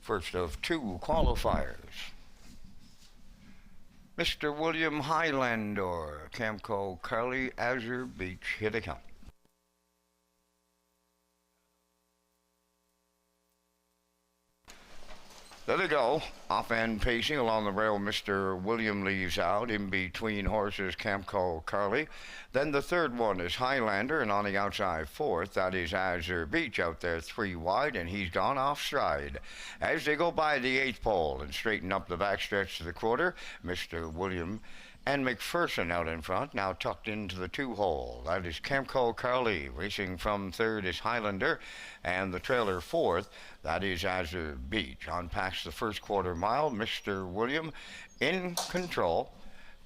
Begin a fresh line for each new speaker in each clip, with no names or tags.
First of two qualifiers. Mr. William Highlander, Camco Carly, Azure Beach, here they come. There they go. Off-end pacing along the rail. Mr. William leaves out in between horses Camco Carly. Then the third one is Highlander, and on the outside fourth, that is Azure Beach out there 3 wide, and he's gone off stride. As they go by the 8th pole and straighten up the backstretch to the quarter, Mr. William and McPherson out in front, now tucked into the 2-hole. That is Camco Carly. Racing from third is Highlander, and the trailer fourth, that is Azure Beach. On past the first quarter mile, Mr. William in control.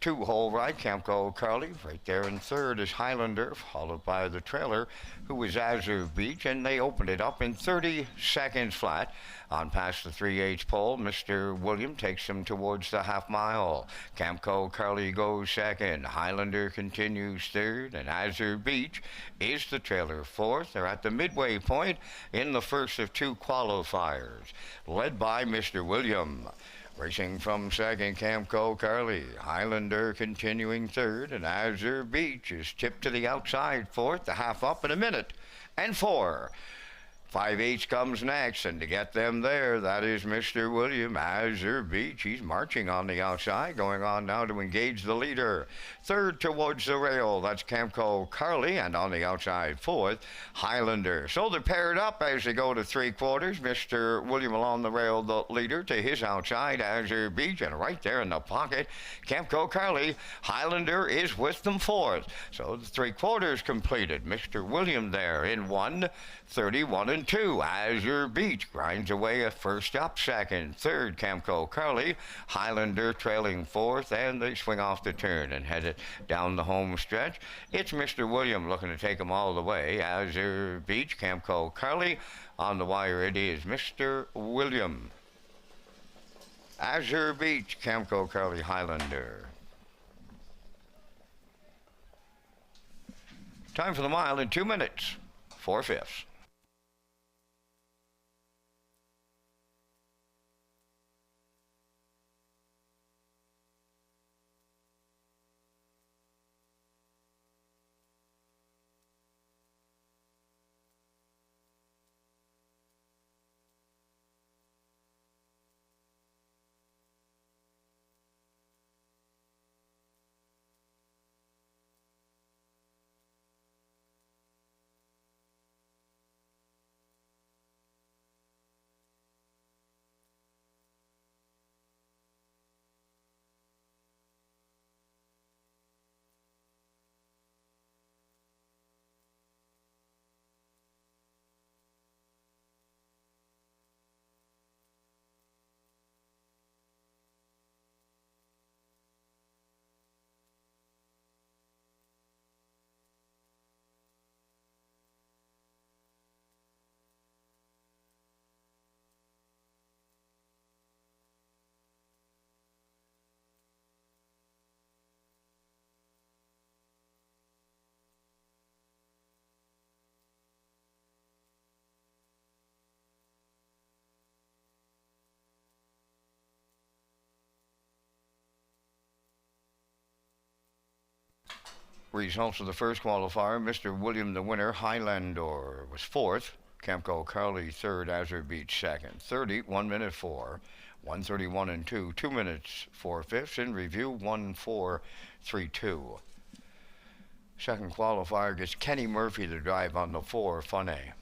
2-hole right, Camco Carly. Right there in third is Highlander, followed by the trailer, who is Azure Beach, and they opened it up in 30 seconds flat. On past the 3/8 pole, Mr. William takes them towards the half-mile. Camco Carly goes second. Highlander continues third, and Azure Beach is the trailer fourth. They're at the midway point in the first of two qualifiers, led by Mr. William. Racing from second, Camco Carly. Highlander continuing third, and Azure Beach is tipped to the outside fourth, the half up in a minute and 4. 5/8 comes next, and to get them there, that is Mr. William. Azure Beach, he's marching on the outside, going on now to engage the leader. Third towards the rail, that's Camco Carly, and on the outside fourth, Highlander. So they're paired up as they go to 3/4. Mr. William along the rail, the leader, to his outside, Azure Beach, and right there in the pocket, Camco Carly. Highlander is with them fourth. So the 3/4 completed. Mr. William there in 1:31 and 2. Azure Beach grinds away at first up, second, third, Camco Carly. Highlander trailing fourth, and they swing off the turn and head it down the home stretch. It's Mr. William looking to take them all the way. Azure Beach, Camco Carly. On the wire it is Mr. William. Azure Beach, Camco Carly, Highlander. Time for the mile in 2 minutes, 4/5. Results of the first qualifier, Mr. William the winner, Highlander was fourth, Camco Carly third, Azure Beach second. 30, 1 minute 4, 1:31 and 2, 2 minutes 4/5. In review, 1:4.32. Second qualifier gets Kenny Murphy to drive on the 4, Funny.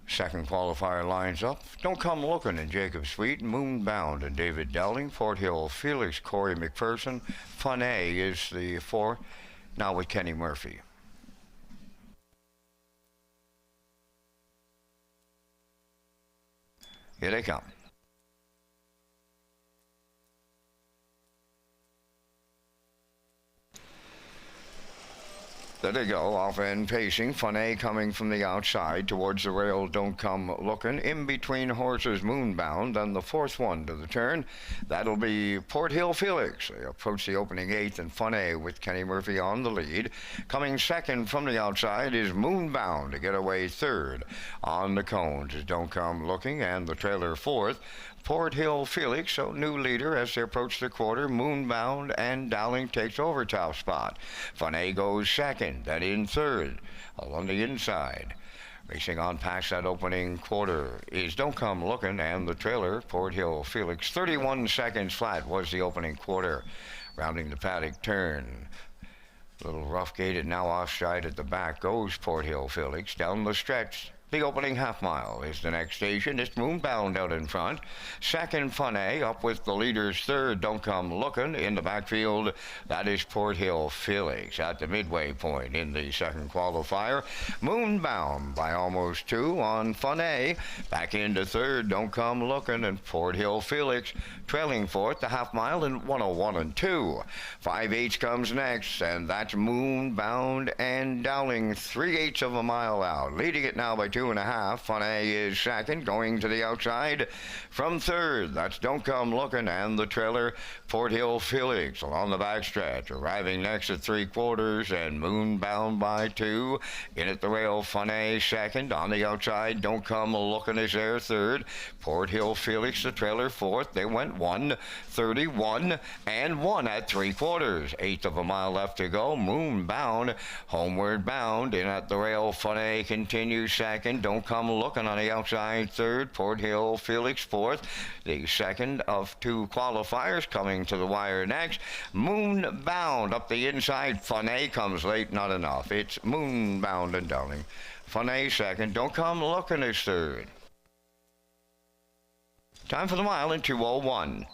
Second qualifier lines up. Don't Come Looking in Jacob Sweet, Moonbound and David Dowling, Fort Hill Felix, Corey McPherson. Fun A is the four. Now with Kenny Murphy. Here they come. There they go, off end pacing. Fun A coming from the outside towards the rail. Don't Come Looking. In between horses, Moonbound. Then the fourth one to the turn. That'll be Port Hill Felix. They approach the opening eighth, and Fun A with Kenny Murphy on the lead. Coming second from the outside is Moonbound to get away third. On the cones is Don't Come Looking, and the trailer fourth. Port Hill Felix, so new leader as they approach the quarter. Moonbound and Dowling takes over top spot. Fun A goes second, then in third, along the inside. Racing on past that opening quarter is Don't Come Looking, and the trailer, Port Hill Felix. 31 seconds flat was the opening quarter. Rounding the paddock turn. Little rough gated, now offside at the back goes Port Hill Felix. Down the stretch. The opening half mile is the next station. It's Moonbound out in front. Second, Fun A, up with the leaders. Third, Don't Come Looking. In the backfield, that is Port Hill Felix at the midway point in the second qualifier. Moonbound by almost two on Fun A. Back into third, Don't Come Looking, and Port Hill Felix trailing fourth, the half mile in 1:01 and 2. 5/8 comes next, and that's Moonbound and Dowling 3/8 of a mile out. Leading it now by 2.5. Fun A is second, going to the outside from third. That's Don't Come Looking, and the trailer, Port Hill Felix along the backstretch, arriving next at 3/4, and Moonbound by 2. In at the rail, Fun A second. On the outside, Don't Come Looking is there third. Port Hill Felix, the trailer fourth. They went 1:31 and 1 at 3/4. Eighth of a mile left to go. Moonbound homeward bound. In at the rail, Fun A continues second. Don't Come Looking on the outside third. Port Hill Felix fourth. The second of two qualifiers coming to the wire next. Moonbound up the inside. Fun A comes late, not enough. It's Moonbound and Dowling. Fun A second. Don't Come Looking is third. Time for the mile in 2:01.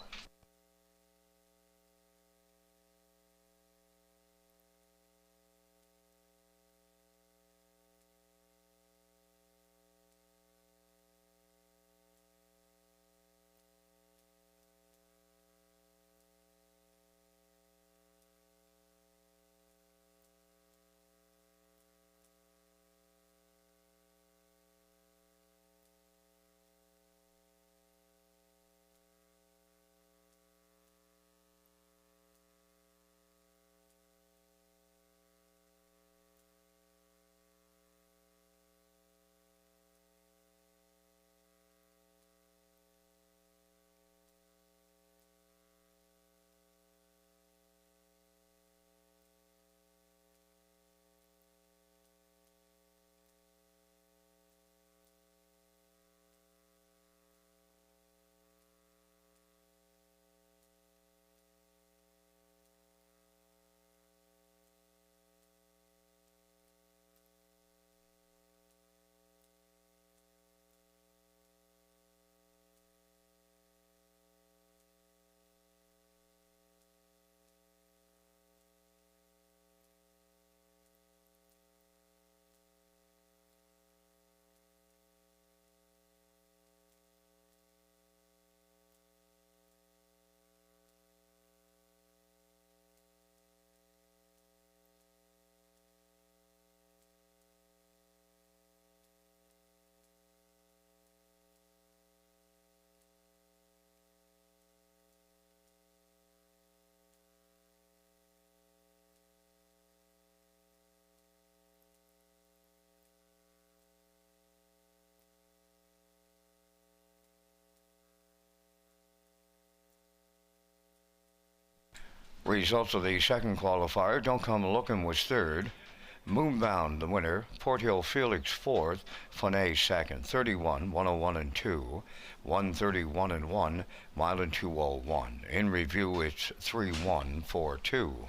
Results of the second qualifier. Don't Come Looking was third. Moonbound, the winner. Port Hill Felix fourth. Fun A second. 31, 1:01 and 2. 1:31 and 1. Mile in 2:01. In review, it's 3:142.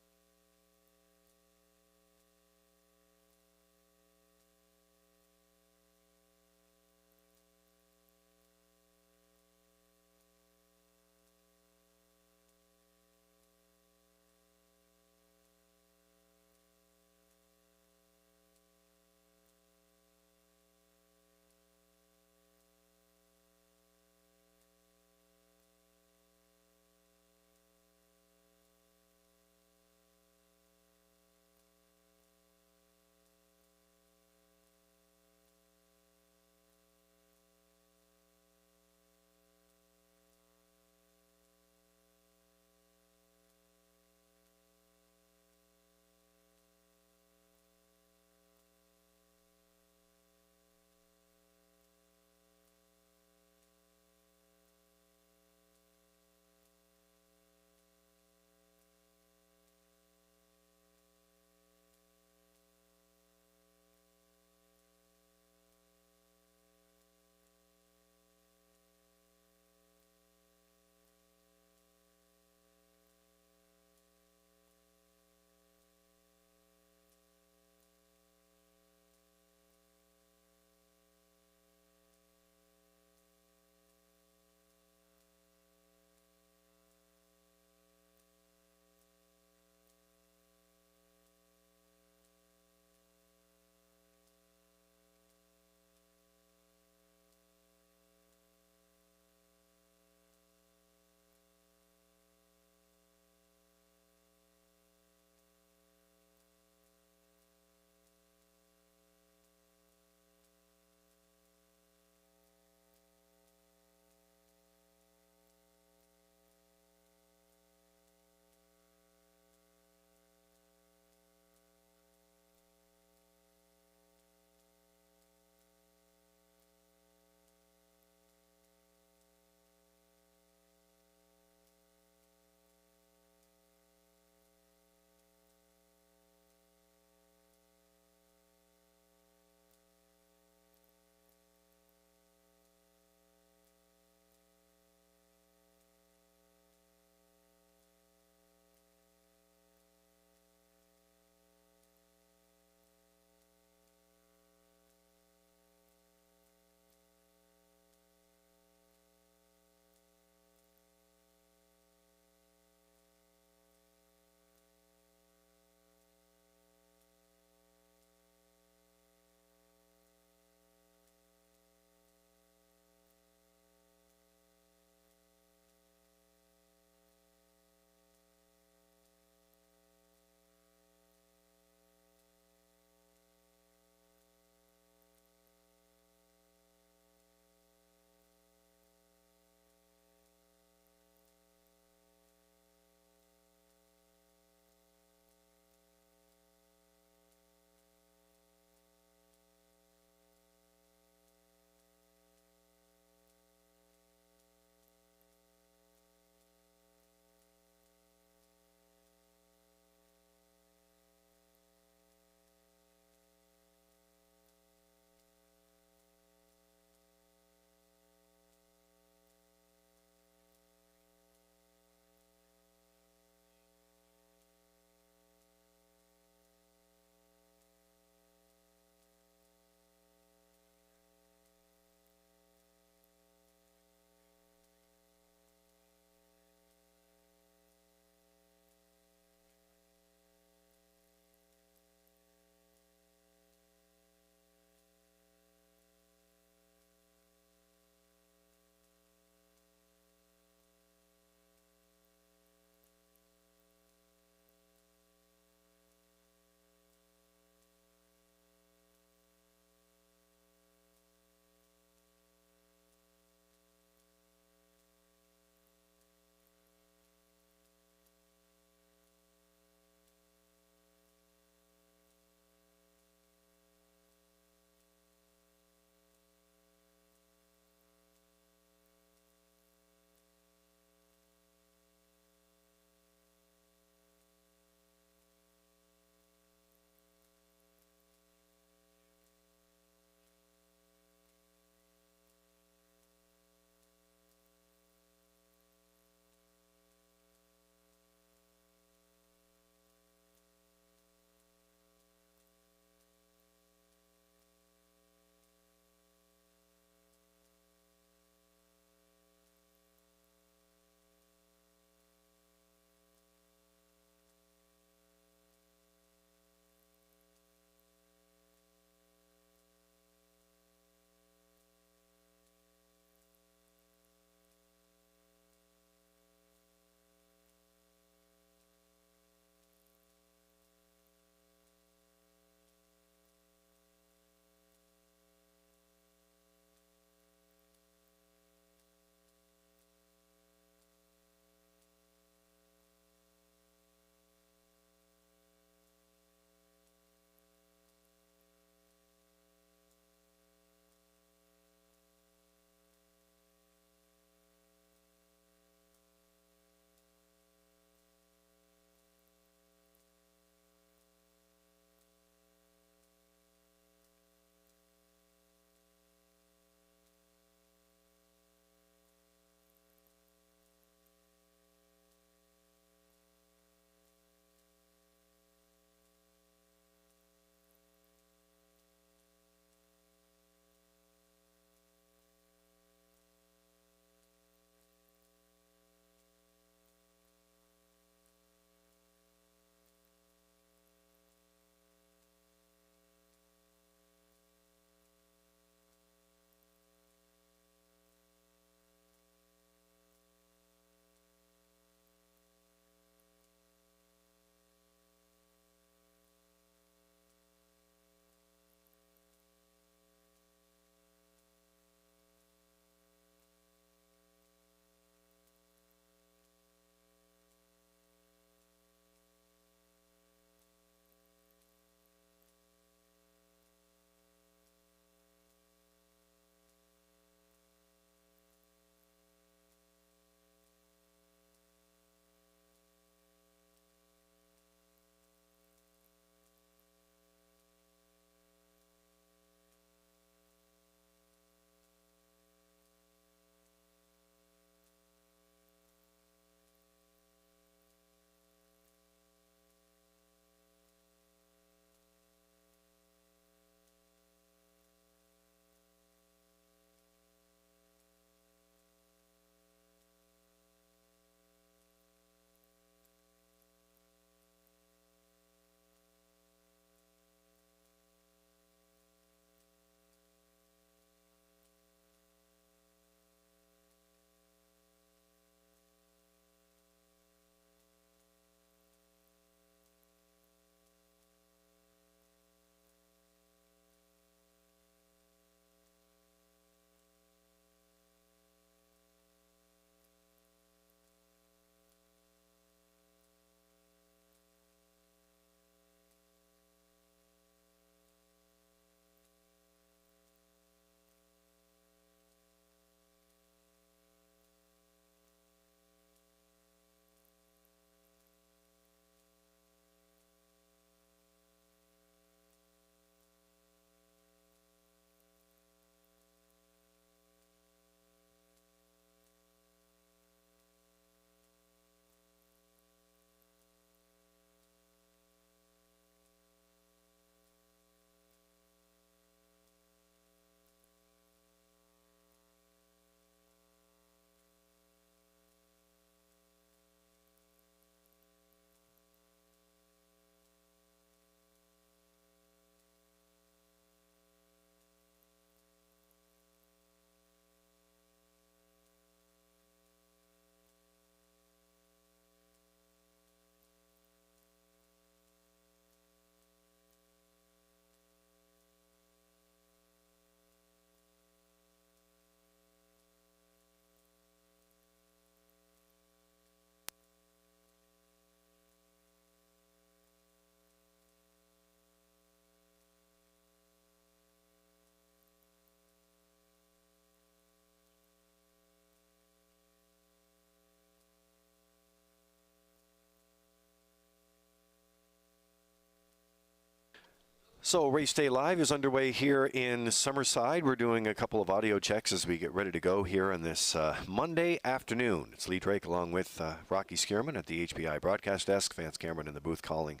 So Race Day Live is underway here in Summerside. We're doing a couple of audio checks as we get ready to go here on this Monday afternoon. It's Lee Drake along with Rocky Skierman at the HBI broadcast desk, Vance Cameron in the booth calling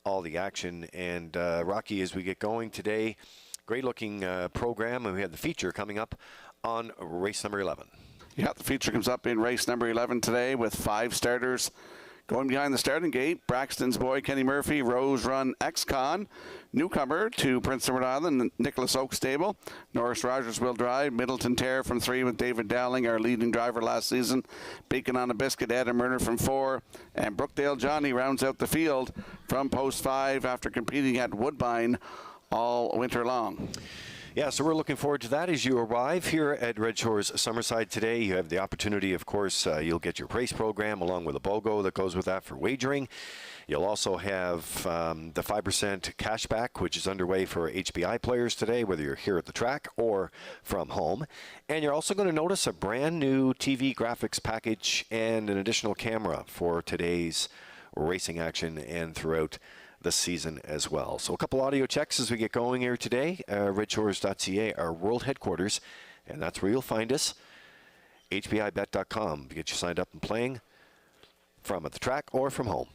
all the action. And Rocky, as we get going today, great-looking program, and we have the feature coming up on race number 11.
Yeah, the feature comes up in race number 11 today with 5 starters. Going behind the starting gate, Braxton's boy, Kenny Murphy, Rose Run Ex-Con. Newcomer to Prince Edward Island, Nicholas Oak Stable. Norris Rogers will drive. Middleton Terror from 3 with David Dowling, our leading driver last season. Beacon on a Biscuit, Adam Murner from 4. And Brookdale Johnny rounds out the field from post 5 after competing at Woodbine all winter long.
Yeah, so we're looking forward to that as you arrive here at Red Shores Summerside today. You have the opportunity, of course, you'll get your race program along with a BOGO that goes with that for wagering. You'll also have the 5% cashback, which is underway for HBI players today, whether you're here at the track or from home. And you're also going to notice a brand new TV graphics package and an additional camera for today's racing action and throughout the season as well. So a couple audio checks as we get going here today. Redshores.ca, our world headquarters, and that's where you'll find us. HBIBet.com to get you signed up and playing from at the track or from home.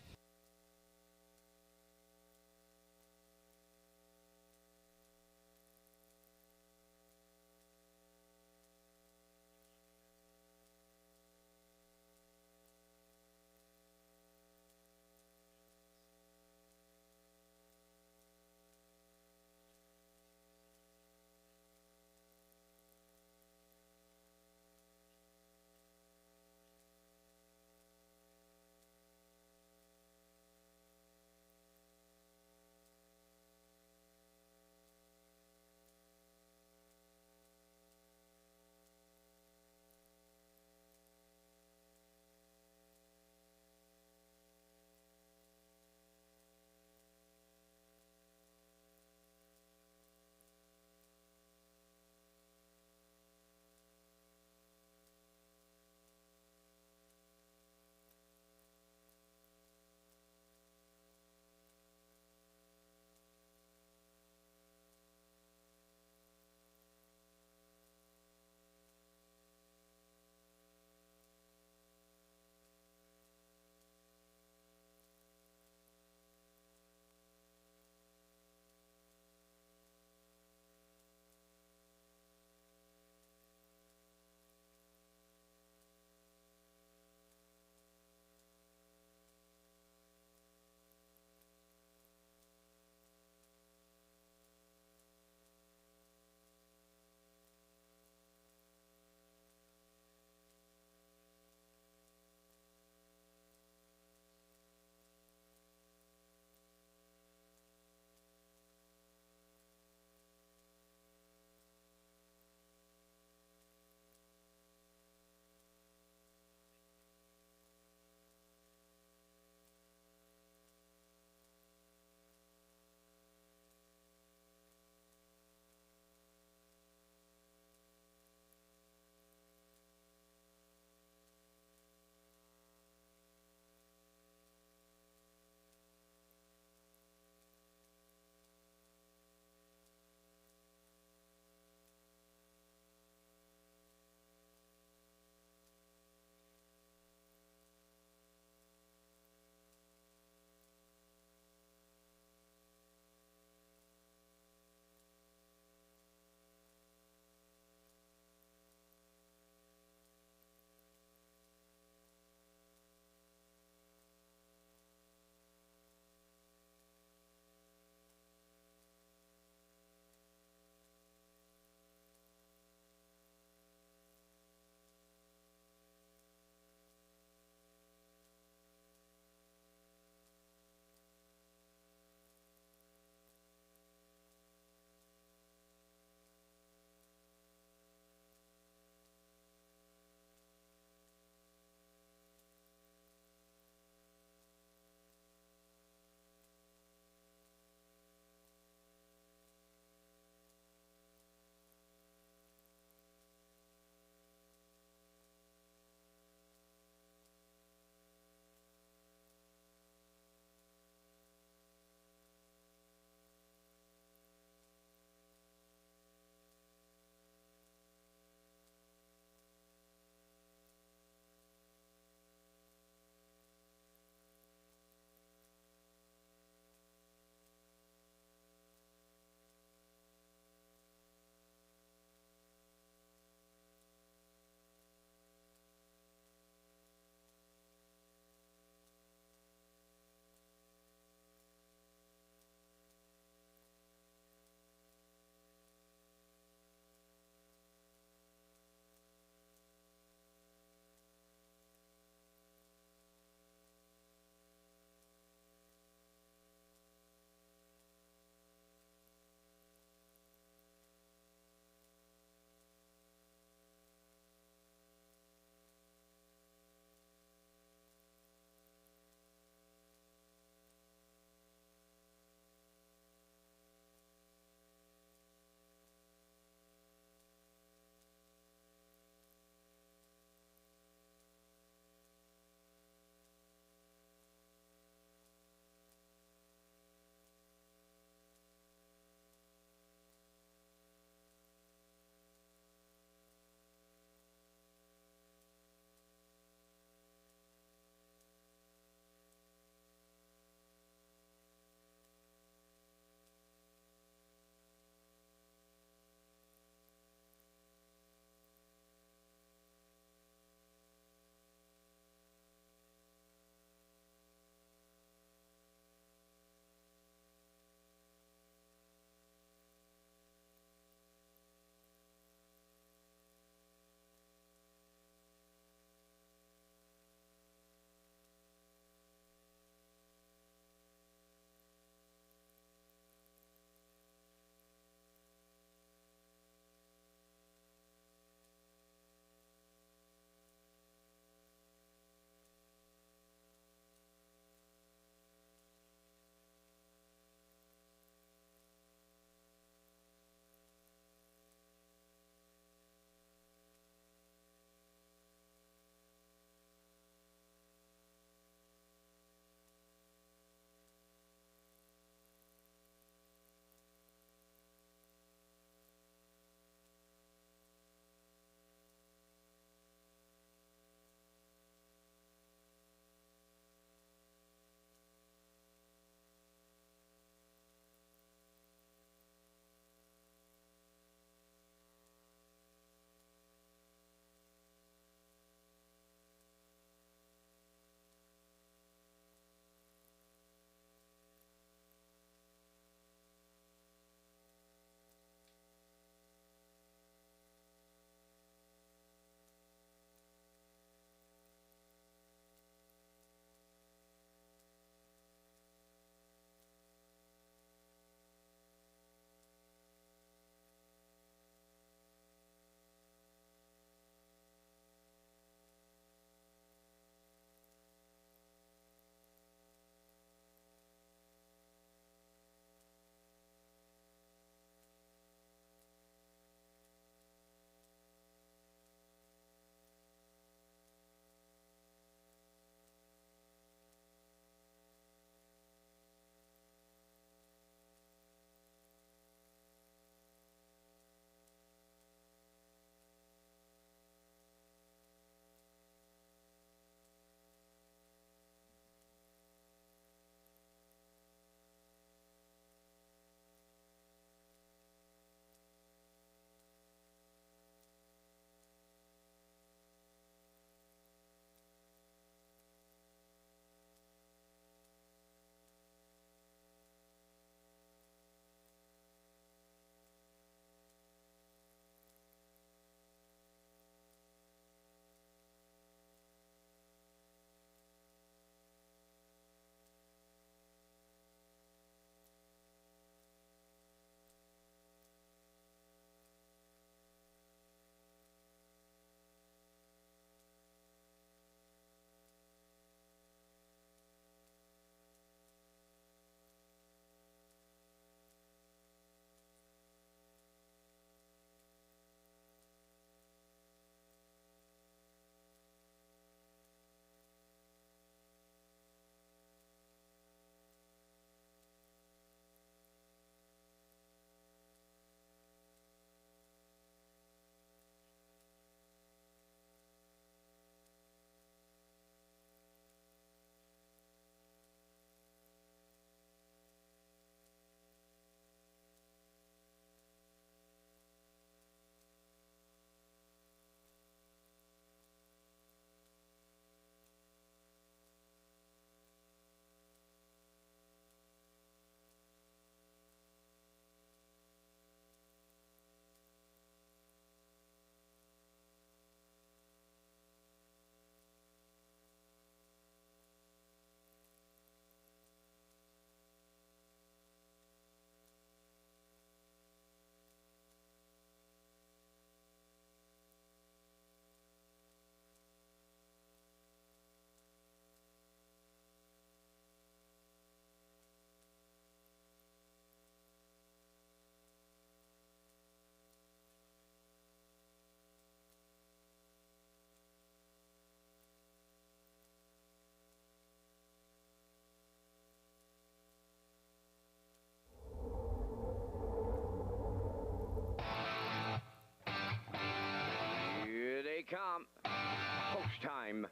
time.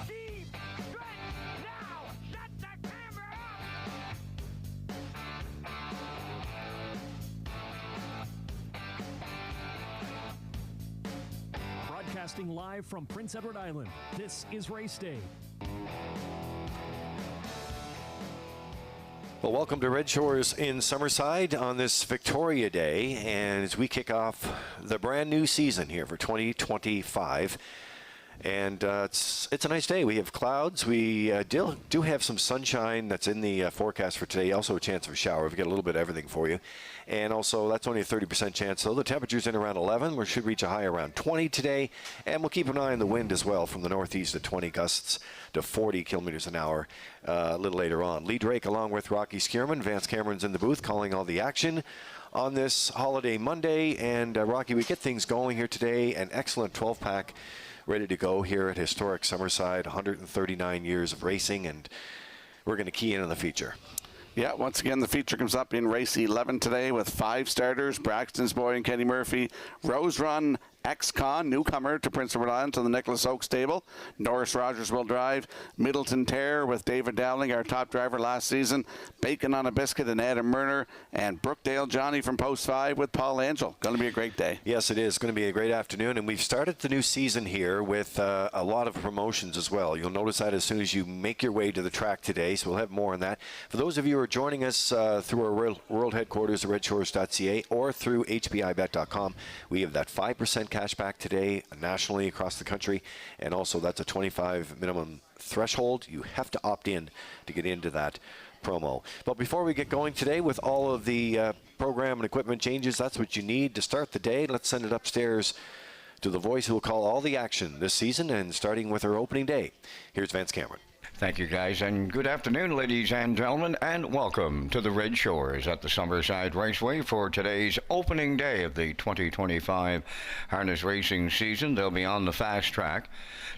Deep stretch now. Shut the camera up.
Broadcasting live from Prince Edward Island, this is Race Day.
Well, welcome to Red Shores in Summerside on this Victoria Day, and as we kick off the brand new season here for 2025. And it's a nice day. We have clouds. We do have some sunshine that's in the forecast for today. Also a chance of a shower. We've got a little bit of everything for you. And also, that's only a 30% chance. So the temperature's in around 11. We should reach a high around 20 today. And we'll keep an eye on the wind as well from the northeast at 20 gusts to 40 kilometers an hour a little later on. Lee Drake along with Rocky Skierman. Vance Cameron's in the booth calling all the action on this holiday Monday. And Rocky, we get things going here today. An excellent 12-pack ready to go here at historic Summerside. 139 years of racing, and we're going to key in on the feature.
Yeah, once again, the feature comes up in race 11 today with 5 starters, Braxton's Boy and Kenny Murphy, Rose Run, Ex-Con, newcomer to Prince Edward Island to the Nicholas Oak stable. Norris Rogers will drive. Middleton Terror with David Dowling, our top driver last season. Bacon on a Biscuit and Adam Murner. And Brookdale Johnny from Post 5 with Paul Angel. Going to be a great day.
Yes, it is. Going to be a great afternoon. And we've started the new season here with a lot of promotions as well. You'll notice that as soon as you make your way to the track today. So we'll have more on that. For those of you who are joining us through our world headquarters at Redshores.ca or through HBIBet.com, we have that 5% cashback today nationally across the country, and also that's a 25 minimum threshold. You have to opt in to get into that promo. But before we get going today with all of the program and equipment changes, that's what you need to start the day. Let's send it upstairs to the voice who will call all the action this season, and starting with our opening day. Here's Vance Cameron.
Thank you, guys, and good afternoon, ladies and gentlemen, and welcome to the Red Shores at the Summerside Raceway for today's opening day of the 2025 harness racing season. They'll be on the fast track.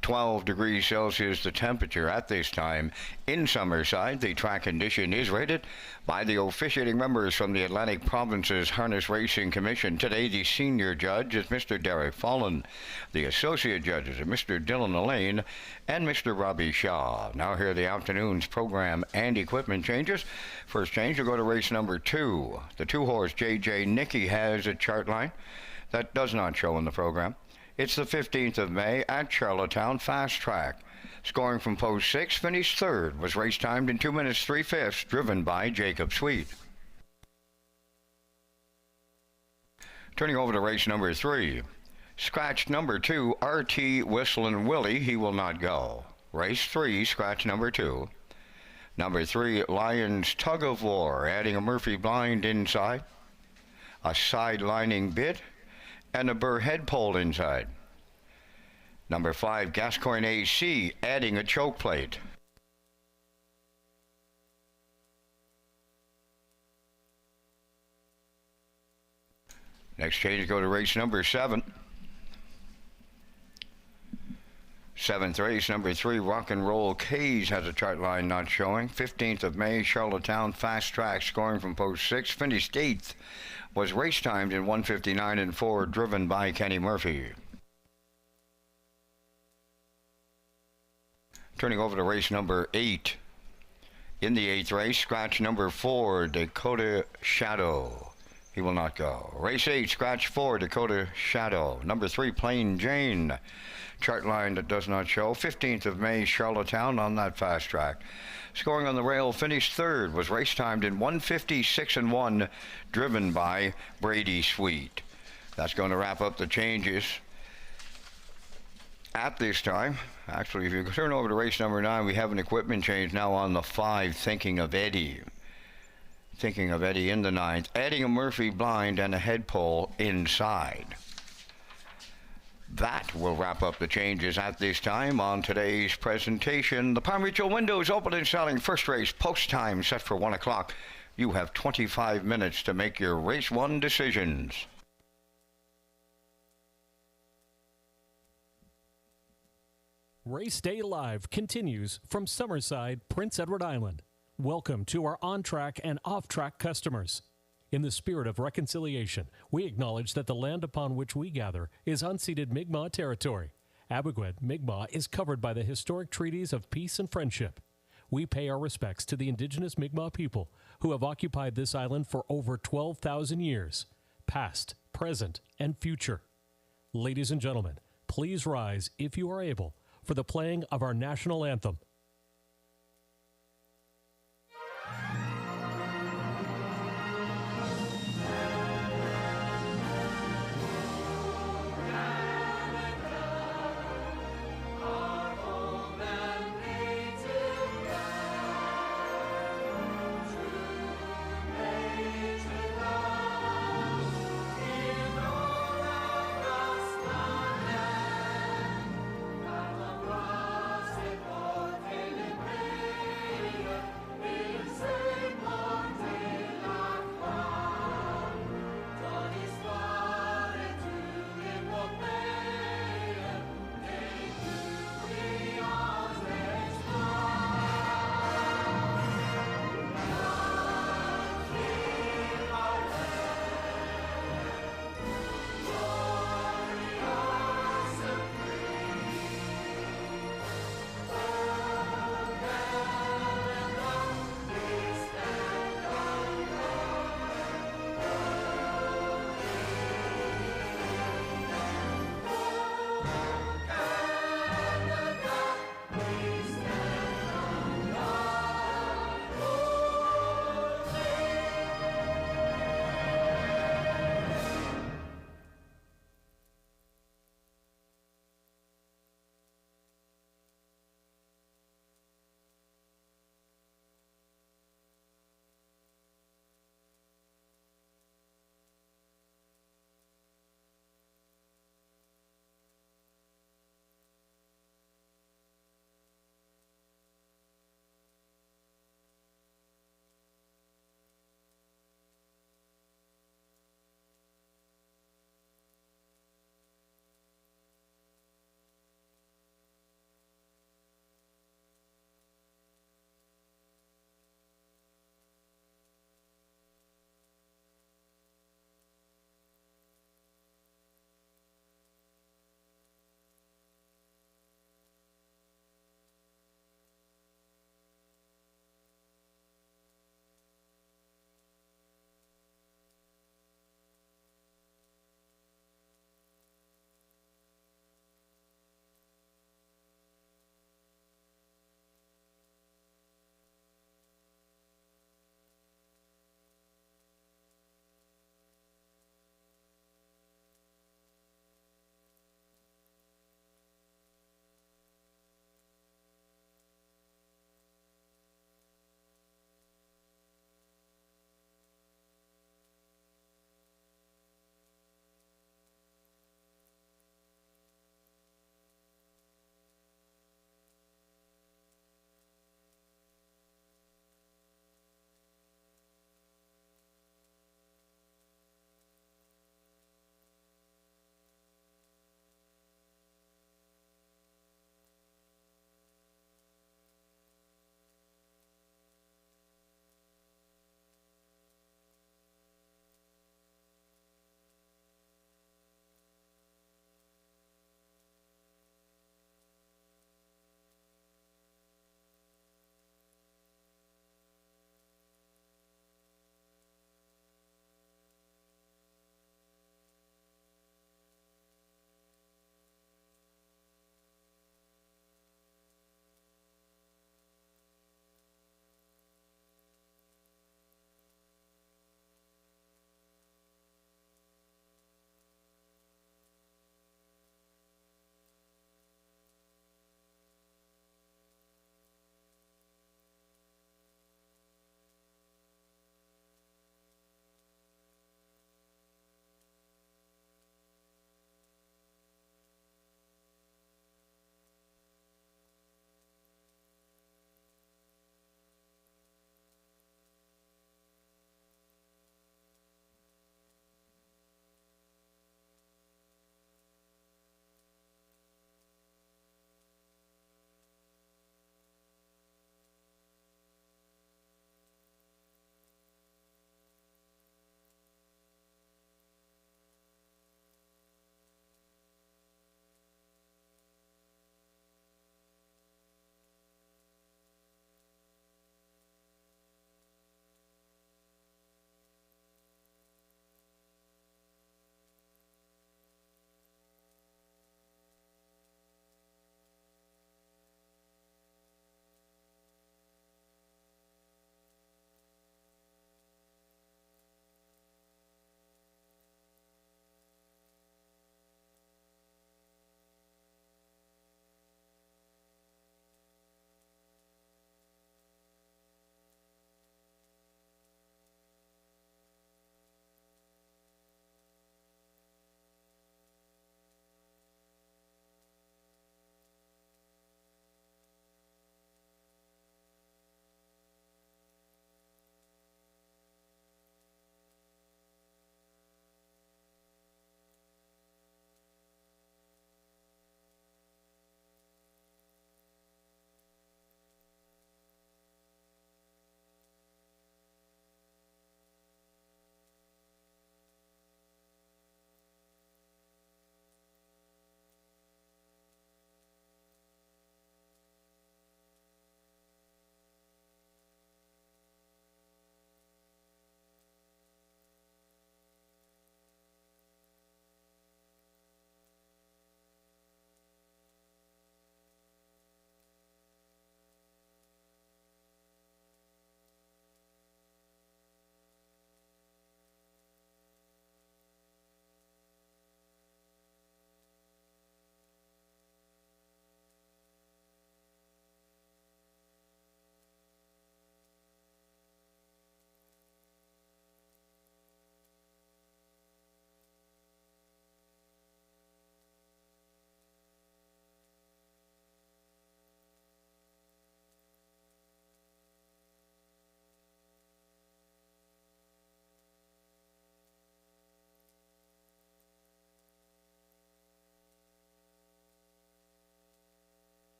12 degrees Celsius the temperature at this time in Summerside. The track condition is rated by the officiating members from the Atlantic Provinces Harness Racing Commission. Today, the senior judge is Mr. Derek Follen. The associate judges are Mr. Dylan Elaine and Mr. Robbie Shaw. Now here are the afternoon's program and equipment changes. First change, we'll go to race number 2. The 2-horse J.J. Nicky has a chart line that does not show in the program. It's the 15th of May at Charlottetown Fast Track. Scoring from post 6, finished 3rd, was race timed in 2 minutes 3/5, driven by Jacob Sweet. Turning over to race number 3. Scratch number 2, RT Whistling Willie, he will not go. Race 3, scratch number 2. Number 3, Lions Tug of War, adding a Murphy blind inside, a side lining bit, and a Burr head pole inside. Number 5, Gascoigne AC, adding a choke plate. Next change, go to race number 7. 7th race, number 3, Rock and Roll K's has a chart line not showing. 15th of May, Charlottetown Fast Track, scoring from post 6, finished 8th, was race timed in 1:59 and 4, driven by Kenny Murphy. Turning over to race number 8. In the 8th race, scratch number 4, Dakota Shadow. He will not go. Race 8, scratch 4, Dakota Shadow. Number 3, Plain Jane. Chart line that does not show. 15th of May, Charlottetown on that fast track. Scoring on the rail, finished 3rd, was race timed in 1:56 and 1, driven by Brady Sweet. That's going to wrap up the changes at this time. Actually, if you turn over to race number 9, we have an equipment change now on the 5, Thinking of Eddie. Thinking of Eddie in the 9th, adding a Murphy blind and a head pole inside. That will wrap up the changes at this time on today's presentation. The Palm Ritual window is open and selling. First race, post time set for 1 o'clock. You have 25 minutes to make your race 1 decisions.
Race Day Live continues from Summerside, Prince Edward Island. Welcome to our on-track and off-track customers. In the spirit of reconciliation, we acknowledge that the land upon which we gather is unceded Mi'kmaq territory. Abogwed, Mi'kmaq is covered by the historic treaties of peace and friendship. We pay our respects to the indigenous Mi'kmaq people who have occupied this island for over 12,000 years, past, present, and future. Ladies and gentlemen, please rise, if you are able, for the playing of our national anthem.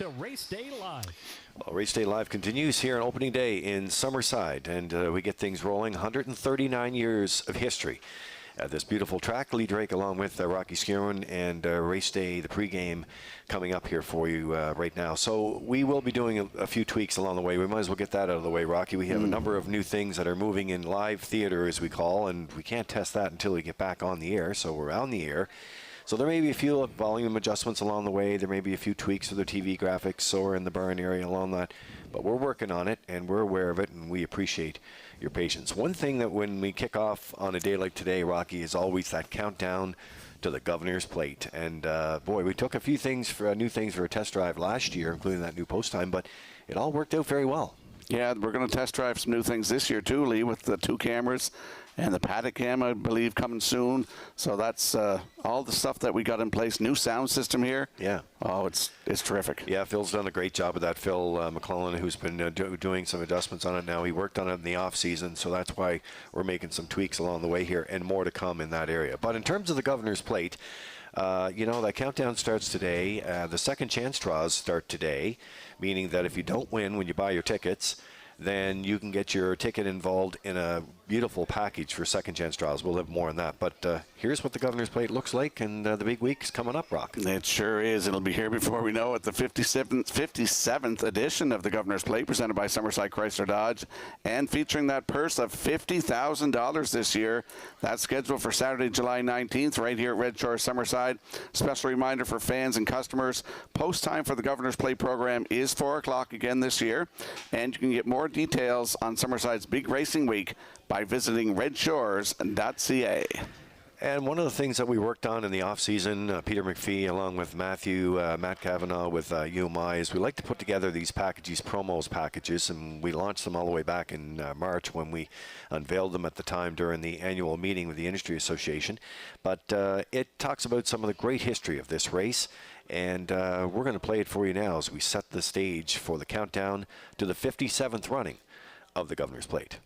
to Race Day Live.
Well, Race Day Live continues here on opening day in Summerside, and we get things rolling. 139 years of history at this beautiful track. Lee Drake along with Rocky Skirwin, and Race Day, the pregame, coming up here for you right now. So we will be doing a few tweaks along the way. We might as well get that out of the way, Rocky. We have a number of new things that are moving in live theater, as we call, and we can't test that until we get back on the air. So we're on the air. So there may be a few volume adjustments along the way. There may be a few tweaks to the TV graphics or in the barn area along that. But we're working on it, and we're aware of it, and we appreciate your patience. One thing that when we kick off on a day like today, Rocky, is always that countdown to the governor's plate. And, boy, we took a few things for new things for a test drive last year, including that new post time, but it all worked out very well.
Yeah, we're going to test drive some new things this year too, Lee, with the 2 cameras and the paddock cam, I believe, coming soon. So that's all the stuff that we got in place. New sound system here.
Yeah.
Oh, it's terrific.
Yeah, Phil's done a great job of that. Phil McClellan, who's been doing some adjustments on it now. He worked on it in the off season, so that's why we're making some tweaks along the way here, and more to come in that area. But in terms of the governor's plate, you know, that countdown starts today. The second chance draws start today, meaning that if you don't win when you buy your tickets, then you can get your ticket involved in a beautiful package for second chance draws. We'll have more on that. But here's what the governor's plate looks like, and the big week's coming up, Rock.
It sure is. It'll be here before we know it. The 57th edition of the governor's plate, presented by Summerside Chrysler Dodge, and featuring that purse of $50,000 this year. That's scheduled for Saturday, July 19th, right here at Red Shore, Summerside. Special reminder for fans and customers, post time for the governor's plate program is 4 o'clock again this year, and you can get more details on Summerside's big racing week by visiting Redshores.ca.
And one of the things that we worked on in the off-season, Peter McPhee along with Matt Cavanaugh with UMI, is we like to put together these packages, promos packages, and we launched them all the way back in March when we unveiled them at the time during the annual meeting with the Industry Association. But it talks about some of the great history of this race, and we're going to play it for you now as we set the stage for the countdown to the 57th running of the Governor's Plate.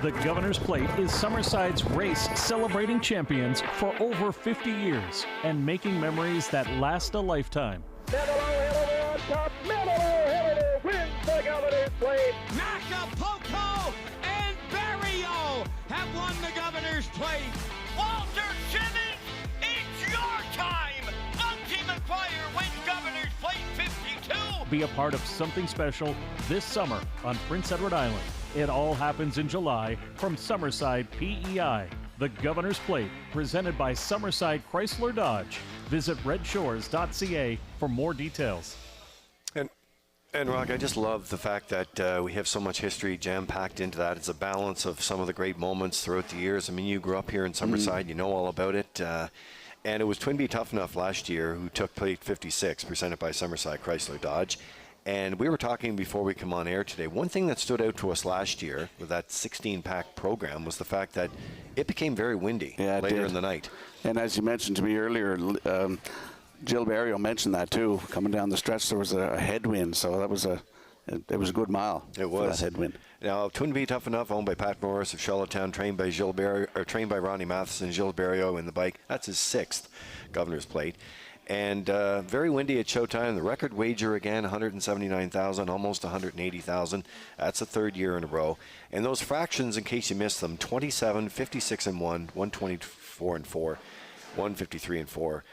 The Governor's Plate is Summerside's race celebrating champions for over 50 years and making memories that last a lifetime.
Hillary on top. Hillary wins the Governor's Plate.
Acapulco and Barrio have won the Governor's Plate.
Walter Simmons, it's your time. Ultimate Fire wins Governor's Plate 52.
Be a part of something special this summer on Prince Edward Island. It all happens in July from Summerside PEI. The Governor's Plate, presented by Summerside Chrysler Dodge. Visit Redshores.ca for more details.
And Rock, I just love the fact that we have so much history jam-packed into that. It's a balance of some of the great moments throughout the years. I mean, you grew up here in Summerside, you know all about it. And it was Twinbee Tough Enough last year who took plate 56, presented by Summerside Chrysler Dodge. And we were talking before we come on air today. One thing that stood out to us last year with that 16-pack program was the fact that it became very windy later in the night.
And as you mentioned to me earlier, Jill Barrio mentioned that too. Coming down the stretch, there was a headwind, so that was it was a good mile.
It was
that headwind.
Now, Twinbee Tough Enough, owned by Pat Morris of Charlottetown, trained by Ronnie Matheson, Jill Barrio in the bike. That's his 6th Governor's Plate. And very windy at showtime. The record wager again, 179,000, almost 180,000. That's the 3rd year in a row. And those fractions, in case you missed them, 27, 56 and 1, 124 and 4, 153 and 4,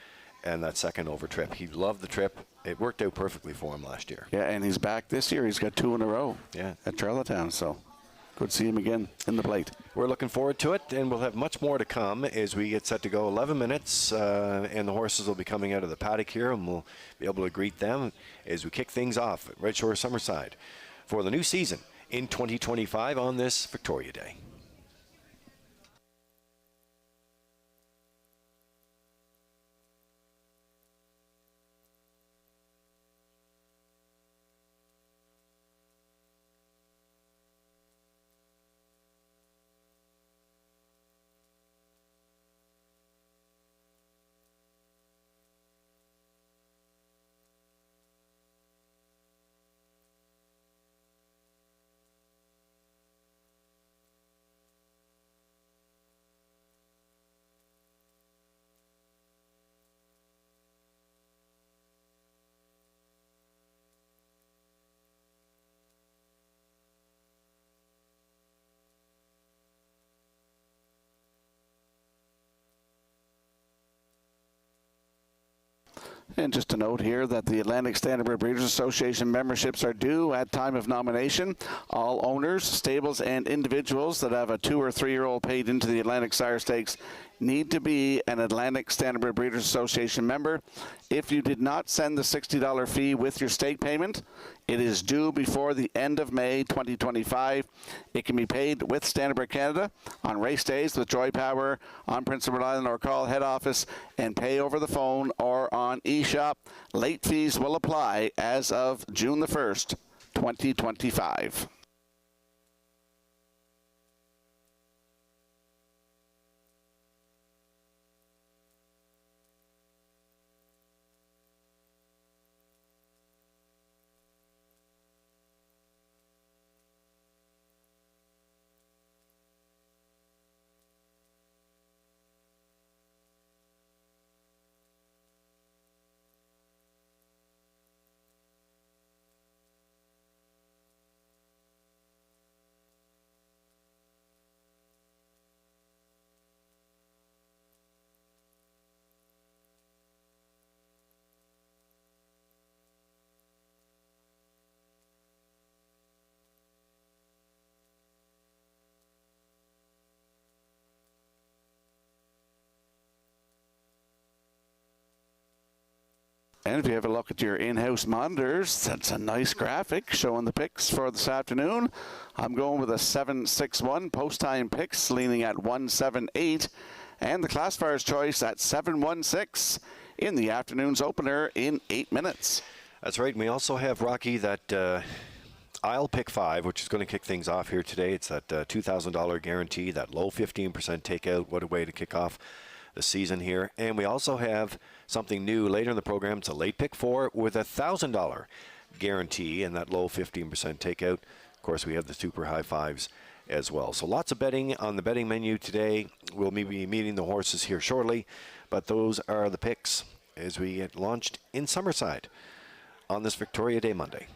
and that second over trip. He loved the trip. It worked out perfectly for him last year.
Yeah, and he's back this year. He's got 2 in a row.
Yeah,
at Charlottetown. So good to see him again in the plate.
We're looking forward to it, and we'll have much more to come as we get set to go. 11 minutes, and the horses will be coming out of the paddock here, and we'll be able to greet them as we kick things off at Red Shore Summerside for the new season in 2025 on this Victoria Day.
And just to note here that the Atlantic Standardbred Breeders Association memberships are due at time of nomination. All owners, stables, and individuals that have a 2 or 3 year old paid into the Atlantic Sire Stakes need to be an Atlantic Standardbred Breeders Association member. If you did not send the $60 fee with your stake payment, it is due before the end of May 2025. It can be paid with Standardbred Canada on race days with Joy Power on Prince Edward Island, or call head office and pay over the phone or on eShop. Late fees will apply as of June the 1st, 2025. And if you have a look at your in-house monitors, that's a nice graphic showing the picks for this afternoon. I'm going with a 761 post-time picks, leaning at 178, and the classifier's choice at 716 in the afternoon's opener in 8 minutes.
That's right. And we also have, Rocky, that I'll pick 5, which is going to kick things off here today. It's that $2,000 guarantee, that low 15% takeout. What a way to kick off the season here. And we also have something new later in the program. It's a late pick 4 with a $1,000 guarantee and that low 15% takeout. Of course, we have the super high fives as well. So lots of betting on the betting menu today. We'll be meeting the horses here shortly, but those are the picks as we get launched in Summerside on this Victoria Day Monday.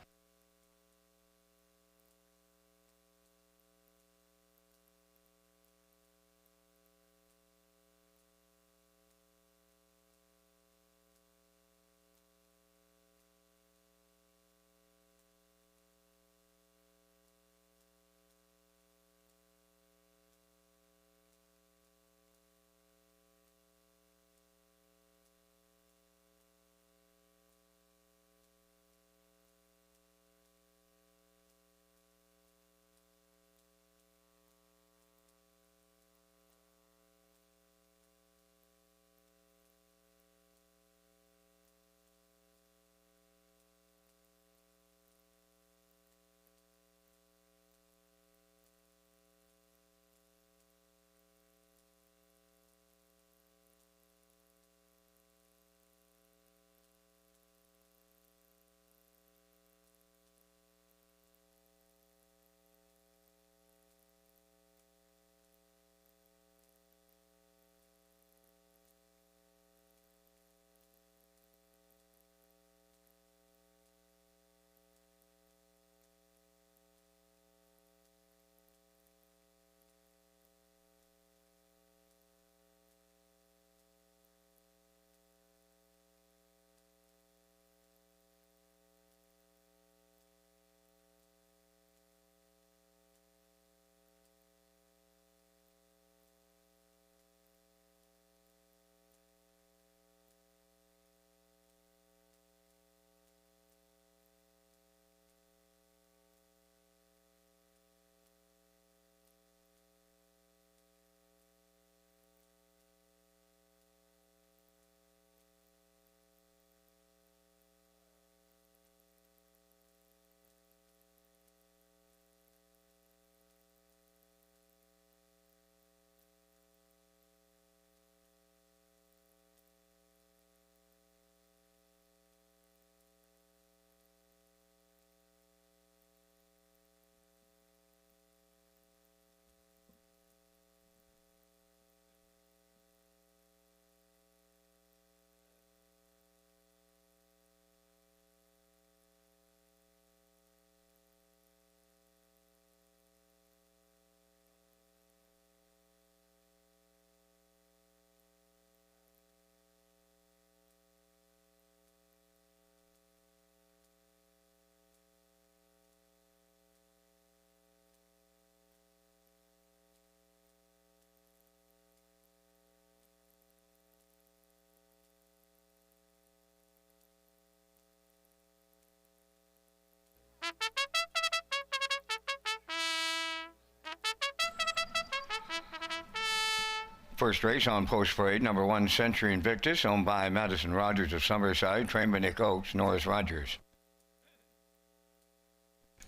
First race on Post Parade, number 1 Century Invictus, owned by Madison Rogers of Summerside, trained by Nick Oakes, Norris Rogers.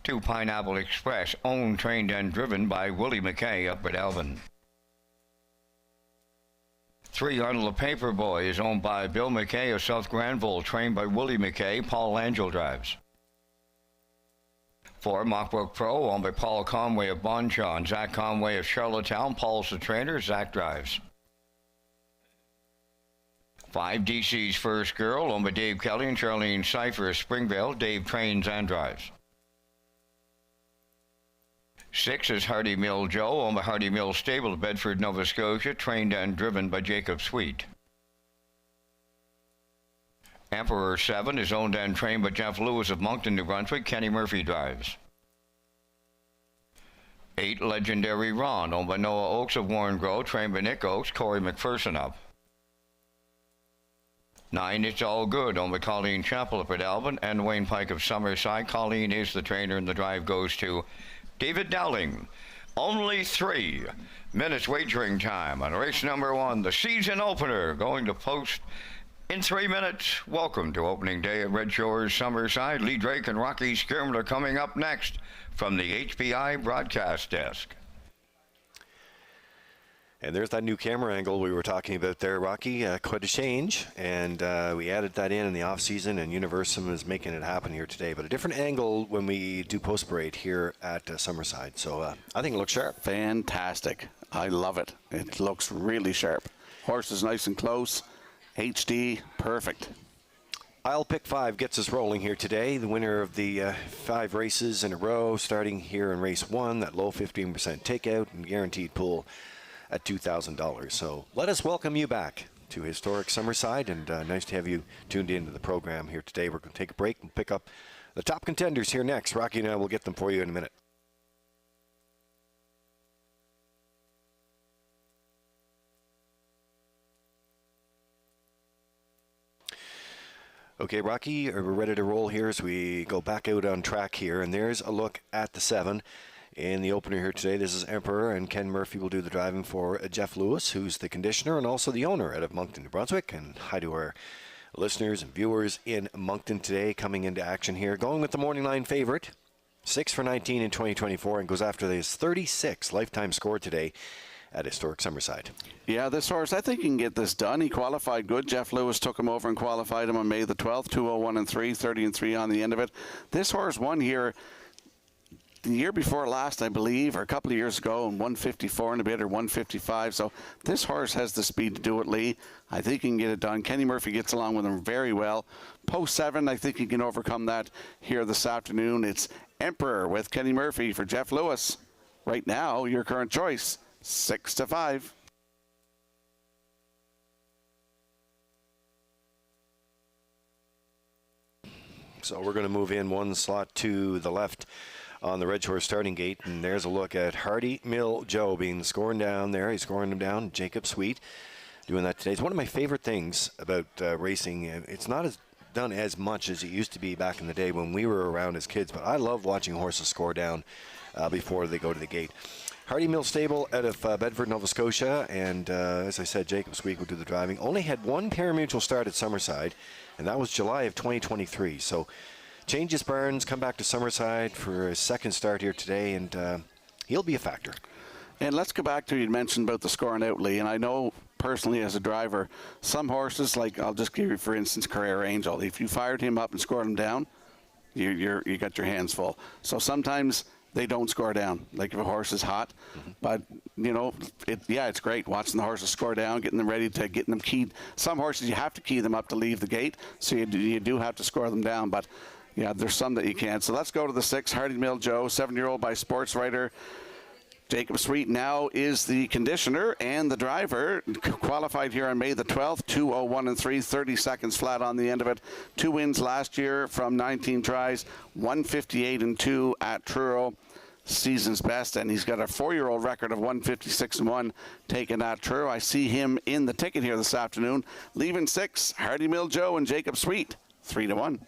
2 Pineapple Express, owned, trained, and driven by Willie McKay up at Alvin. 3 On the Paper Boy is owned by Bill McKay of South Granville, trained by Willie McKay, Paul Angel drives. 4 Mockbrook Pro, owned by Paul Conway of Bonshaw and Zach Conway of Charlottetown. Paul's the trainer, Zach drives. 5 DC's First Girl, owned by Dave Kelly and Charlene Cipher of Springvale. Dave trains and drives. 6 is Hardy Mill Joe, owned by Hardy Mill Stable of Bedford, Nova Scotia, trained and driven by Jacob Sweet. Emperor 7 is owned and trained by Jeff Lewis of Moncton, New Brunswick. Kenny Murphy drives. 8 Legendary Ron, owned by Noah Oakes of Warren Grove, trained by Nick Oakes, Corey McPherson up. 9 It's All Good, owned by Colleen Chappell up at Alvin and Wayne Pike of Summerside. Colleen is the trainer, and the drive goes to David Dowling. Only 3 minutes wagering time on race number 1, the season opener, going to post in 3 minutes. Welcome to opening day at Red Shores, Summerside. Lee Drake and Rocky Skirmler are coming up next from the HPI broadcast desk.
And there's that new camera angle we were talking about there, Rocky. Quite a change, and we added that in the off-season, and Universum is making it happen here today. But a different angle when we do post-parade here at Summerside. So I think it looks sharp.
Fantastic. I love it. It looks really sharp. Horse is nice and close. HD, perfect.
I'll Pick 5 gets us rolling here today. The winner of the 5 races in a row, starting here in race 1, that low 15% takeout and guaranteed pool at $2,000. So let us welcome you back to historic Summerside, and nice to have you tuned into the program here today. We're going to take a break and pick up the top contenders here next. Rocky and I will get them for you in a minute. Okay, Rocky, we're ready to roll here as we go back out on track here, and there's a look at the 7 in the opener here today. This is Emperor, and Ken Murphy will do the driving for Jeff Lewis, who's the conditioner and also the owner out of Moncton, New Brunswick. And hi to our listeners and viewers in Moncton today, coming into action here. Going with the morning line favorite, 6 for 19 in 2024, and goes after his 36 lifetime score today at historic Summerside.
Yeah, this horse, I think he can get this done. He qualified good. Jeff Lewis took him over and qualified him on May the 12th, 201 and 3, 30 and 3 on the end of it. This horse won here the year before last, I believe, or a couple of years ago, in 154 and a bit, or 155. So this horse has the speed to do it, Lee. I think he can get it done. Kenny Murphy gets along with him very well. Post 7, I think he can overcome that here this afternoon. It's Emperor with Kenny Murphy for Jeff Lewis. Right now, your current choice, 6 to 5.
So we're going to move in one slot to the left on the Red Shore starting gate, and there's a look at Hardy Mill Joe being scoring down there. He's scoring him down. Jacob Sweet doing that today. It's one of my favorite things about racing. It's not done as much as it used to be back in the day when we were around as kids, but I love watching horses score down before they go to the gate. Hardy Mill Stable out of Bedford, Nova Scotia, and as I said, Jacob Sweet will do the driving. Only had one parimutuel start at Summerside, and that was July of 2023. So changes Barnes, come back to Summerside for his second start here today, and he'll be a factor.
And let's go back to you mentioned about the scoring out, Lee. And I know personally as a driver, some horses, like I'll just give you for instance Carrera Angel. If you fired him up and scored him down, you got your hands full. So sometimes they don't score down, like if a horse is hot. Mm-hmm. But you know, it's great watching the horses score down, getting them ready to getting them keyed. Some horses you have to key them up to leave the gate, so you do have to score them down. But yeah, there's some that you can't. So let's go to the 6, Hardy Mill Joe, 7-year-old by sports writer Jacob Sweet now is the conditioner and the driver. Qualified here on May the 12th, 201 and 3, 30 seconds flat on the end of it. 2 wins last year from 19 tries, 158 and 2 at Truro, season's best, and he's got a 4-year-old record of 156 and 1 taken at Truro. I see him in the ticket here this afternoon. Leaving 6, Hardy Mill Joe and Jacob Sweet, 3 to 1.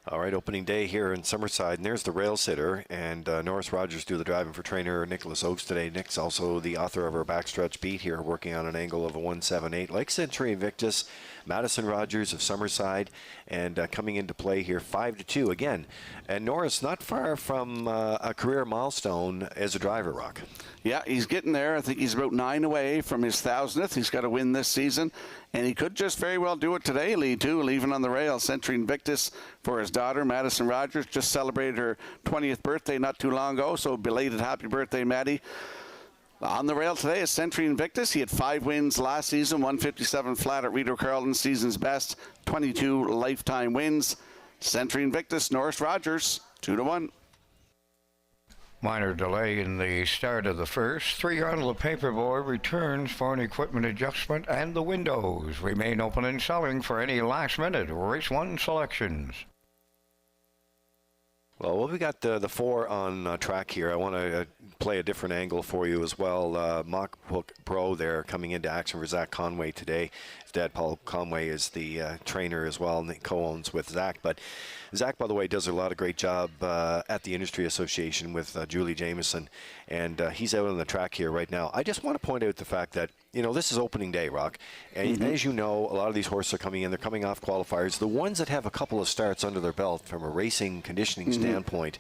All right, opening day here in Summerside, and there's the rail sitter, and Norris Rogers do the driving for trainer Nicholas Oakes today. Nick's also the author of our backstretch beat here, working on an angle of a 178. Like Century Invictus, Madison Rogers of Summerside, and coming into play here 5-2 again. And Norris not far from a career milestone as a driver, Rock.
Yeah, he's getting there. I think he's about 9 away from his 1,000th. He's got to win this season, and he could just very well do it today, Lee, too, leaving on the rail. Century Invictus for his daughter, Madison Rogers, just celebrated her 20th birthday not too long ago, so belated happy birthday, Maddie. On the rail today is Century Invictus. He had 5 wins last season, 157 flat at Rideau Carleton, season's best, 22 lifetime wins. Century Invictus, Norris Rogers, 2-1.
Minor delay in the start of the first. 3 on the paperboard returns for an equipment adjustment, and the windows remain open and selling for any last-minute Race 1 selections.
Well, we got the 4 on track here. I want to play a different angle for you as well. Mock Hook Pro there coming into action for Zach Conway today. His dad, Paul Conway, is the trainer as well, and he co-owns with Zach. But Zach, by the way, does a lot of great job at the Industry Association with Julie Jameson, and he's out on the track here right now. I just want to point out the fact that, you know, this is opening day, Rock, and as you know, a lot of these horses are coming in. They're coming off qualifiers. The ones that have a couple of starts under their belt from a racing conditioning standpoint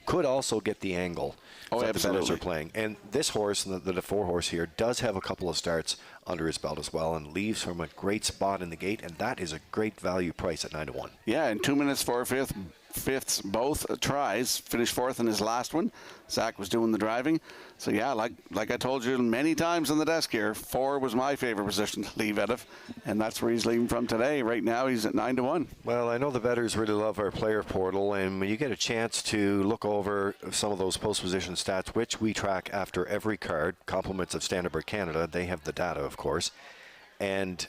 could also get the angle that the bettors are playing. And this horse, the 4 horse here, does have a couple of starts under his belt as well, and leaves from a great spot in the gate, and that is a great value price at 9-1.
Yeah, in 2 minutes 4/5 fifths both tries, finished 4th in his last one. Zach was doing the driving. So yeah, like I told you many times on the desk here, 4 was my favorite position to leave out of, and that's where he's leaving from today. Right now he's at 9-1.
Well, I know the bettors really love our player portal, and when you get a chance to look over some of those post position stats, which we track after every card, compliments of Standardbird Canada, they have the data, of course, and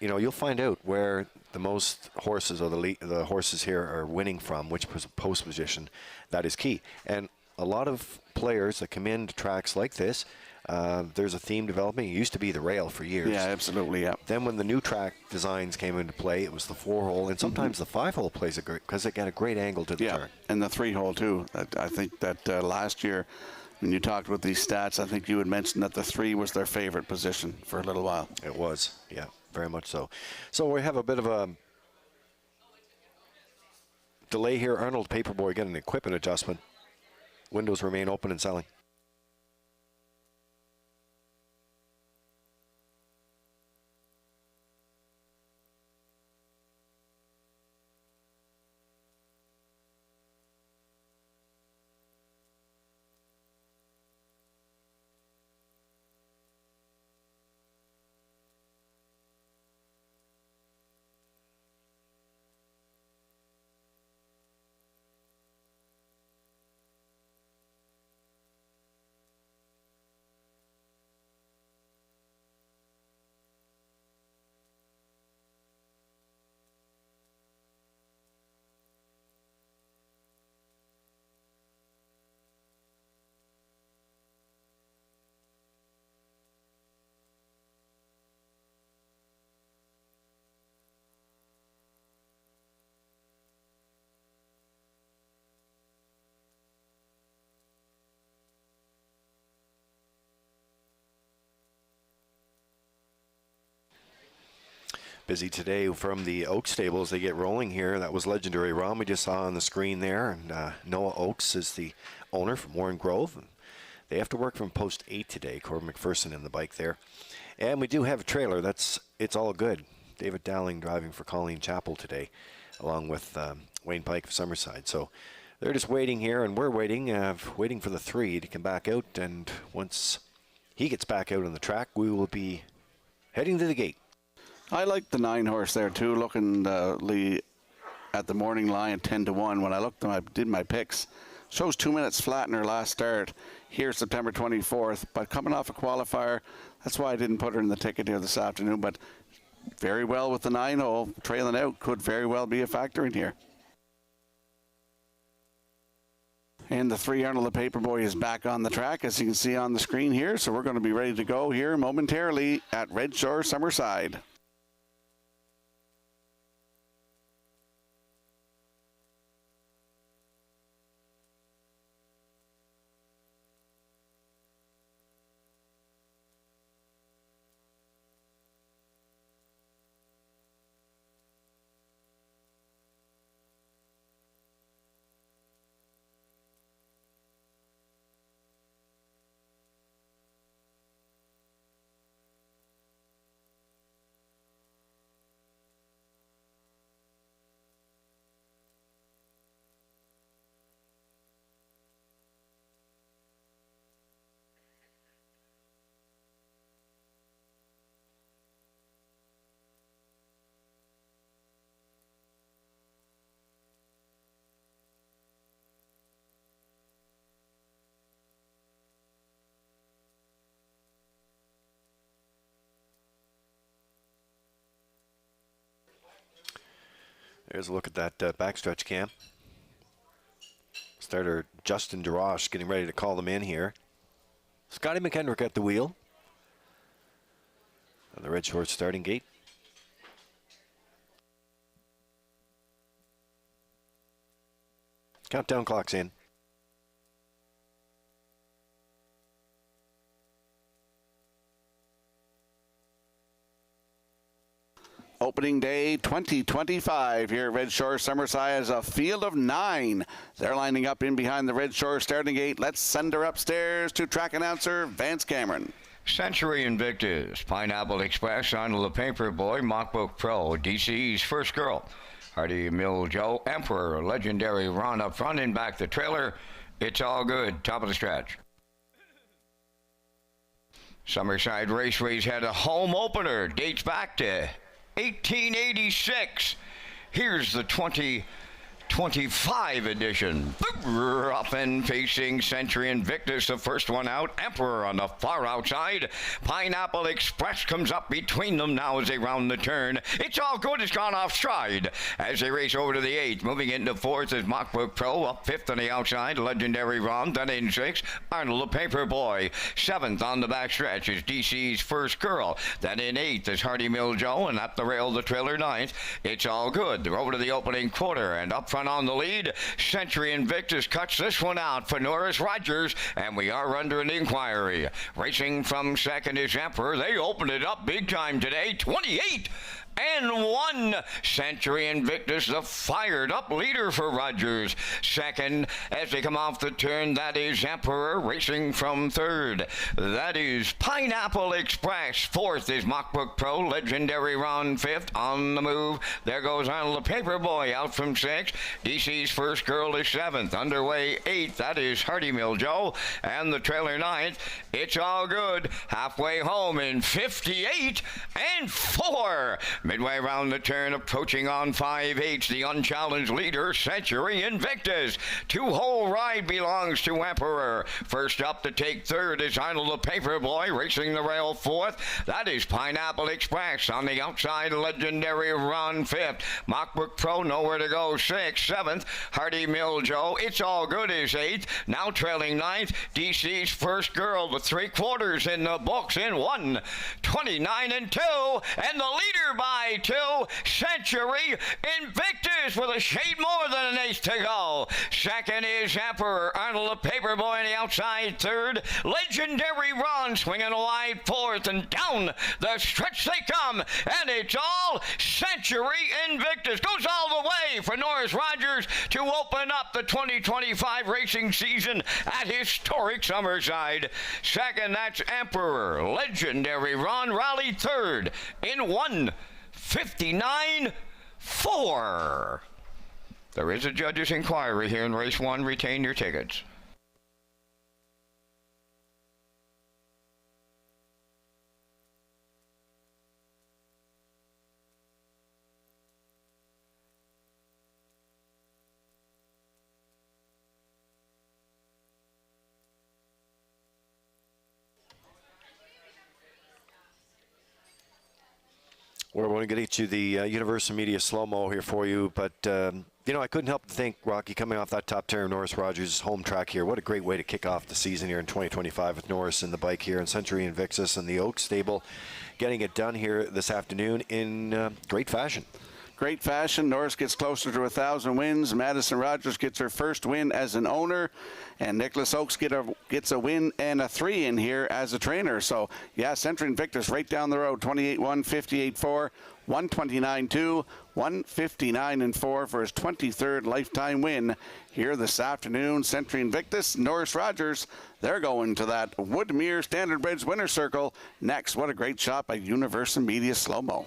you know, you'll find out where the most horses or the horses here are winning from, which post position. That is key. And a lot of players that come into tracks like this, there's a theme developing. It used to be the rail for years.
Yeah, absolutely, yeah.
Then when the new track designs came into play, it was the 4-hole, and sometimes the 5-hole plays a great, because it got a great angle to the turn.
And the 3-hole too. I think that last year, when you talked about these stats, I think you had mentioned that the 3 was their favorite position for a little while.
It was, yeah. Very much so. So we have a bit of a delay here. Arnold Paperboy getting an equipment adjustment. Windows remain open and selling. Busy today from the Oaks stables. They get rolling here. That was Legendary Rom we just saw on the screen there. And Noah Oakes is the owner from Warren Grove. And they have to work from post 8 today. Corbin McPherson in the bike there. And we do have a trailer. It's all good. David Dowling driving for Colleen Chappell today, along with Wayne Pike of Summerside. So they're just waiting here, and we're waiting for the 3 to come back out. And once he gets back out on the track, we will be heading to the gate.
I like the 9 horse there too, looking Lee at the morning line 10-1. When I looked I did my picks. Shows 2 minutes flat in her last start here September 24th, but coming off a qualifier, that's why I didn't put her in the ticket here this afternoon, but very well with the 9-hole, trailing out, could very well be a factor in here. And the 3 Arnold the Paperboy is back on the track, as you can see on the screen here, so we're going to be ready to go here momentarily at Red Shore Summerside.
There's a look at that backstretch cam. Starter Justin DeRoche getting ready to call them in here. Scotty McHendrick at the wheel on the Red Shores starting gate. Countdown clock's in.
Opening day 2025 here at Red Shore Summerside is a field of 9. They're lining up in behind the Red Shore starting gate. Let's send her upstairs to track announcer Vance Cameron.
Century Invictus, Pineapple Express, Arnold the Paper Boy, Mockbook Pro, DC's First Girl, Hardy Mill Joe, Emperor, Legendary Ron up front and back the trailer. It's all good. Top of the stretch. Summerside Raceways had a home opener. Dates back to 1886. Here's the 2025 edition. Up and facing Century Invictus, the first one out. Emperor on the far outside. Pineapple Express comes up between them now as they round the turn. It's all good. It's gone off stride as they race over to the 8th. Moving into 4th is Mockbook Pro. Up 5th on the outside. Legendary Ron. Then in 6th. Arnold the Paper Boy. 7th on the back stretch is DC's First Girl. Then in 8th is Hardy Mill Joe. And at the rail, the trailer 9th. It's all good. They're over to the opening quarter. And up front on the lead, Century Invictus cuts this one out for Norris Rogers, and we are under an inquiry. Racing from second is Emperor. They opened it up big time today, 28 and 1. Century Invictus, the fired up leader for Rogers. Second, as they come off the turn, that is Emperor. Racing from third, that is Pineapple Express. Fourth is Mockbook Pro. Legendary Ron 5th. On the move, there goes Arnold the Paper Boy out from 6th. DC's First Girl is 7th. Underway 8th, that is Hardy Mill Joe. And the trailer 9th. It's all good. Halfway home in 58 and 4. Midway around the turn, approaching on 5/8, the unchallenged leader, Century Invictus. 2-hole ride belongs to Emperor. First up to take third is Arnold the Paper Boy, racing the rail 4th. That is Pineapple Express. On the outside, Legendary Ron 5th. Mockbook Pro, nowhere to go, 6th. 7th, Hardy Mill Joe. It's all good is 8th. Now trailing 9th, DC's First Girl, the 3/4 in the books in 1, 29 and 2, and the leader by 2, Century Invictus with a shade more than an eighth to go. Second is Emperor. Arnold the Paper Boy on the outside. Third, Legendary Ron swinging a wide 4th, and down the stretch they come, and it's all Century Invictus. Goes all the way for Norris Rogers to open up the 2025 racing season at historic Summerside. Second, that's Emperor. Legendary Ron rallied third in 1:59.4. There is a judge's inquiry here in race 1. Retain your tickets.
We're going to get you the Universal Media slow-mo here for you, but, you know, I couldn't help to think, Rocky, coming off that top turn, Norris Rogers' home track here, what a great way to kick off the season here in 2025 with Norris and the bike here, and Century Invictus and the Oak Stable getting it done here this afternoon in great fashion.
Great fashion. Norris gets closer to 1,000 wins. Madison Rogers gets her first win as an owner. And Nicholas Oakes gets a win and a 3 in here as a trainer. So, yeah, Century Invictus right down the road. 28-1, 58-4, 129-2, 159-4 for his 23rd lifetime win here this afternoon. Century Invictus, Norris Rogers, they're going to that Woodmere Standard Bridge winner circle next. What a great shot by Universal Media slow-mo.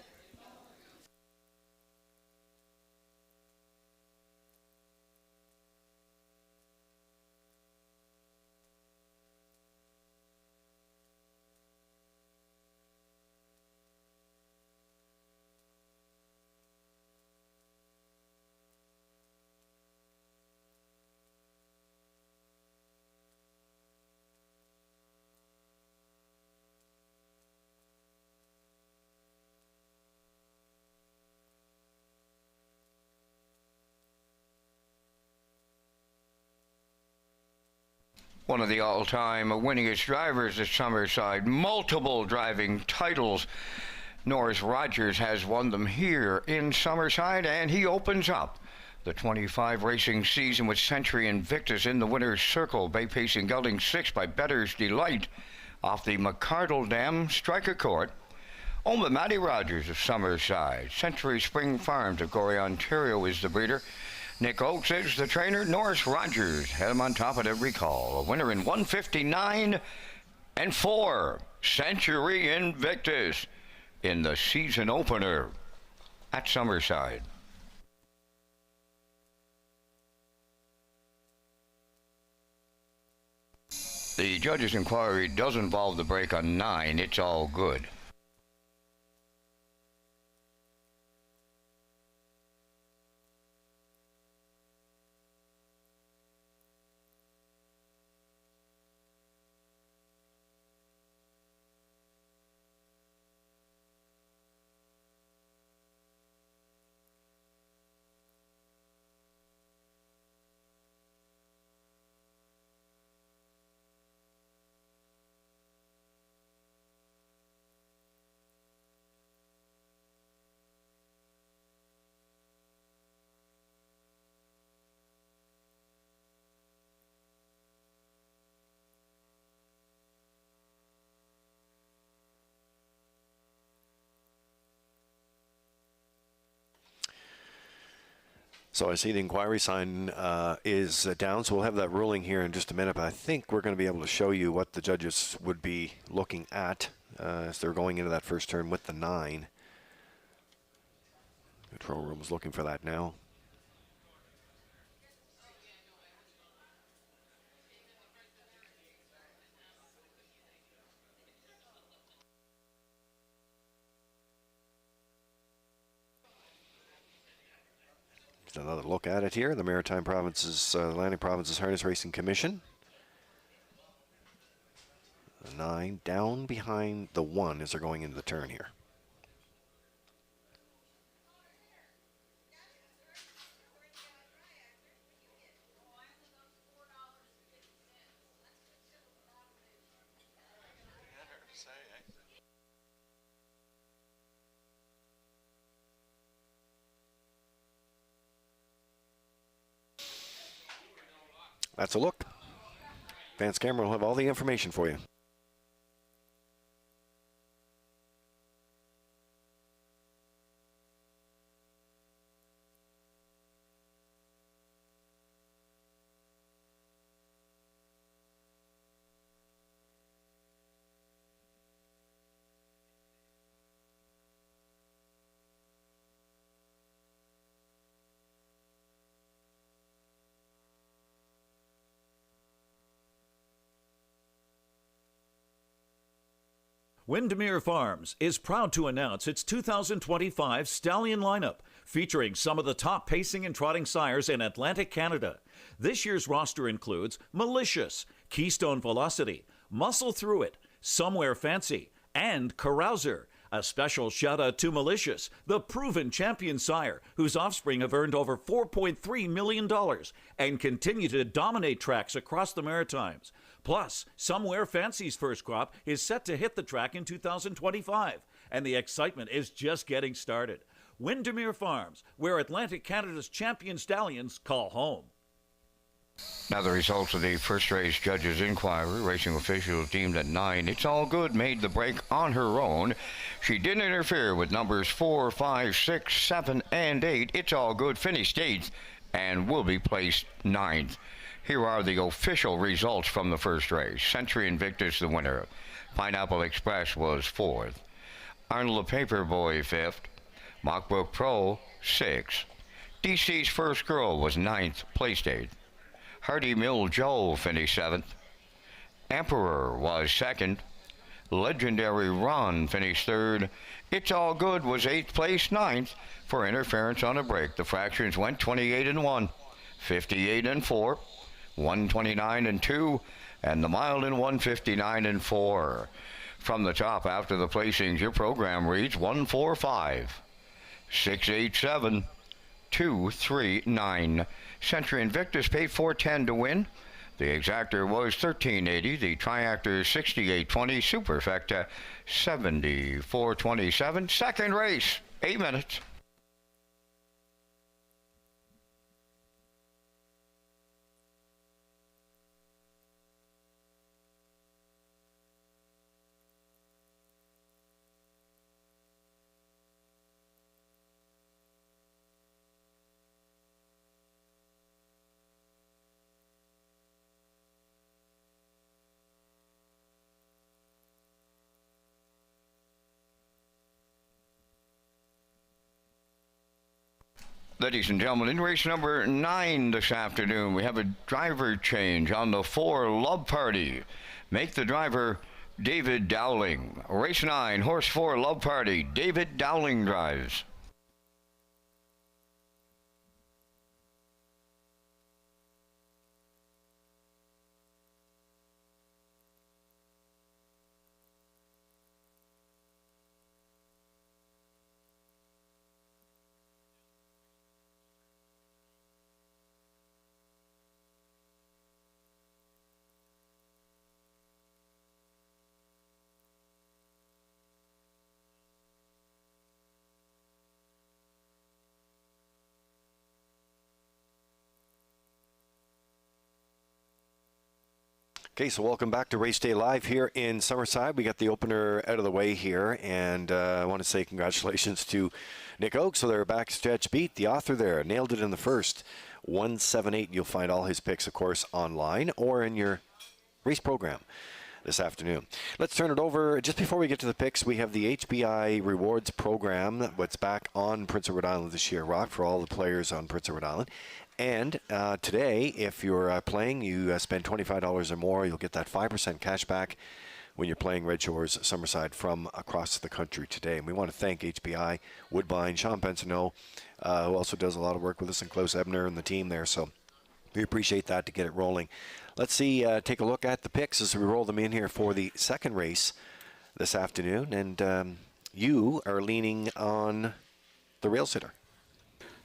One of the all-time winningest drivers at Summerside, multiple driving titles. Norris Rogers has won them here in Summerside, and he opens up the 25 racing season with Century Invictus in the winner's circle. Bay Pacing gelding 6 by Better's Delight off the McCardle Dam Striker Court. Owned by Matty Rogers of Summerside. Century Spring Farms of Gorey, Ontario is the breeder. Nick Oates is the trainer. Norris Rogers had him on top at every call. A winner in 159 and 4. Century Invictus in the season opener at Summerside. The judge's inquiry does involve the break on 9. It's all good.
So I see the inquiry sign is down, so we'll have that ruling here in just a minute, but I think we're going to be able to show you what the judges would be looking at as they're going into that first turn with the 9. Control room is looking for that now. Another look at it here. The Maritime Provinces, Atlantic Provinces Harness Racing Commission. The 9 down behind the 1 as they're going into the turn here. That's a look. Vance Cameron will have all the information for you.
Windermere Farms is proud to announce its 2025 Stallion lineup, featuring some of the top pacing and trotting sires in Atlantic Canada. This year's roster includes Malicious, Keystone Velocity, Muscle Through It, Somewhere Fancy, and Carouser. A special shout out to Malicious, the proven champion sire, whose offspring have earned over $4.3 million and continue to dominate tracks across the Maritimes. Plus, Somewhere Fancy's first crop is set to hit the track in 2025, and the excitement is just getting started. Windermere Farms, where Atlantic Canada's champion stallions call home.
Now the results of the first race judge's inquiry. Racing officials deemed at 9. It's all good. Made the break on her own. She didn't interfere with numbers 4, 5, 6, 7, and 8. It's all good. Finished 8th and will be placed 9th. Here are the official results from the first race. Century Invictus the winner. Pineapple Express was 4th. Arnold the Paperboy 5th. Mockbrook Pro 6th. DC's First Girl was 9th, placed 8th. Hardy Mill Joe finished 7th. Emperor was 2nd. Legendary Ron finished 3rd. It's All Good was 8th place, 9th for interference on a break. The fractions went 28 and 1, 58 and 4, 129 and 2, and the mild in 159 and 4. From the top after the placings, your program reads 145, 687, 239. Century Invictus paid $410 to win. The exactor was 1380, the triactor 6820, superfecta 7427. Second race, 8 minutes. Ladies and gentlemen, in race number 9 this afternoon, we have a driver change on the 4 Love Party. Make the driver David Dowling. Race 9, horse 4 Love Party. David Dowling drives.
Okay, so welcome back to Race Day Live here in Summerside. We got the opener out of the way here, and I want to say congratulations to Nick Oakes. So they're backstretch beat. The author there nailed it in the first. 178. You'll find all his picks, of course, online or in your race program this afternoon. Let's turn it over. Just before we get to the picks, we have the HBI Rewards program. What's back on Prince Edward Island this year, Rock, for all the players on Prince Edward Island. And today, if you're playing, you spend $25 or more, you'll get that 5% cash back when you're playing Red Shores Summerside from across the country today. And we want to thank HBI, Woodbine, Sean Pensineau, who also does a lot of work with us, and Klaus Ebner and the team there. So we appreciate that to get it rolling. Let's see, take a look at the picks as we roll them in here for the second race this afternoon. And you are leaning on the rail sitter.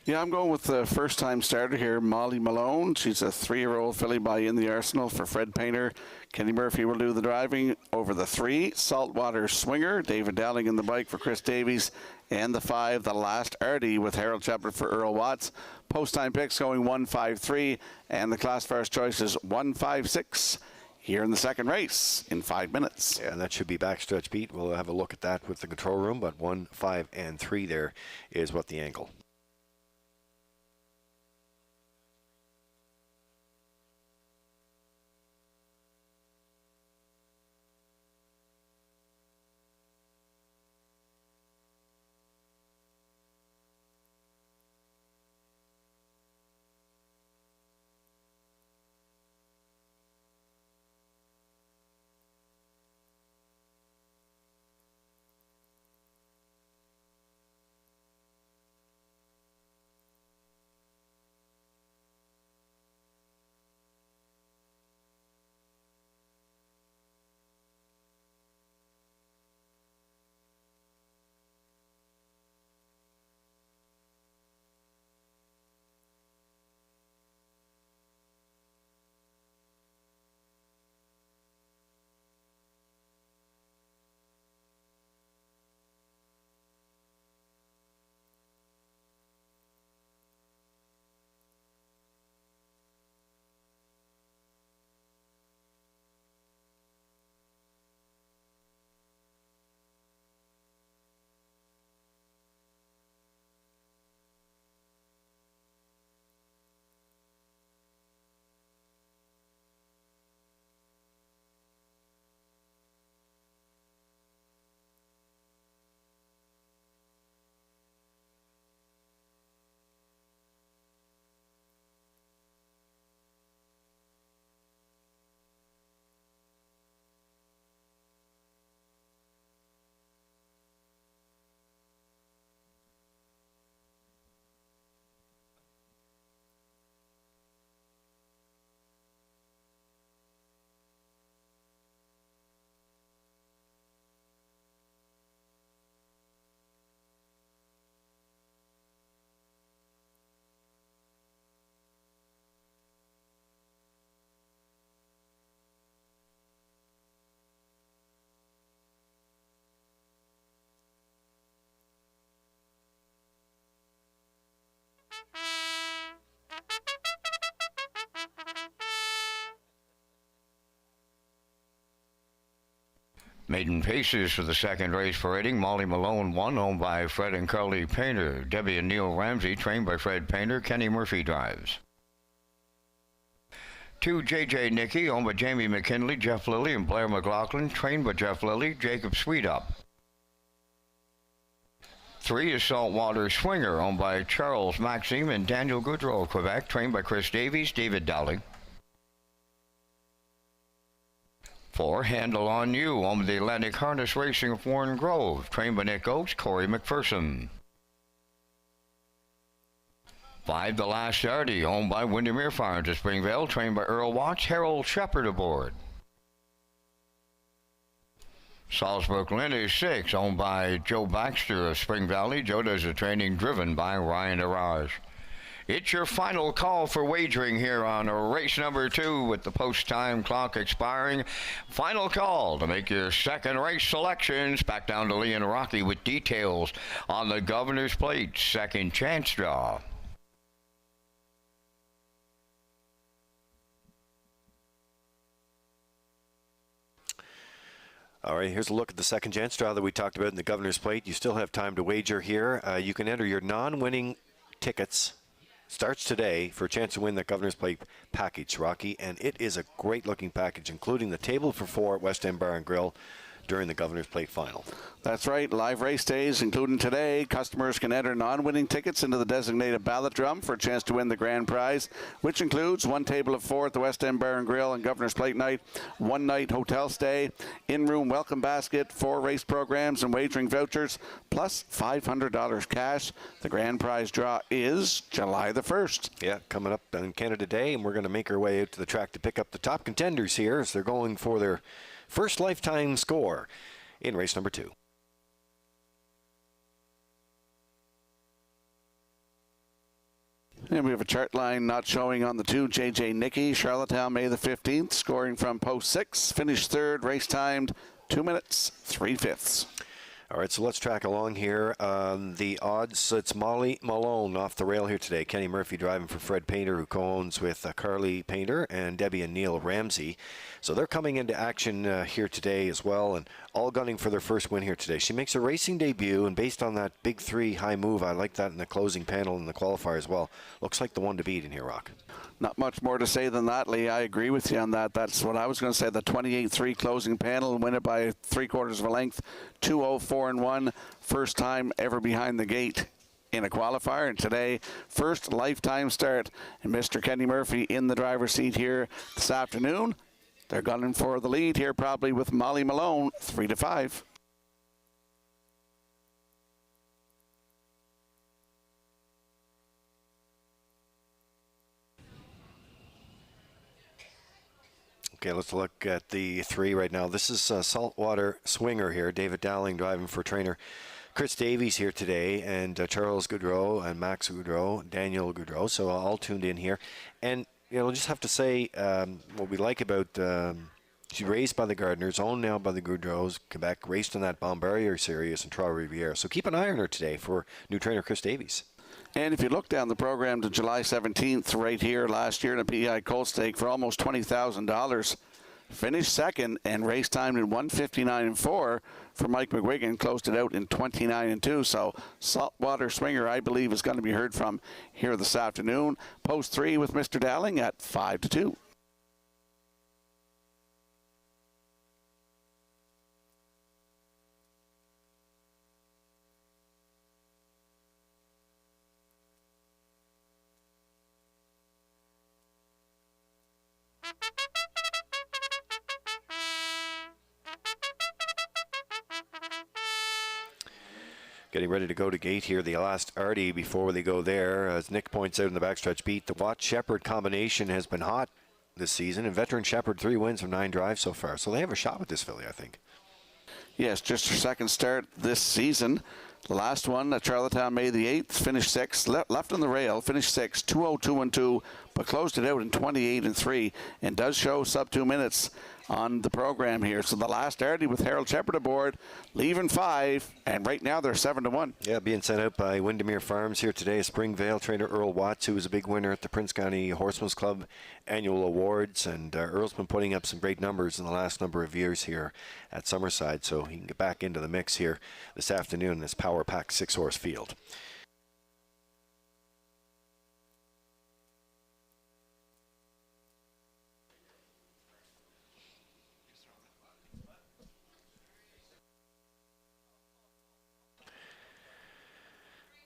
Yeah, I'm going with the first-time starter here, Molly Malone. She's a 3-year-old filly by In the Arsenal for Fred Painter. Kenny Murphy will do the driving over the 3. Saltwater Swinger, David Dowling in the bike for Chris Davies. And the 5, The Last Artie with Harold Shepard for Earl Watts. Post-time picks going 153, and the class first choice is 156. Here in the second race in 5 minutes.
Yeah, and that should be backstretch beat. We'll have a look at that with the control room, but 1, 5, and 3 there is what the angle.
Maiden paces for the second race parading. Molly Malone won, owned by Fred and Carly Painter. Debbie and Neil Ramsey, trained by Fred Painter. Kenny Murphy drives. 2, JJ Nicky, owned by Jamie McKinley, Jeff Lilly, and Blair McLaughlin, trained by Jeff Lilly. Jacob Sweetup. 3 is Saltwater Swinger, owned by Charles Maxime and Daniel Goodrow, Quebec, trained by Chris Davies, David Dowling. 4, Handle on You, owned by the Atlantic Harness Racing of Warren Grove, trained by Nick Oates, Corey McPherson. 5, The Last Yardy, owned by Windermere Farms of Springvale, trained by Earl Watts, Harold Shepard aboard. Salzburg Lynn is 6, owned by Joe Baxter of Spring Valley. Joe does the training, driven by Ryan Araj. It's your final call for wagering here on race number 2 with the post-time clock expiring. Final call to make your second race selections. Back down to Lee and Rocky with details on the Governor's Plate second chance draw.
All right, here's a look at the second chance draw that we talked about in the Governor's Plate. You still have time to wager here. You can enter your non-winning tickets. Starts today for a chance to win the Governor's Plate package, Rocky, and it is a great-looking package, including the table for 4 at West End Bar and Grill during the Governor's Plate final.
That's right. Live race days, including today. Customers can enter non-winning tickets into the designated ballot drum for a chance to win the grand prize, which includes 1 table of 4 at the West End Bar and Grill and Governor's Plate night, 1 night hotel stay, in-room welcome basket, 4 race programs and wagering vouchers, plus $500 cash. The grand prize draw is July the 1st.
Yeah, coming up on Canada Day, and we're going to make our way out to the track to pick up the top contenders here as they're going for their first lifetime score in race number 2.
And we have a chart line not showing on the 2, JJ Nicky, Charlottetown, May the 15th, scoring from post 6, finished 3rd, race timed 2 minutes, 3/5.
All right, so let's track along here. The odds, it's Molly Malone off the rail here today. Kenny Murphy driving for Fred Painter, who co-owns with Carly Painter, and Debbie and Neil Ramsey. So they're coming into action here today as well, and all gunning for their first win here today. She makes her racing debut, and based on that big 3 high move, I like that in the closing panel and the qualifier as well. Looks like the one to beat in here, Rock.
Not much more to say than that, Lee. I agree with you on that. That's what I was going to say. The 28-3 closing panel, win it by 3/4 of a length, 2:04-1. First time ever behind the gate in a qualifier. And today, first lifetime start. And Mr. Kenny Murphy in the driver's seat here this afternoon. They're gunning for the lead here, probably with Molly Malone, 3-5.
Okay, let's look at the 3 right now. This is Saltwater Swinger here. David Dowling driving for trainer Chris Davies here today, and Charles Goodrow and Max Goodrow, Daniel Goodrow, so all tuned in here. And, you know, we'll just have to say what we like about she's raised by the Gardners, owned now by the Goodrows, Quebec, raced in that Bombardier Series and Trois Rivières. So keep an eye on her today for new trainer Chris Davies.
And if you look down the program to July 17th, right here last year in a PEI Colt Stake for almost $20,000, finished second and race timed in 1:59.4 for Mike McGuigan, closed it out in 29.2. So Saltwater Swinger, I believe, is going to be heard from here this afternoon. Post 3 with Mr. Dowling at 5-2.
Getting ready to go to gate here, the last Artie before they go there. As Nick points out in the backstretch beat, the Watt-Shepard combination has been hot this season, and veteran Shepard 3 wins from 9 drives so far. So they have a shot with this filly, I think.
Yes, just her second start this season. The last one at Charlottetown, May the 8th, finished 6th, left on the rail, finished 6th, 2:02-2, but closed it out in 28-3, and does show sub 2 minutes on the program here. So the last Artie with Harold Shepard aboard, leaving 5, and right now they're 7-1.
Yeah, being sent out by Windermere Farms here today. Springvale trainer Earl Watts, who was a big winner at the Prince County Horsemen's Club annual awards, and Earl's been putting up some great numbers in the last number of years here at Summerside, so he can get back into the mix here this afternoon in this power-packed 6-horse field.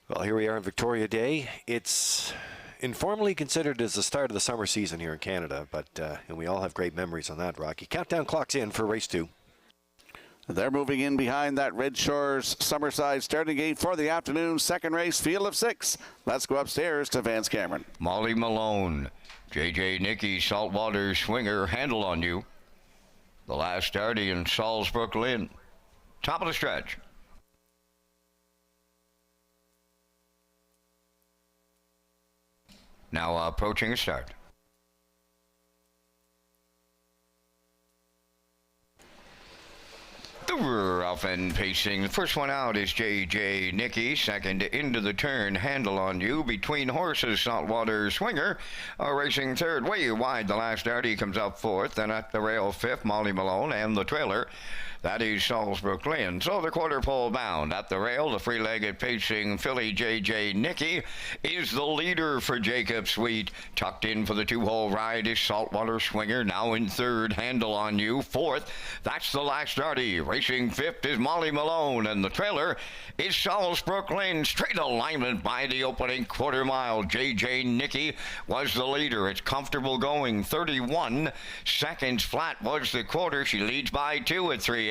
Well, here we are on Victoria Day. It's informally considered as the start of the summer season here in Canada, but and we all have great memories on that, Rocky. Countdown clock's in for race 2.
They're moving in behind that Red Shores Summerside starting gate for the afternoon second race, field of 6. Let's go upstairs to Vance Cameron.
Molly Malone, JJ Nicky, Saltwater Swinger, Handle on You. The last Artie in Salzbrook Lynn. Top of the stretch. Now approaching a start. Off and pacing. The first one out is JJ Nicky. Second into the turn, Handle on You. Between horses, Saltwater Swinger. Racing third, way wide. The last Artie comes up fourth. Then at the rail, fifth, Molly Malone. And the trailer, that is Salzbrook Lynn. So the quarter pole bound. At the rail, the free-legged pacing filly JJ Nicky is the leader for Jacob Sweet. Tucked in for the 2-hole ride is Saltwater Swinger. Now in third, Handle on You. Fourth, that's the last Artie. Racing fifth is Molly Malone. And the trailer is Salzbrook Lynn. Straight alignment by the opening quarter mile. JJ Nicky was the leader. It's comfortable going. 31 seconds flat was the quarter. She leads by 2 at 3/8.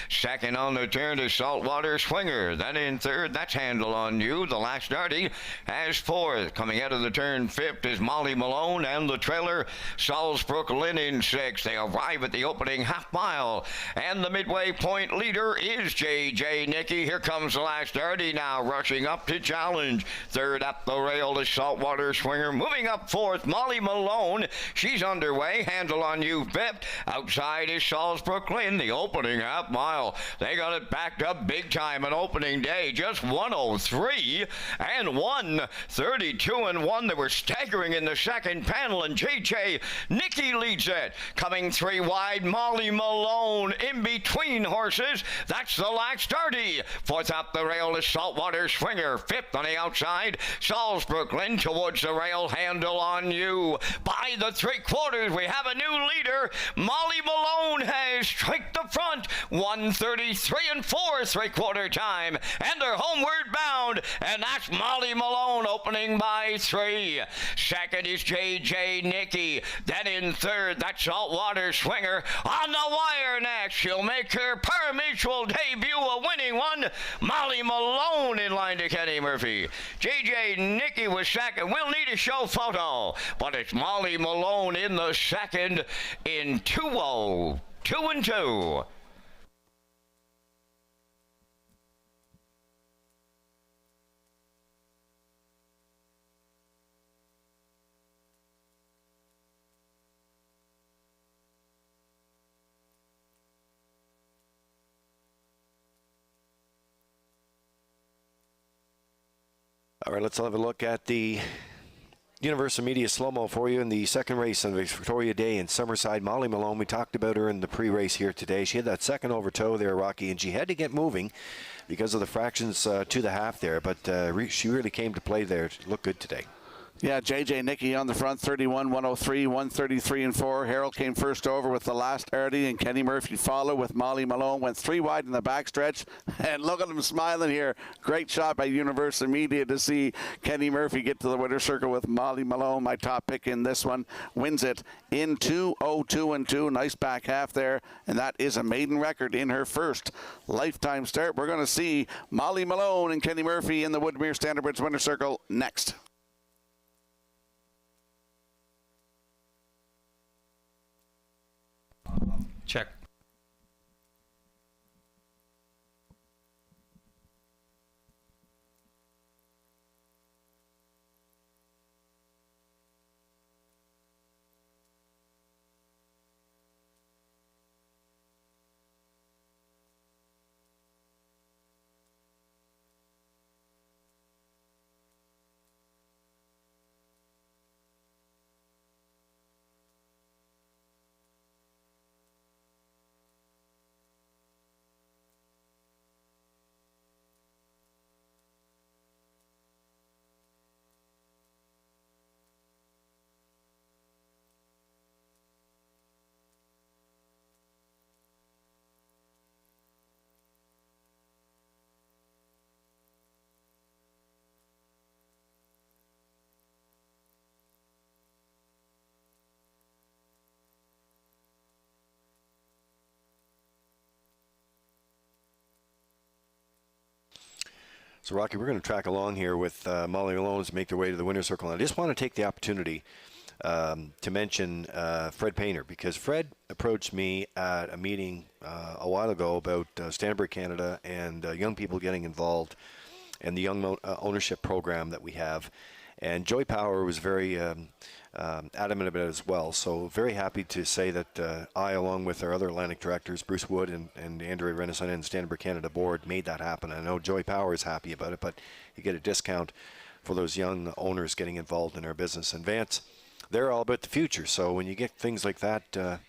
Second on the turn is Saltwater Swinger. Then in third, that's Handle on You. The last Artie has fourth. Coming out of the turn, fifth is Molly Malone. And the trailer, Salzbrook Lynn in sixth. They arrive at the opening half mile. And the midway point leader is JJ Nicky. Here comes the last Artie now, rushing up to challenge. Third up the rail is Saltwater Swinger. Moving up fourth, Molly Malone. She's underway. Handle on You fifth. Outside is Salzbrook Lynn. The opening half mile. They got it backed up big time on opening day. Just 103 and 132 and 1. They were staggering in the second panel, and JJ Nicky leads it. Coming 3 wide, Molly Malone in between horses. That's the last Artie. Fourth up the rail is Saltwater Swinger. Fifth on the outside, Salzbrook Lynn towards the rail. Handle on You. By the 3/4, we have a new leader. Molly Malone has streaked the front. 133 and 4 3/4 time, and they're homeward bound, and that's Molly Malone opening by 3. Second is JJ Nicky. Then in third, that's Saltwater Swinger. On the wire next, she'll make her pari-mutuel debut, a winning one. Molly Malone in line to Kenny Murphy. JJ Nicky was second. We'll need a show photo, but it's Molly Malone in the second in 2-0. 2 and 2.
All right, let's have a look at the Universal Media slow-mo for you in the second race on Victoria Day in Summerside. Molly Malone, we talked about her in the pre-race here today. She had that second over toe there, Rocky, and she had to get moving because of the fractions to the half there, but she really came to play there. She looked good today.
Yeah, JJ Nicky on the front, 31, 103, 133 and 4. Harold came first over with the last Artie, and Kenny Murphy followed with Molly Malone. Went 3 wide in the backstretch, and look at him smiling here. Great shot by Universal Media to see Kenny Murphy get to the winner's circle with Molly Malone. My top pick in this one, wins it in 2:02 and 2. Nice back half there, and that is a maiden record in her first lifetime start. We're going to see Molly Malone and Kenny Murphy in the Woodmere Standardbridge winner's circle next.
Check.
So, Rocky, we're going to track along here with Molly Malone as make their way to the winner's circle. And I just want to take the opportunity to mention Fred Painter, because Fred approached me at a meeting a while ago about Stanbury Canada and young people getting involved in the young ownership program that we have. And Joy Power was very adamant about it as well. So very happy to say that I, along with our other Atlantic directors, Bruce Wood and Andrea Renaissance and Stanbury Canada board, made that happen. I know Joy Power is happy about it, but you get a discount for those young owners getting involved in our business. And Vance, they're all about the future. So when you get things like that,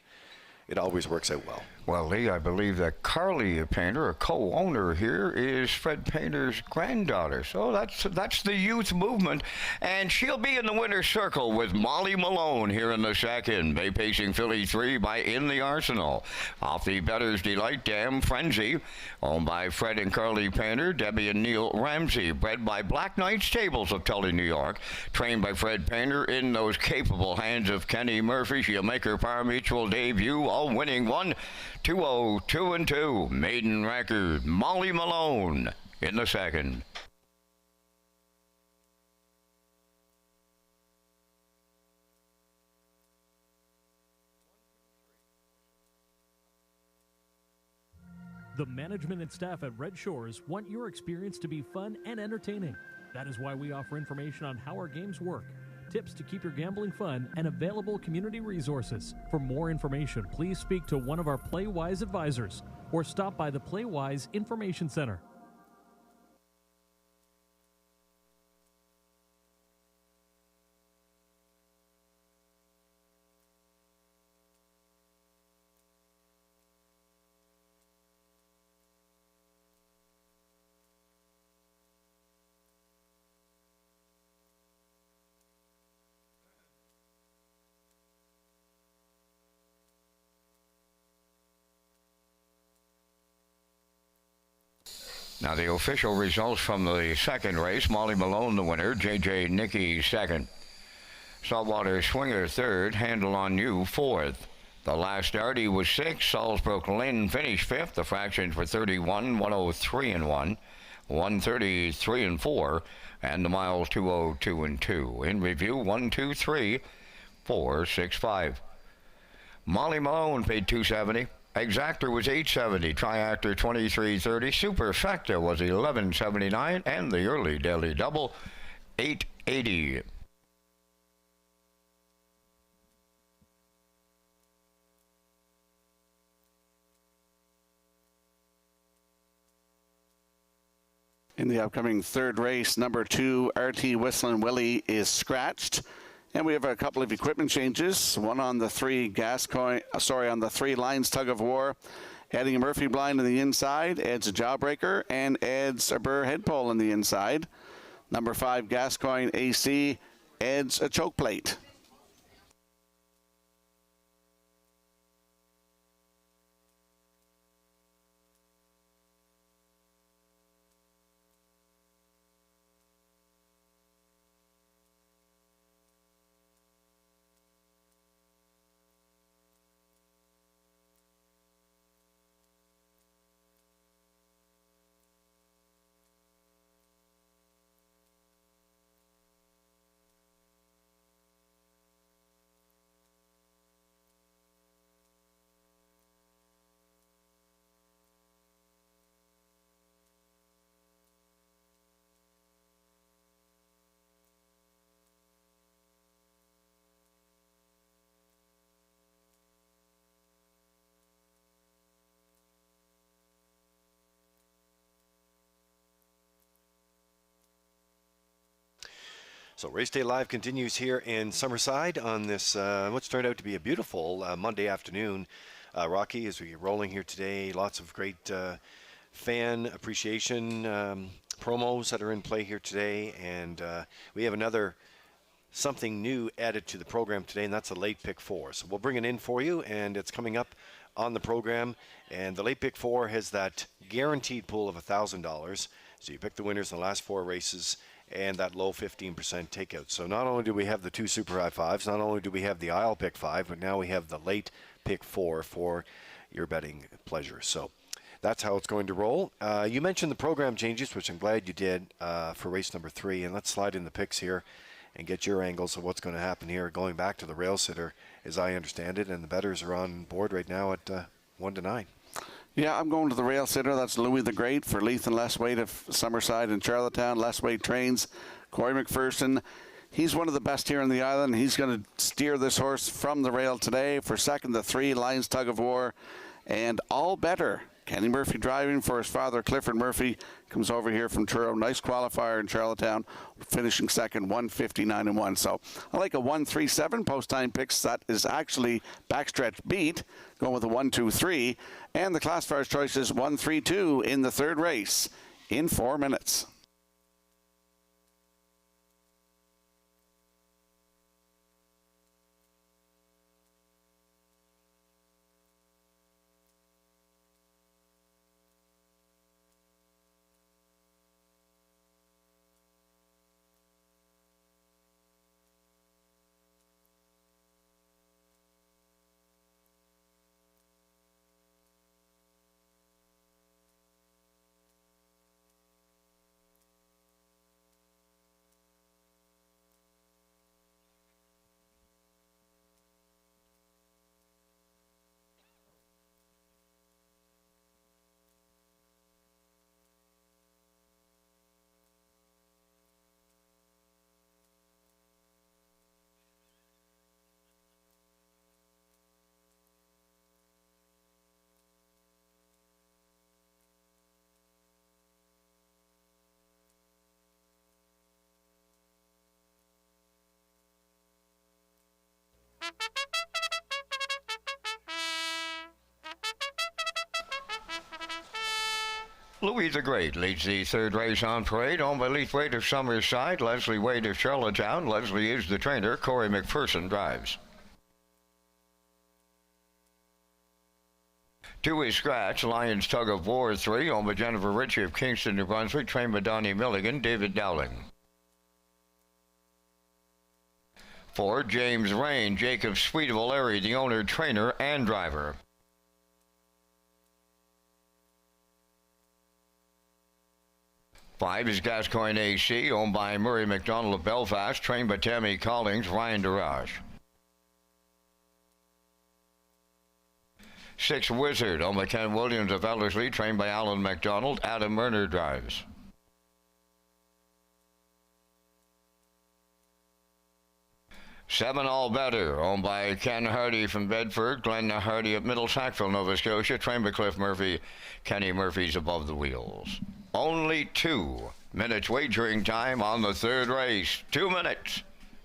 it always works out well.
Well, Lee, I believe that Carly Painter, a co-owner here, is Fred Painter's granddaughter. So that's the youth movement. And she'll be in the winner's circle with Molly Malone here in the second. Bay Pacing Philly 3 by In the Arsenal. Off the Bettor's Delight Dam Frenzy, owned by Fred and Carly Painter, Debbie and Neil Ramsey. Bred by Black Knight Stables of Tully, New York. Trained by Fred Painter in those capable hands of Kenny Murphy. She'll make her Power Mutual debut, all winning 1-2-0-2-2. Maiden record, Molly Malone in the second.
The management and staff at Red Shores want your experience to be fun and entertaining. That is why we offer information on how our games work, tips to keep your gambling fun, and available community resources. For more information, please speak to one of our PlayWise advisors or stop by the PlayWise Information Center.
Now the official results from the second race: Molly Malone the winner, JJ Nicky second, Saltwater Swinger third, Handle on You fourth. The last start he was sixth. Salzbrook Lynn finished fifth. The fractions were 31, 103 and 1, 133 and 4, and the miles 202 and 2. In review, 1, 2, 3, 4, 6, 5. Molly Malone paid $270. Exactor was $870, Triactor $23.30, Superfecta was $11.79, and the early daily double $8.80.
In the upcoming third race, number 2, RT Whistling Willie is scratched. And we have a couple of equipment changes. One on the 3 on the 3 lines tug of war, adding a Murphy blind on the inside, adds a jawbreaker, and adds a Burr head pole on the inside. Number 5 Gascoigne AC adds a choke plate.
So Race Day Live continues here in Summerside on this, what's turned out to be a beautiful Monday afternoon. Rocky, as we get rolling here today, lots of great fan appreciation promos that are in play here today. And we have another something new added to the program today, and that's a late pick 4. So we'll bring it in for you, and it's coming up on the program. And the late pick 4 has that guaranteed pool of $1,000. So you pick the winners in the last 4 races, and that low 15% takeout. So not only do we have the 2 super high fives, not only do we have the aisle pick 5, but now we have the late pick 4 for your betting pleasure. So that's how it's going to roll. You mentioned the program changes, which I'm glad you did for race number 3. And let's slide in the picks here and get your angles of what's going to happen here. Going back to the rail sitter, as I understand it, and the bettors are on board right now at 1-9.
Yeah, I'm going to the rail sitter. That's Louis the Great for Leith and Less Weight of Summerside and Charlottetown. Less Weight trains Corey McPherson. He's one of the best here on the island. He's going to steer this horse from the rail today. For second, the 3, Lions Tug of War. And All Better. Kenny Murphy driving for his father, Clifford Murphy, comes over here from Truro. Nice qualifier in Charlottetown, finishing second, 159-1. So I like a 137 post-time picks. That is actually backstretch beat, going with a 1-2-3. And the classifier's choice is 1-3-2 in the third race in 4 minutes.
Louis the Great leads the third race on parade, owned by Leith Wade of Summerside, Leslie Wade of Charlottetown. Leslie is the trainer. Corey McPherson drives. 2 is Scratch, Lions Tug of War 3, owned by Jennifer Ritchie of Kingston, New Brunswick, trained by Donnie Milligan, David Dowling. 4, James Rain, Jacob Sweet of O'Leary, the owner, trainer, and driver. 5 is Gascoigne AC, owned by Murray McDonald of Belfast, trained by Tammy Collings, Ryan Durage. 6, Wizard, owned by Ken Williams of Ellerslie, trained by Alan McDonald, Adam Murner drives. 7, All Better, owned by Ken Hardy from Bedford, Glenn Hardy of Middle Sackville, Nova Scotia, trained by Cliff Murphy. Kenny Murphy's above the wheels. Only 2 minutes wagering time on the third race. 2 minutes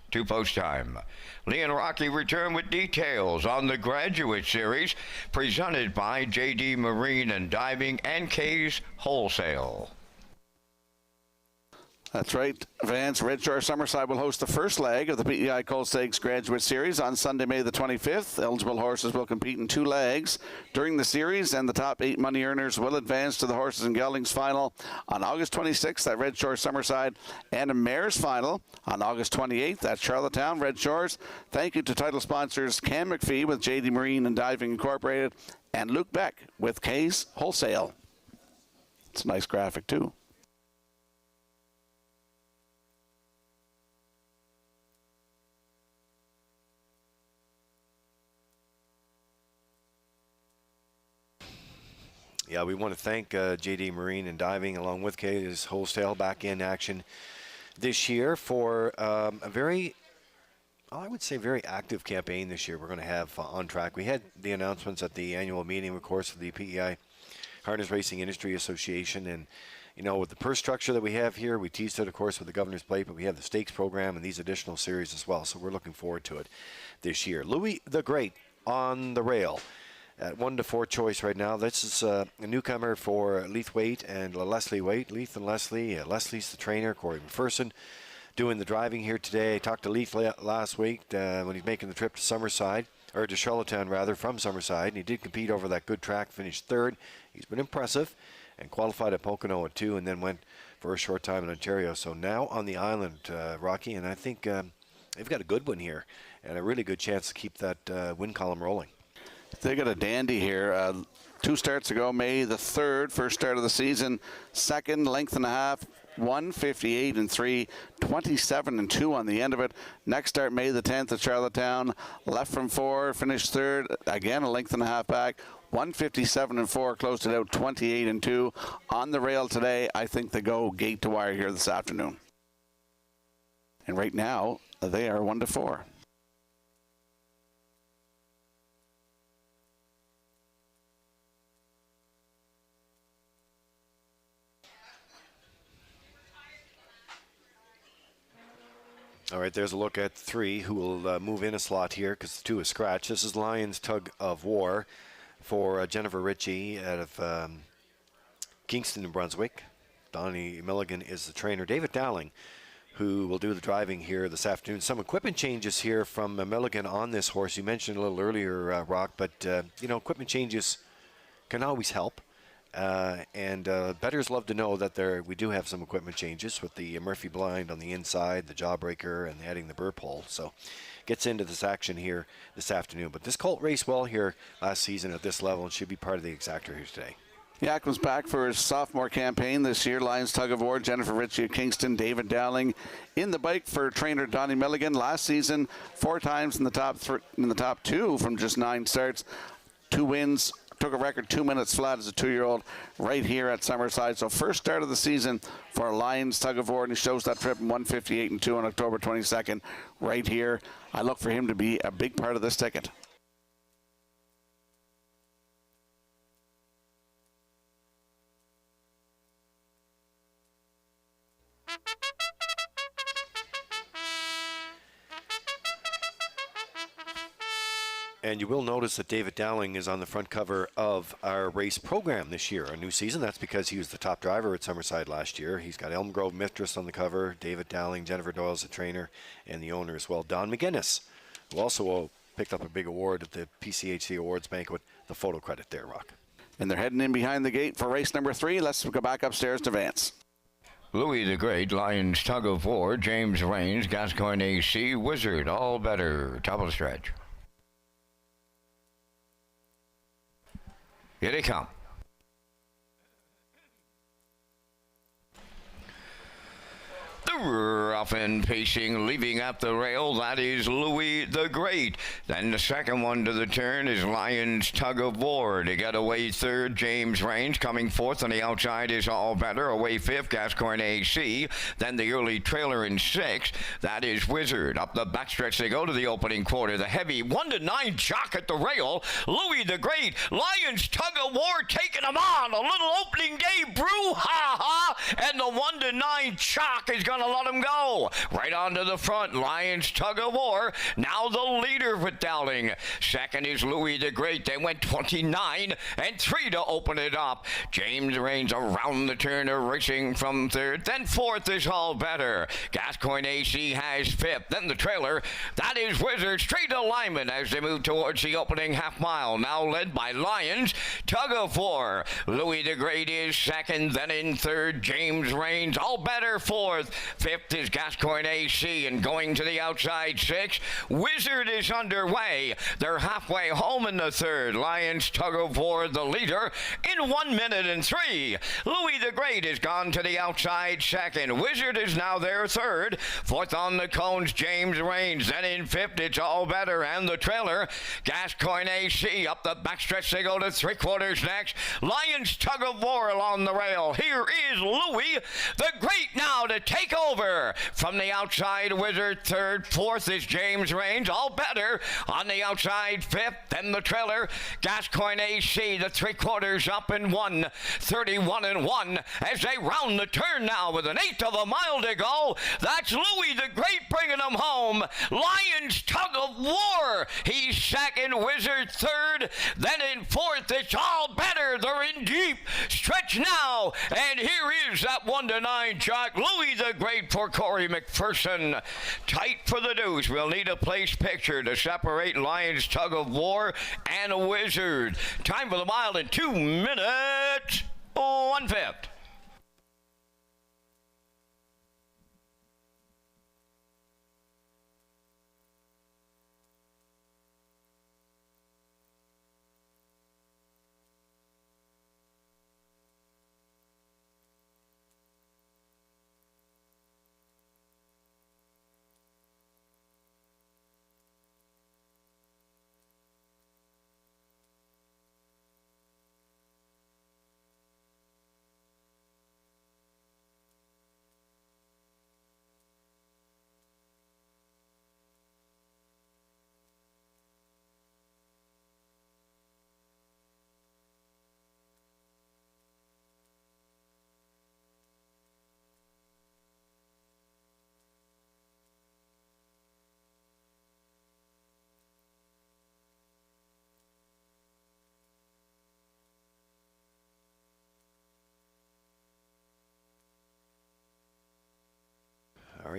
to post time. Lee and Rocky return with details on the Graduate Series presented by JD Marine and Diving and K's Wholesale.
That's right, Vance. Redshore Summerside will host the first leg of the PEI Cold Stakes Graduate Series on Sunday, May the 25th. Eligible horses will compete in 2 legs during the series, and the top 8 money earners will advance to the Horses and Geldings final on August 26th at Redshore Summerside, and a Mares final on August 28th at Charlottetown. Redshores. Thank you to title sponsors Cam McPhee with JD Marine and Diving Incorporated and Luke Beck with K's Wholesale. It's a nice graphic, too.
Yeah, we want to thank JD Marine and Diving along with K's Wholesale back in action this year for a very, I would say, very active campaign this year we're going to have on track. We had the announcements at the annual meeting, of course, of the PEI Harness Racing Industry Association. And, you know, with the purse structure that we have here, we teased it, of course, with the Governor's Plate, but we have the stakes program and these additional series as well. So we're looking forward to it this year. Louis the Great on the rail. At 1-4 choice right now. This is a newcomer for Leith Wade and Leslie Wade. Leith and Leslie. Leslie's the trainer. Corey McPherson doing the driving here today. I talked to Leith last week when he's making the trip to Summerside, or to Charlottetown rather, from Summerside. And he did compete over that good track, finished 3rd. He's been impressive and qualified at Pocono at 2 and then went for a short time in Ontario. So now on the island, Rocky, and I think they've got a good one here and a really good chance to keep that win column rolling.
They got a dandy here. 2 starts to go. May the 3rd, first start of the season. Second, length and a half, 1:58 and 3, 27 and 2 on the end of it. Next start, May the 10th at Charlottetown. Left from 4, finished 3rd. Again, a length and a half back. 1:57 and 4, closed it out 28 and 2. On the rail today, I think they go gate to wire here this afternoon. And right now, they are 1-4.
All right, there's a look at 3 who will move in a slot here because 2 is scratched. This is Lions Tug of War for Jennifer Ritchie out of Kingston, New Brunswick. Donnie Milligan is the trainer. David Dowling, who will do the driving here this afternoon. Some equipment changes here from Milligan on this horse. You mentioned a little earlier, Rock, but, equipment changes can always help. And bettors love to know that we do have some equipment changes with the Murphy blind on the inside, the jawbreaker, and adding the burr pole. So gets into this action here this afternoon. But this colt raced well here last season at this level and should be part of the exactor here today.
Yak was back for his sophomore campaign this year. Lions Tug of War, Jennifer Ritchie of Kingston, David Dowling in the bike for trainer Donnie Milligan. Last season, 4 times in the top 2 from just 9 starts, 2 wins. Took a record 2 minutes flat as a 2-year-old right here at Summerside. So first start of the season for Lions Tug of War, and he shows that trip in 1:58 and 2 on October 22nd right here. I look for him to be a big part of this ticket.
And you will notice that David Dowling is on the front cover of our race program this year, our new season. That's because he was the top driver at Summerside last year. He's got Elm Grove Mistress on the cover, David Dowling, Jennifer Doyle's the trainer, and the owner as well, Don McGinnis, who also picked up a big award at the PCHC Awards Banquet. The photo credit there, Rock.
And they're heading in behind the gate for race number 3. Let's go back upstairs to Vance.
Louis the Great, Lions Tug of War, James Rains, Gascoigne AC, Wizard, all better. Top of the stretch. Here they come. The rough and pacing, leaving at the rail, that is Louis the Great. Then the second one to the turn is Lions Tug of War. To get away 3rd, James Rains. Coming 4th on the outside is All Better. Away 5th, Gascoigne AC. Then the early trailer in 6th, that is Wizard. Up the backstretch they go to the opening quarter. The heavy 1-9 jock at the rail. Louis the Great, Lions Tug of War taking him on. A little opening day brouhaha, and the 1-9 jock is going to let him go. Right onto the front, Lions Tug of War. Now the leader with Dowling. Second is Louis the Great. They went 29 and 3 to open it up. James Rains around the turn, racing from 3rd. Then 4th is All Better. Gascoigne AC has 5th. Then the trailer, that is Wizard, straight alignment as they move towards the opening half mile. Now led by Lions Tug of War. Louis the Great is 2nd. Then in 3rd, James Rains. All Better 4th. 5th is Gascoigne AC, and going to the outside 6. Wizard is underway. They're halfway home in the 3rd. Lions Tug of War, the leader, in 1 minute and 3. Louis the Great has gone to the outside 2nd. Wizard is now there 3rd. 4th on the cones, James Rains. Then in 5th, it's All Better, and the trailer, Gascoigne AC. Up the backstretch they go to 3/4 next. Lions Tug of War along the rail. Here is Louis the Great now to take over. From the outside, Wizard 3rd. 4th is James Rains. All Better on the outside 5th. Then the trailer, Gascoigne AC. The 3/4 up in 1. 31 and 1 as they round the turn now with an 1/8 of a mile to go. That's Louis the Great bringing them home. Lions Tug of War. He's 2nd. Wizard 3rd. Then in 4th, it's All Better. They're in deep stretch now. And here is that 1-9 jock, Louis the Great for Corey McPherson. Tight for the deuce. We'll need a place picture to separate Lions Tug of War and Wizard. Time for the mile in 2 minutes, 1/5.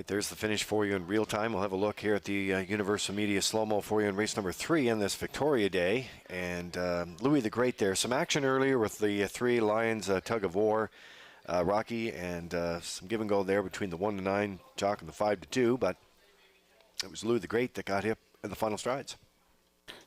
right, there's the finish for you in real time. We'll have a look here at the Universal Media slow-mo for you in race number 3 in this Victoria Day. And Louis the Great there. Some action earlier with the 3 Lions tug of war, Rocky, and some give and go there between the 1-9 jock and the 5-2. But it was Louis the Great that got hit in the final strides.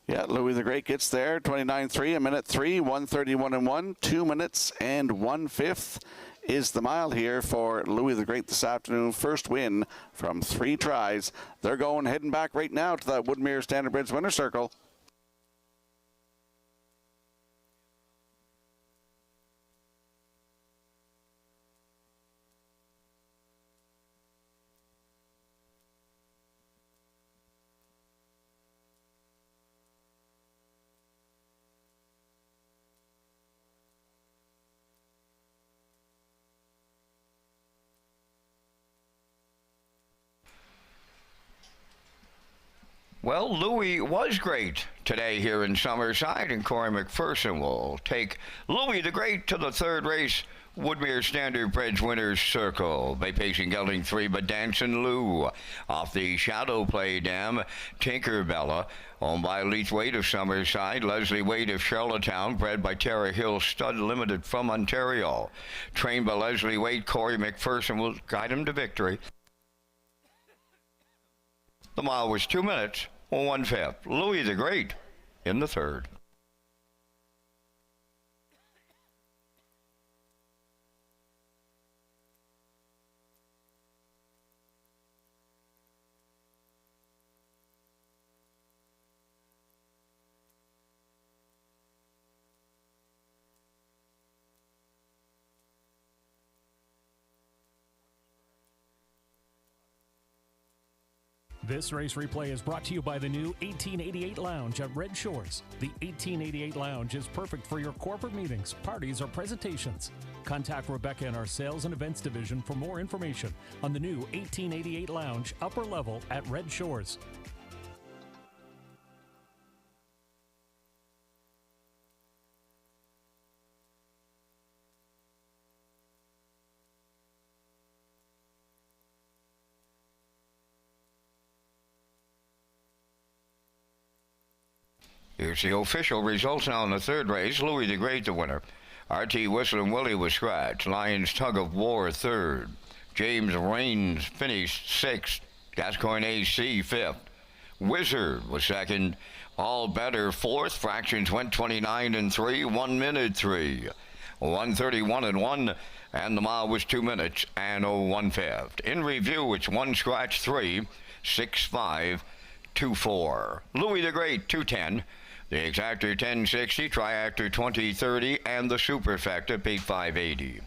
Yeah, Louis the Great gets there. 29.3, a minute 3, 1:31.1, 2 minutes and 1/5 is the mile here for Louis the Great this afternoon. First win from 3 tries. They're heading back right now to that Woodmere Standard Bridge winner's circle.
Well, Louis was great today here in Summerside, and Corey McPherson will take Louis the Great to the 3rd race, Woodmere Standard Bridge Winners Circle. Bay pacing gelding 3, but Dancin' Lou. Off the Shadow Play Dam, Tinkerbella, owned by Leith Wade of Summerside, Leslie Wade of Charlottetown, bred by Tara Hill Stud Limited from Ontario. Trained by Leslie Wade, Corey McPherson will guide him to victory. The mile was 2 minutes, 1/5. Louis the Great in the 3rd.
This race replay is brought to you by the new 1888 Lounge at Red Shores. The 1888 Lounge is perfect for your corporate meetings, parties, or presentations. Contact Rebecca in our Sales and Events Division for more information on the new 1888 Lounge upper level at Red Shores.
Here's the official results now in the 3rd race. Louis the Great, the winner. RT Whistling Willie was scratched. Lions Tug of War, 3rd. James Rains finished 6th. Gascoigne AC, 5th. Wizard was 2nd. All Better, 4th. Fractions went 29-3, 1 minute 3. 1:31.1, and the mile was 2 minutes and 1/5. In review, it's 1 scratch 3, 6-5, 2-4. Louis the Great, 210. The Exactor 1060, Triactor 2030, and the Superfecta paid 580.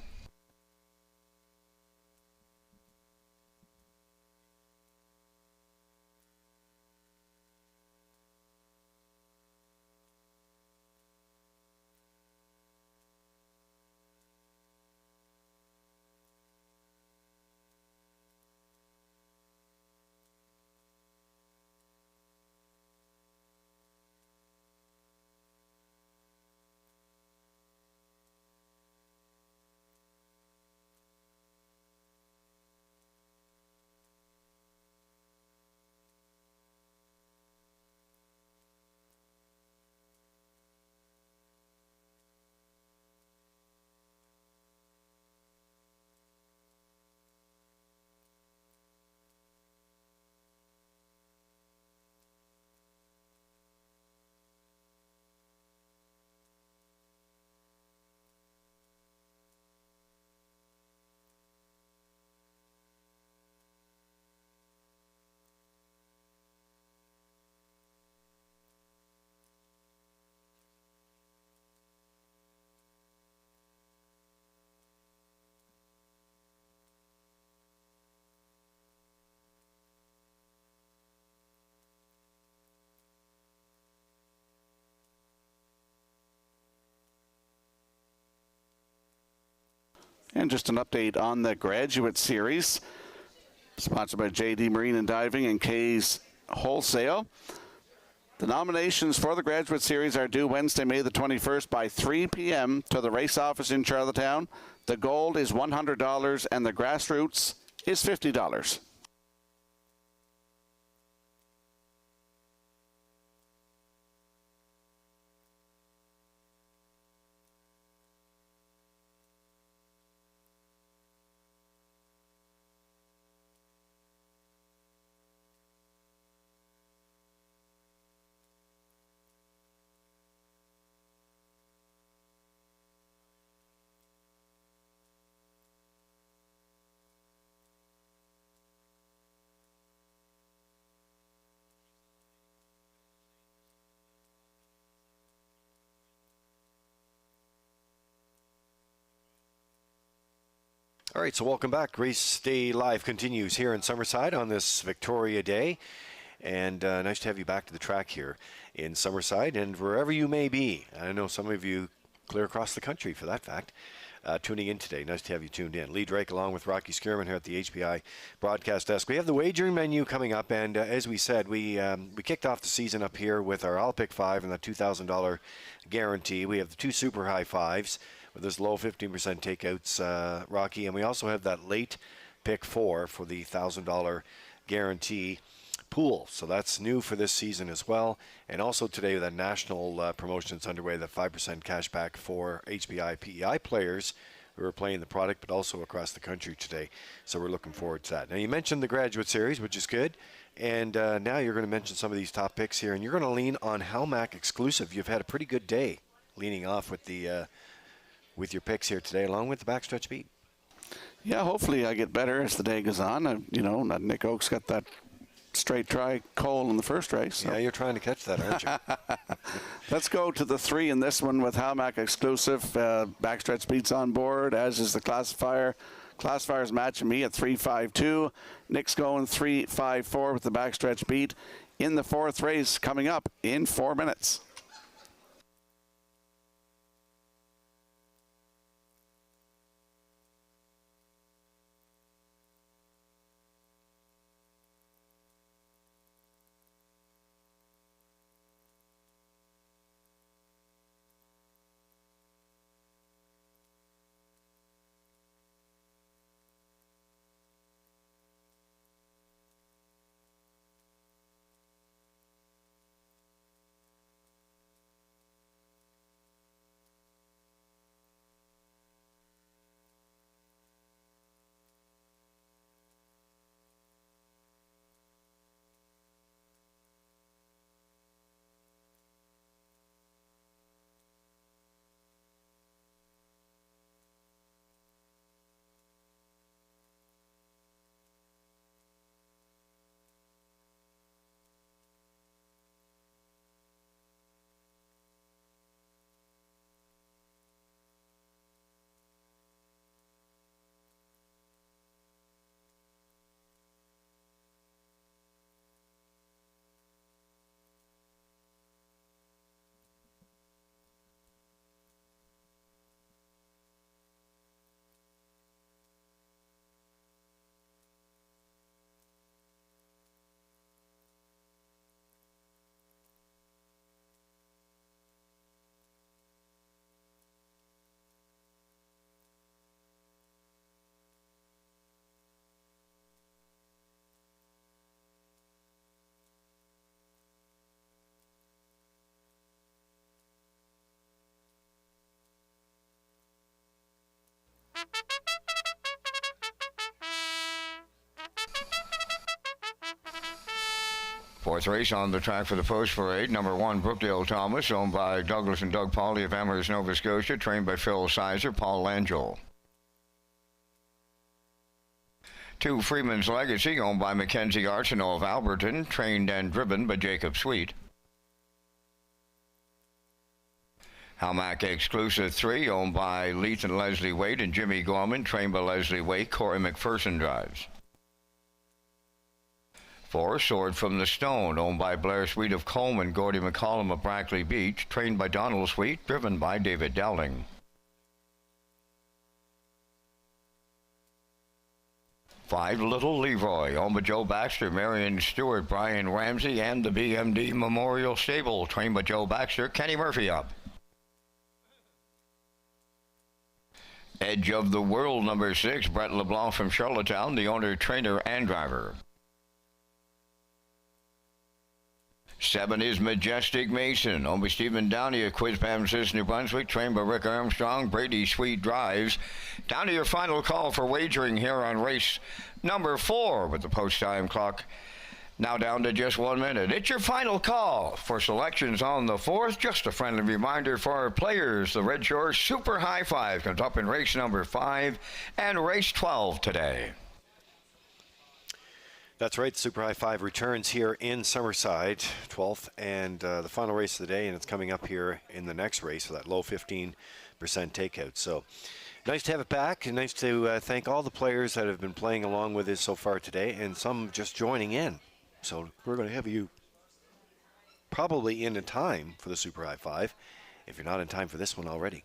And just an update on the Graduate Series, sponsored by JD Marine and Diving and K's Wholesale. The nominations for the Graduate Series are due Wednesday, May the 21st by 3 p.m. to the race office in Charlottetown. The gold is $100 and the grassroots is $50.
All right, so welcome back. Race Day Live continues here in Summerside on this Victoria Day. And nice to have you back to the track here in Summerside and wherever you may be. I know some of you clear across the country, for that fact, tuning in today. Nice to have you tuned in. Lee Drake along with Rocky Skierman here at the HPI broadcast desk. We have the wagering menu coming up, and as we said, we kicked off the season up here with our I'll Pick 5 and the $2,000 guarantee. We have the 2 super high fives with this low 15% takeouts, Rocky, and we also have that late pick 4 for the $1,000 guarantee pool. So that's new for this season as well. And also today, the national promotions underway, the 5% cash back for HBI PEI players who are playing the product, but also across the country today. So we're looking forward to that. Now, you mentioned the graduate series, which is good. And now you're going to mention some of these top picks here, and you're going to lean on Halmac exclusive. You've had a pretty good day leaning off with the with your picks here today, along with the backstretch beat.
Yeah, hopefully I get better as the day goes on. Nick Oakes got that straight try Cole in the first race. So.
Yeah, you're trying to catch that, aren't you?
Let's go to the 3 in this one with Halmac exclusive. Backstretch beats on board, as is the classifier. Classifier's matching me at 3.52. Nick's going 3.54 with the backstretch beat in the 4th race coming up in 4 minutes.
Fourth race on the track for the post parade. Number 1, Brookdale Thomas, owned by Douglas and Doug Pauley of Amherst, Nova Scotia, trained by Phil Sizer, Paul Langell. 2, Freeman's Legacy, owned by Mackenzie Arsenault of Alberton, trained and driven by Jacob Sweet. Halmac Exclusive 3, owned by Leith and Leslie Waite and Jimmy Gorman, trained by Leslie Waite, Corey McPherson drives. 4, Sword from the Stone, owned by Blair Sweet of Coleman, Gordy McCollum of Brackley Beach, trained by Donald Sweet, driven by David Dowling. 5, Little Leroy, owned by Joe Baxter, Marion Stewart, Brian Ramsey, and the BMD Memorial Stable, trained by Joe Baxter, Kenny Murphy up. Edge of the World, number 6, Brett LeBlanc from Charlottetown, the owner, trainer, and driver. 7 is Majestic Mason, owned by Stephen Downey of Quispamsis, New Brunswick, trained by Rick Armstrong, Brady Sweet drives. Down to your final call for wagering here on race number 4 with the post time clock now down to just 1 minute. It's your final call for selections on the 4th. Just a friendly reminder for our players, the Red Shores Super High Five comes up in race number 5 and race 12 today.
That's right. The Super High 5 returns here in Summerside, 12th, and the final race of the day, and it's coming up here in the next race for that low 15% takeout. So nice to have it back, and nice to thank all the players that have been playing along with us so far today, and some just joining in. So we're going to have you probably in time for the Super High 5, if you're not in time for this one already.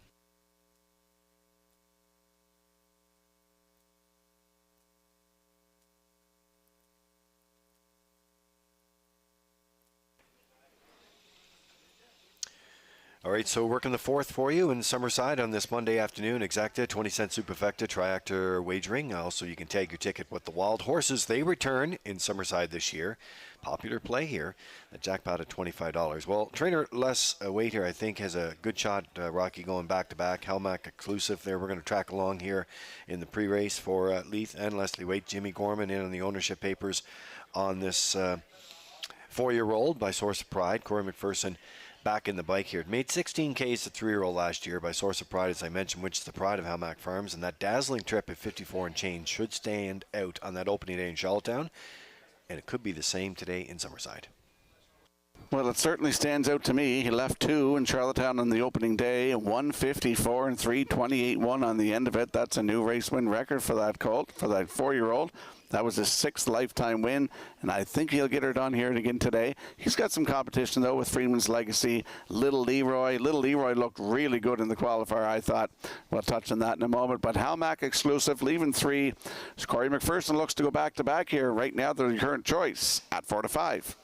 All right, so working the fourth for you in Summerside on this Monday afternoon. Exacta, 20-cent Superfecta, Triactor wagering. Also, you can tag your ticket with the Wild Horses. They return in Summerside this year. Popular play here. The jackpot at $25. Well, trainer Les Waiter, I think, has a good shot, Rocky, going back-to-back. Helmac exclusive there. We're going to track along here in the pre-race for Leith and Leslie Waite. Jimmy Gorman in on the ownership papers on this 4-year-old by Source of Pride. Corey McPherson back in the bike here. It made 16 Ks to 3-year-old last year by Source of Pride, as I mentioned, which is the pride of Helmac Farms. And that dazzling trip at 54 and change should stand out on that opening day in Charlottetown. And it could be the same today in Summerside.
Well, it certainly stands out to me. He left 2 in Charlottetown on the opening day, 154 and 328-1 on the end of it. That's a new race win record for that colt, for that 4-year-old. That was his 6th lifetime win, and I think he'll get her done here again today. He's got some competition, though, with Freeman's Legacy, Little Leroy. Little Leroy looked really good in the qualifier, I thought. We'll touch on that in a moment. But Helmac exclusive, leaving 3. Corey McPherson looks to go back-to-back here. Right now, the current choice at 4-5.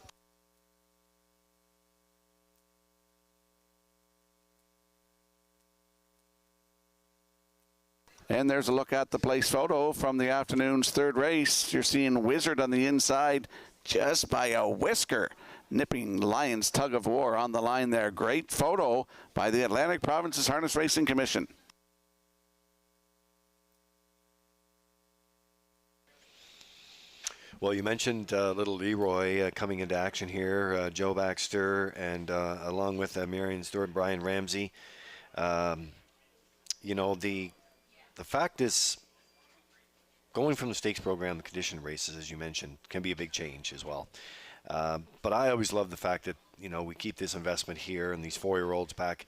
And there's a look at the place photo from the afternoon's 3rd race. You're seeing Wizard on the inside just by a whisker, nipping Lions Tug of War on the line there. Great photo by the Atlantic Provinces Harness Racing Commission.
Well, you mentioned Little Leroy coming into action here, Joe Baxter, and along with Marion Stewart, Brian Ramsey. You know, the fact is, going from the stakes program, the condition races, as you mentioned, can be a big change as well. But I always love the fact that, you know, we keep this investment here and these 4-year-olds back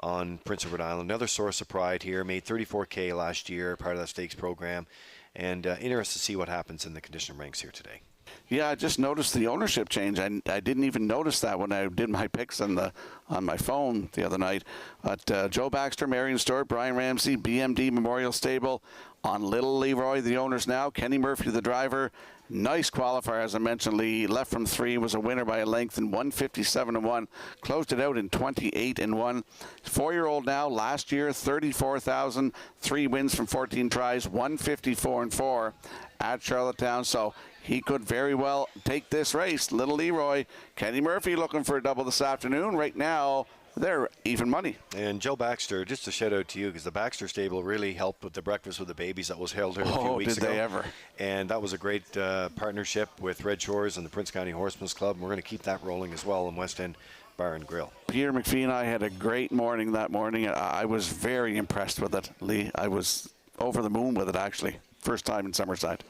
on Prince Edward Island. Another source of pride here. Made 34K last year, part of that stakes program. And interested to see what happens in the condition ranks here today.
Yeah, I just noticed the ownership change. I didn't even notice that when I did my picks on my phone the other night. But Joe Baxter, Marion Stewart, Brian Ramsey, BMD Memorial Stable on Little Leroy, the owners now. Kenny Murphy, the driver. Nice qualifier, as I mentioned. Lee left from 3, was a winner by a length in 157-1. Closed it out in 28-1. 4-year-old now. Last year, 34,000. 3 wins from 14 tries. 154-4 at Charlottetown. So he could very well take this race. Little Leroy, Kenny Murphy looking for a double this afternoon. Right now, they're even money.
And Joe Baxter, just a shout out to you, because the Baxter stable really helped with the Breakfast with the Babies that was held here a few weeks ago.
Did they ever?
And that was a great partnership with Redshores and the Prince County Horsemen's Club. And we're going to keep that rolling as well in West End Bar and Grill.
Peter McPhee and I had a great morning that morning. I was very impressed with it, Lee. I was over the moon with it, actually. First time in Summerside.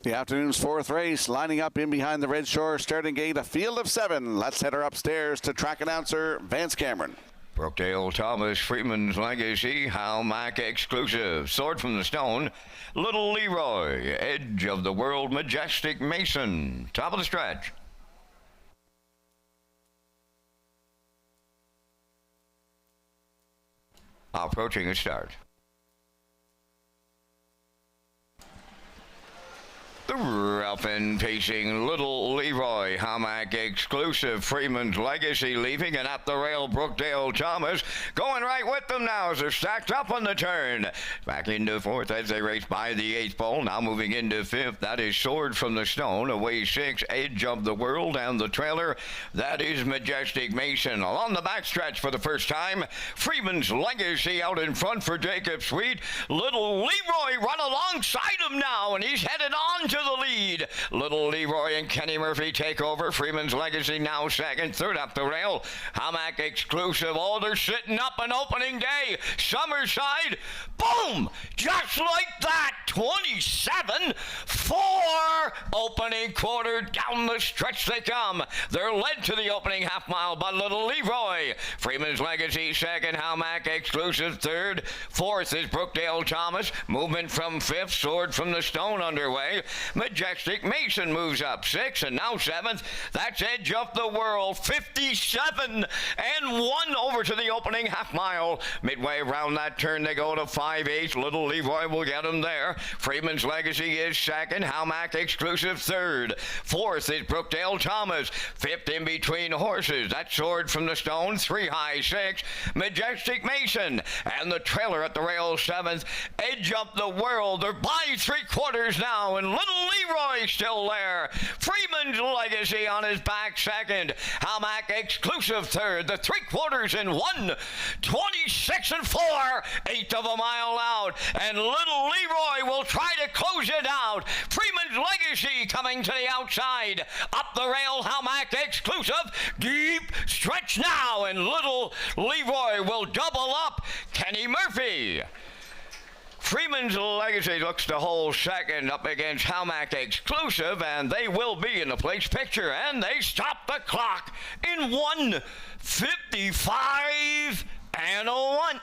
The afternoon's 4th race, lining up in behind the Red Shore starting gate, a field of 7. Let's head her upstairs to track announcer Vance Cameron.
Brookdale Thomas, Freeman's Legacy, Helmac exclusive, Sword from the Stone, Little Leroy, Edge of the World, Majestic Mason, top of the stretch. Approaching a start. The Ralph and pacing Little Leroy, Helmac exclusive, Freeman's Legacy leaving, and at the rail, Brookdale Thomas going right with them now as they're stacked up on the turn. Back into 4th as they race by the 8th pole, now moving into 5th. That is Sword from the Stone, away 6, Edge of the World, and the trailer, that is Majestic Mason. Along the backstretch for the first time, Freeman's Legacy out in front for Jacob Sweet. Little Leroy run alongside him now, and he's headed on to the lead. Little Leroy and Kenny Murphy take over. Freeman's Legacy now second. Third up the rail. Hamac Exclusive. Oh, they're sitting up on opening day. Summerside. Boom! Just like that. 27-4. Opening quarter. Down the stretch they come. They're led to the opening half mile by Little Leroy. Freeman's Legacy second. Hamac Exclusive third. Fourth is Brookdale Thomas. Movement from fifth. Sword from the Stone underway. Majestic Mason moves up sixth, and now seventh. That's Edge of the World. 57-1 over to the opening half mile. Midway around that turn they go to 5/8. Little Leroy will get him there. Freeman's Legacy is second. Hamac Exclusive third. Fourth is Brookdale Thomas. Fifth in between horses. That's Sword from the Stone. 3 high 6. Majestic Mason. And the trailer at the rail seventh. Edge of the World. They're by 3/4 now, and Little Leroy still there. Freeman's Legacy on his back second. Hamac Exclusive third. The 3/4 in 1. 26-4. Eighth of a mile out, and Little Leroy will try to close it out. Freeman's Legacy coming to the outside. Up the rail, Hamac Exclusive. Deep stretch now, and Little Leroy will double up Kenny Murphy. Freeman's Legacy looks to hold second up against Hamac Exclusive, and they will be in the place picture, and they stop the clock in 1:55-01.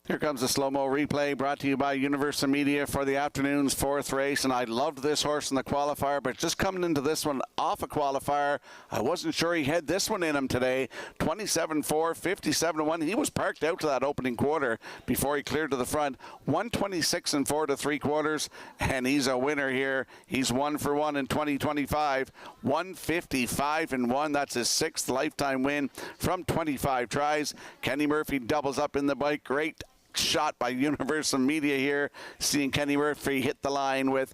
Here comes the slow-mo replay brought to you by Universal Media for the afternoon's fourth race. And I loved this horse in the qualifier, but just coming into this one off a qualifier, I wasn't sure he had this one in him today. 27-4, 57-1. He was parked out to that opening quarter before he cleared to the front. 126-4 to 3/4, and he's a winner here. He's 1 for 1 in 2025. 155-1. That's his 6th lifetime win from 25 tries. Kenny Murphy doubles up in the bike. Great shot by Universal Media here, seeing Kenny Murphy hit the line with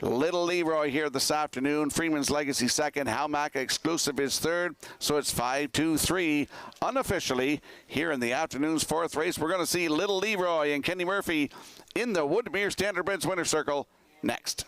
Little Leroy here this afternoon. Freeman's Legacy second. Hamac Exclusive is third. So it's 5-2-3 unofficially here in the afternoon's fourth race. We're going to see Little Leroy and Kenny Murphy in the Woodmere Standardbreds winner circle next.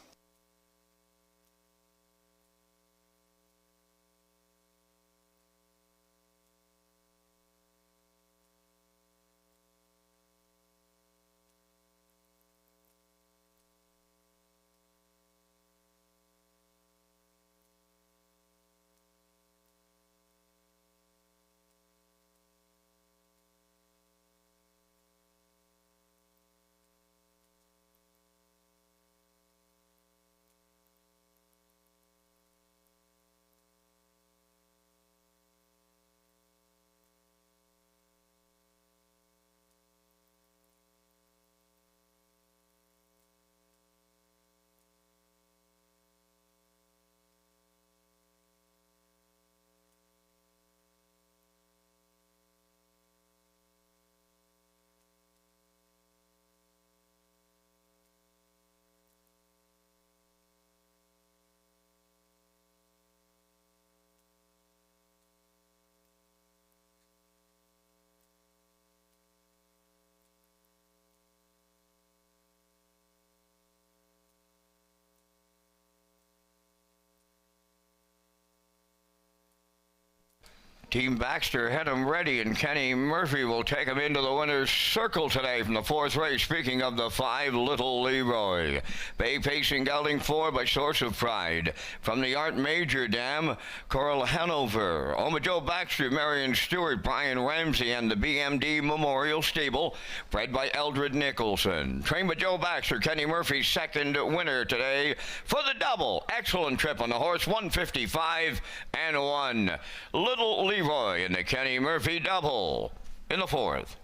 Team Baxter had him ready, and Kenny Murphy will take him into the winner's circle today from the fourth race. Speaking of the 5, Little Leroy. Bay Pacing gelding 4 by Source of Pride. From the Art Major Dam, Coral Hanover. Oma Joe Baxter, Marion Stewart, Brian Ramsey, and the BMD Memorial Stable. Bred by Eldred Nicholson. Trained by Joe Baxter, Kenny Murphy's second winner today for the double. Excellent trip on the horse, 155-1. Little Leroy in the Kenny Murphy double in the fourth.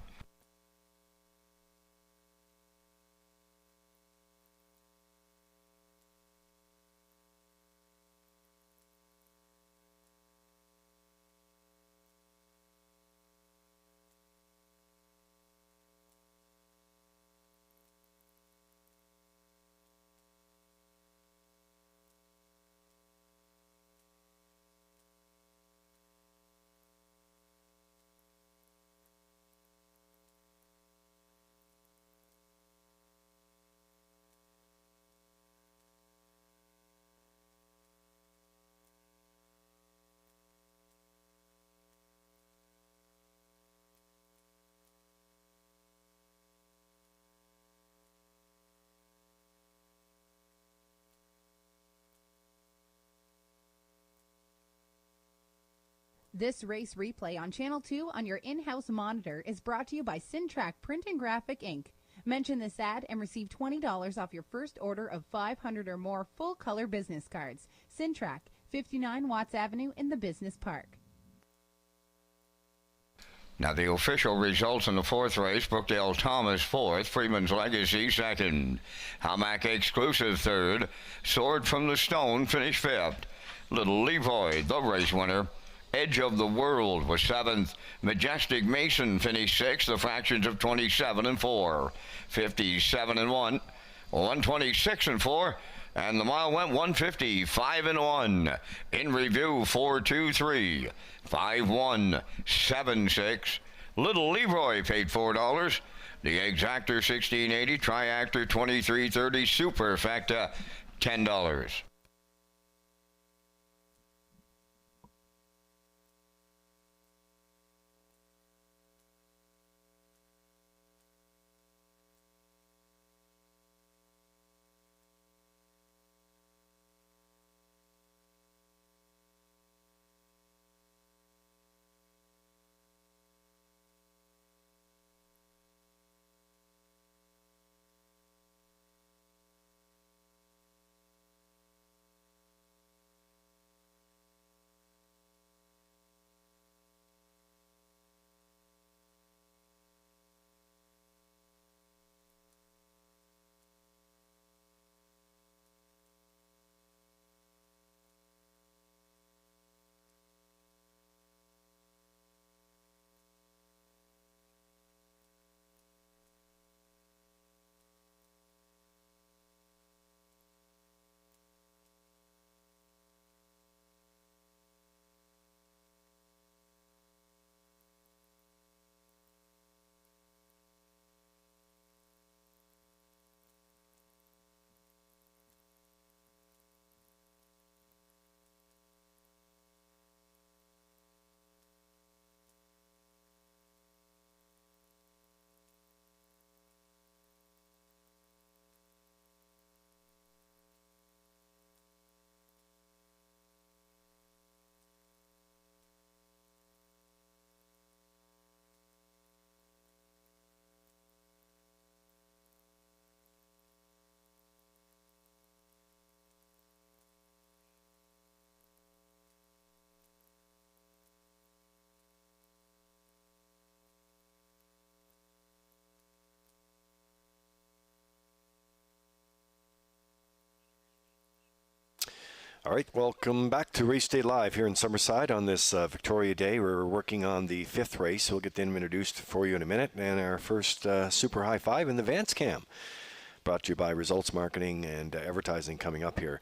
This race replay on Channel 2 on your in-house monitor is brought to you by Syntrack Print and Graphic Inc. Mention this ad and receive $20 off your first order of 500 or more full-color business cards. Syntrack, 59 Watts Avenue in the Business Park.
Now the official results in the fourth race: Brookdale Thomas fourth, Freeman's Legacy second, Hamac Exclusive third, Sword from the Stone finished fifth, Little Leroy, the race winner. Edge of the World was seventh. Majestic Mason finished sixth, the fractions of 27 and 4, 57 and 1, 126 and 4, and the mile went 155 and 1. In review, 423, 5176. Little Leroy paid $4. The Exactor 1680, Triactor 2330, Superfecta $10.
All right, welcome back to Race Day Live here in Summerside on this Victoria Day. We're working on the fifth race. We'll get them introduced for you in a minute. And our first Super High Five in the Vance Cam, brought to you by Results Marketing and Advertising coming up here.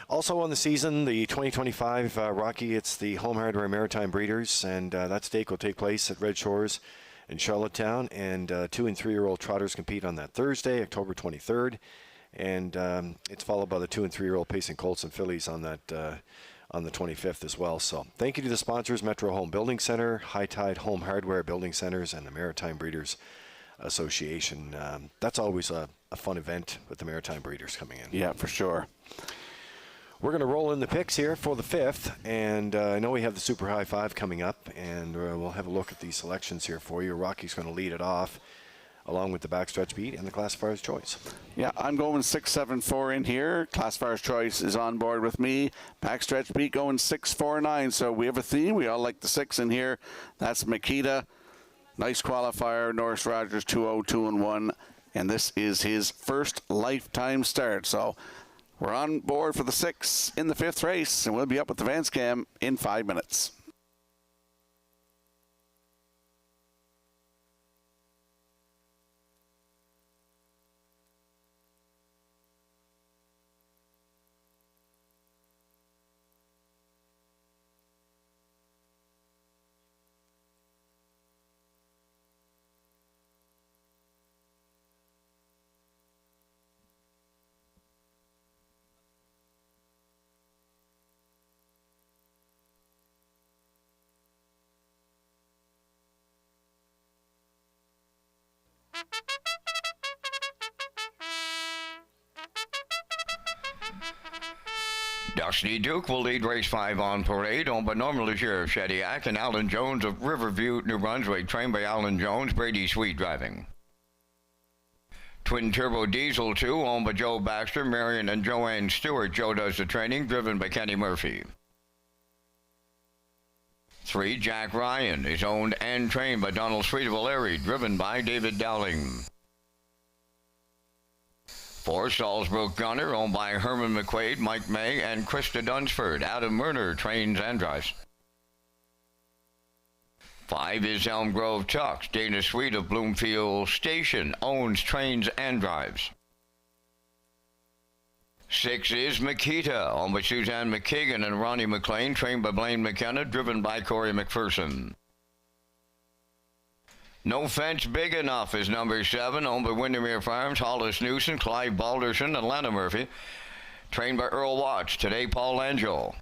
Also on the season, the 2025 Rocky, it's the Home Hardware Maritime Breeders, and that stake will take place at Red Shores in Charlottetown. And 2- and 3-year-old trotters compete on that Thursday, October 23rd. And it's followed by the 2- and 3-year-old Pacing Colts and Fillies on that on the 25th as well. So thank you to the sponsors: Metro Home Building Center, High Tide Home Hardware Building Centers, and the Maritime Breeders Association. That's always a fun event with the Maritime Breeders coming in.
Yeah, for sure.
We're going to roll in the picks here for the fifth, and I know we have the Super High Five coming up, and we'll have a look at these selections here for you. Rocky's going to lead it off, along with the backstretch beat and the classifier's choice.
Yeah, I'm going 6-7-4 in here. Classifier's choice is on board with me. Backstretch beat going 6-4-9. So we have a theme. We all like the 6 in here. That's Makita. Nice qualifier. Norris Rogers 2-0-2-1. And this is his first lifetime start. So we're on board for the 6 in the fifth race. And we'll be up with the Vance Cam in 5 minutes.
Dusty Duke will lead race 5 on parade, owned by Norman Legere of Shediac and Alan Jones of Riverview, New Brunswick, trained by Alan Jones, Brady Sweet driving. Twin Turbo Diesel 2, owned by Joe Baxter, Marion and Joanne Stewart. Joe does the training, driven by Kenny Murphy. 3, Jack Ryan is owned and trained by Donald Sweet of O'Leary, driven by David Dowling. 4, Salzbrook Gunner, owned by Herman McQuaid, Mike May, and Krista Dunsford. Adam Murner trains and drives. 5 is Elm Grove Tucks. Dana Sweet of Bloomfield Station owns, trains, and drives. 6 is Makita, owned by Suzanne McKagan and Ronnie McLean, trained by Blaine McKenna, driven by Corey McPherson. No Fence Big Enough is number 7, owned by Windermere Farms, Hollis Newson, Clive Balderson, and Lana Murphy, trained by Earl Watts. Today, Paul Angel.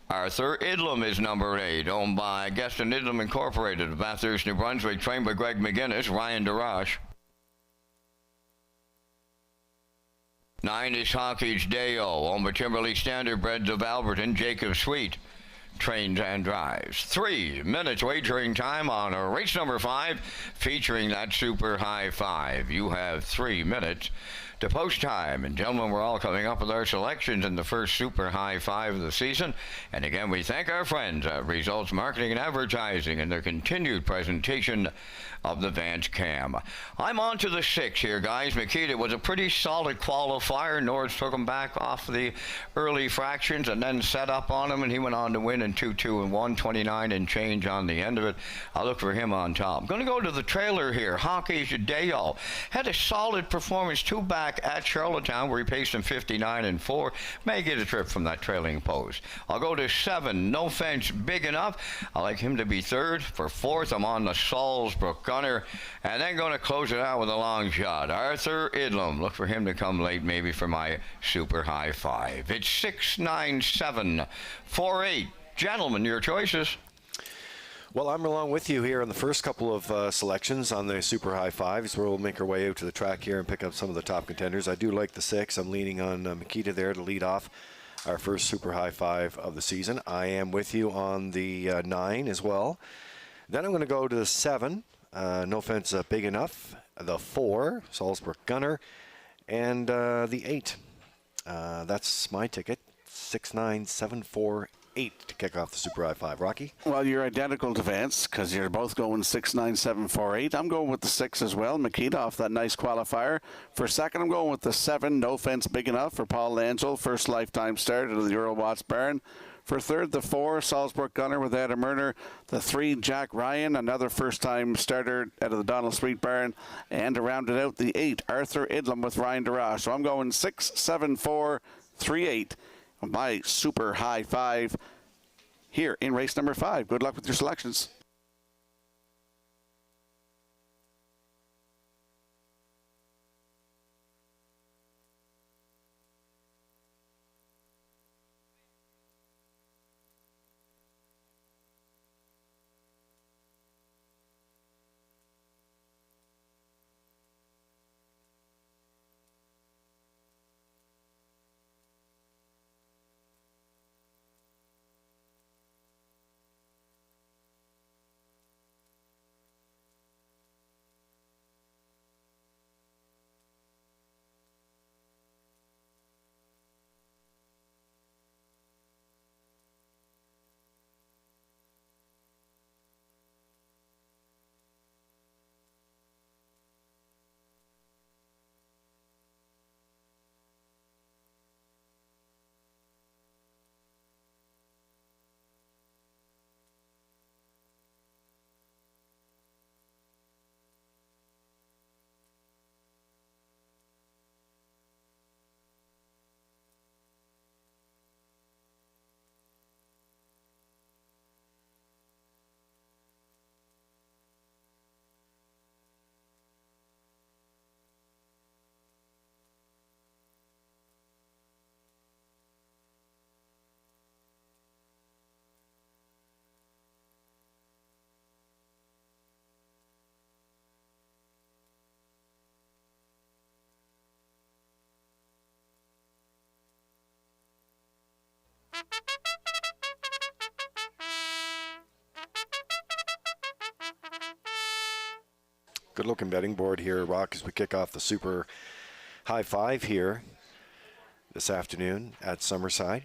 Arthur Idlam is number 8, owned by Gaston Idlam Incorporated of Bathurst, New Brunswick, trained by Greg McGinnis, Ryan DeRoche. 9 is Hawkins Deo, owned by Timberley Standardbreds of Alberton, Jacob Sweet, trains and drives. 3 minutes wagering time on race number 5, featuring that super high 5. You have 3 minutes to post time. And gentlemen, we're all coming up with our selections in the first super high 5 of the season. And again, we thank our friends at Results Marketing and Advertising and their continued presentation of the Vance Cam. I'm on to the 6 here, guys. Makita was a pretty solid qualifier. Norris took him back off the early fractions and then set up on him, and he went on to win in 2-2 and 129 and change on the end of it. I'll look for him on top. I'm going to go to the trailer here. Hockey's Deo had a solid performance 2 back at Charlottetown, where he paced in 59 and 4. May get a trip from that trailing post. I'll go to 7, No Fence Big Enough. I like him to be 3rd. For 4th, I'm on the Salzbrook Gunner, and then going to close it out with a long shot. Arthur Idlam. Look for him to come late, maybe, for my super high 5. It's 6, 9, 7, 4, 8. Gentlemen, your choices.
Well, I'm along with you here on the first couple of selections on the super high 5s, where we'll make our way out to the track here and pick up some of the top contenders. I do like the 6. I'm leaning on Makita there to lead off our first super high 5 of the season. I am with you on the 9 as well. Then I'm going to go to the 7, No Fence Big Enough, the 4, Salzbrook Gunner, and the 8. That's my ticket. 6, 9, 7, 4, 8 to kick off the Super I-5. Rocky?
Well, you're identical to Vance because you're both going 6, 9, 7, 4, 8. I'm going with the 6 as well. Makita off that nice qualifier. For second, I'm going with the 7, No Fence Big Enough for Paul Angel. First lifetime start of the Earl Watts Barn. For third, the 4, Salzbrook Gunner with Adam Murner. The 3, Jack Ryan, another first-time starter out of the Donald Street Barn. And to round it out, the 8, Arthur Idlam with Ryan DeRoche. So I'm going 6, 7, 4, 3, 8. My super high 5 here in race number 5. Good luck with your selections.
Good looking betting board here, Rock, as we kick off the Super High Five here this afternoon at Summerside.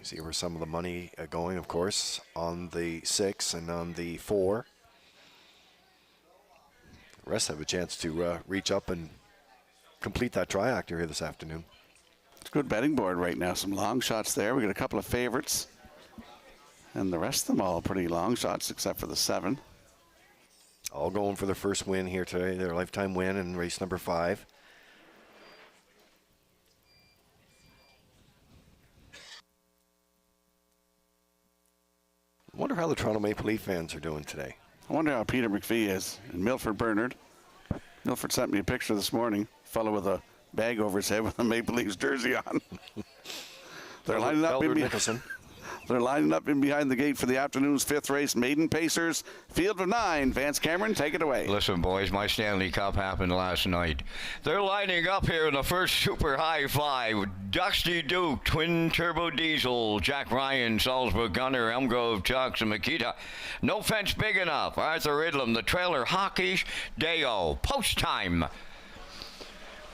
See where some of the money going, of course, on the 6 and on the 4. The rest have a chance to reach up and complete that triactor here this afternoon.
It's a good betting board right now. Some long shots there. We got a couple of favorites. And the rest of them all pretty long shots except for the 7.
All going for their first win here today, their lifetime win in race number 5. I wonder how the Toronto Maple Leaf fans are doing today.
I wonder how Peter McPhee is. And Milford Bernard. Milford sent me a picture this morning. Fellow with a bag over his head with a Maple Leafs jersey on. They're lining up in
Nicholson.
They're lining up in behind the gate for the afternoon's 5th race. Maiden Pacers, field of 9. Vance Cameron, take it away.
Listen, boys, my Stanley Cup happened last night. They're lining up here in the first Super High Five. Dusty Duke, Twin Turbo Diesel, Jack Ryan, Salzburg Gunner, Elmgrove Chucks, and Makita. No Fence Big Enough, Arthur Idlam, the trailer, Hockeys, Deo. Post time.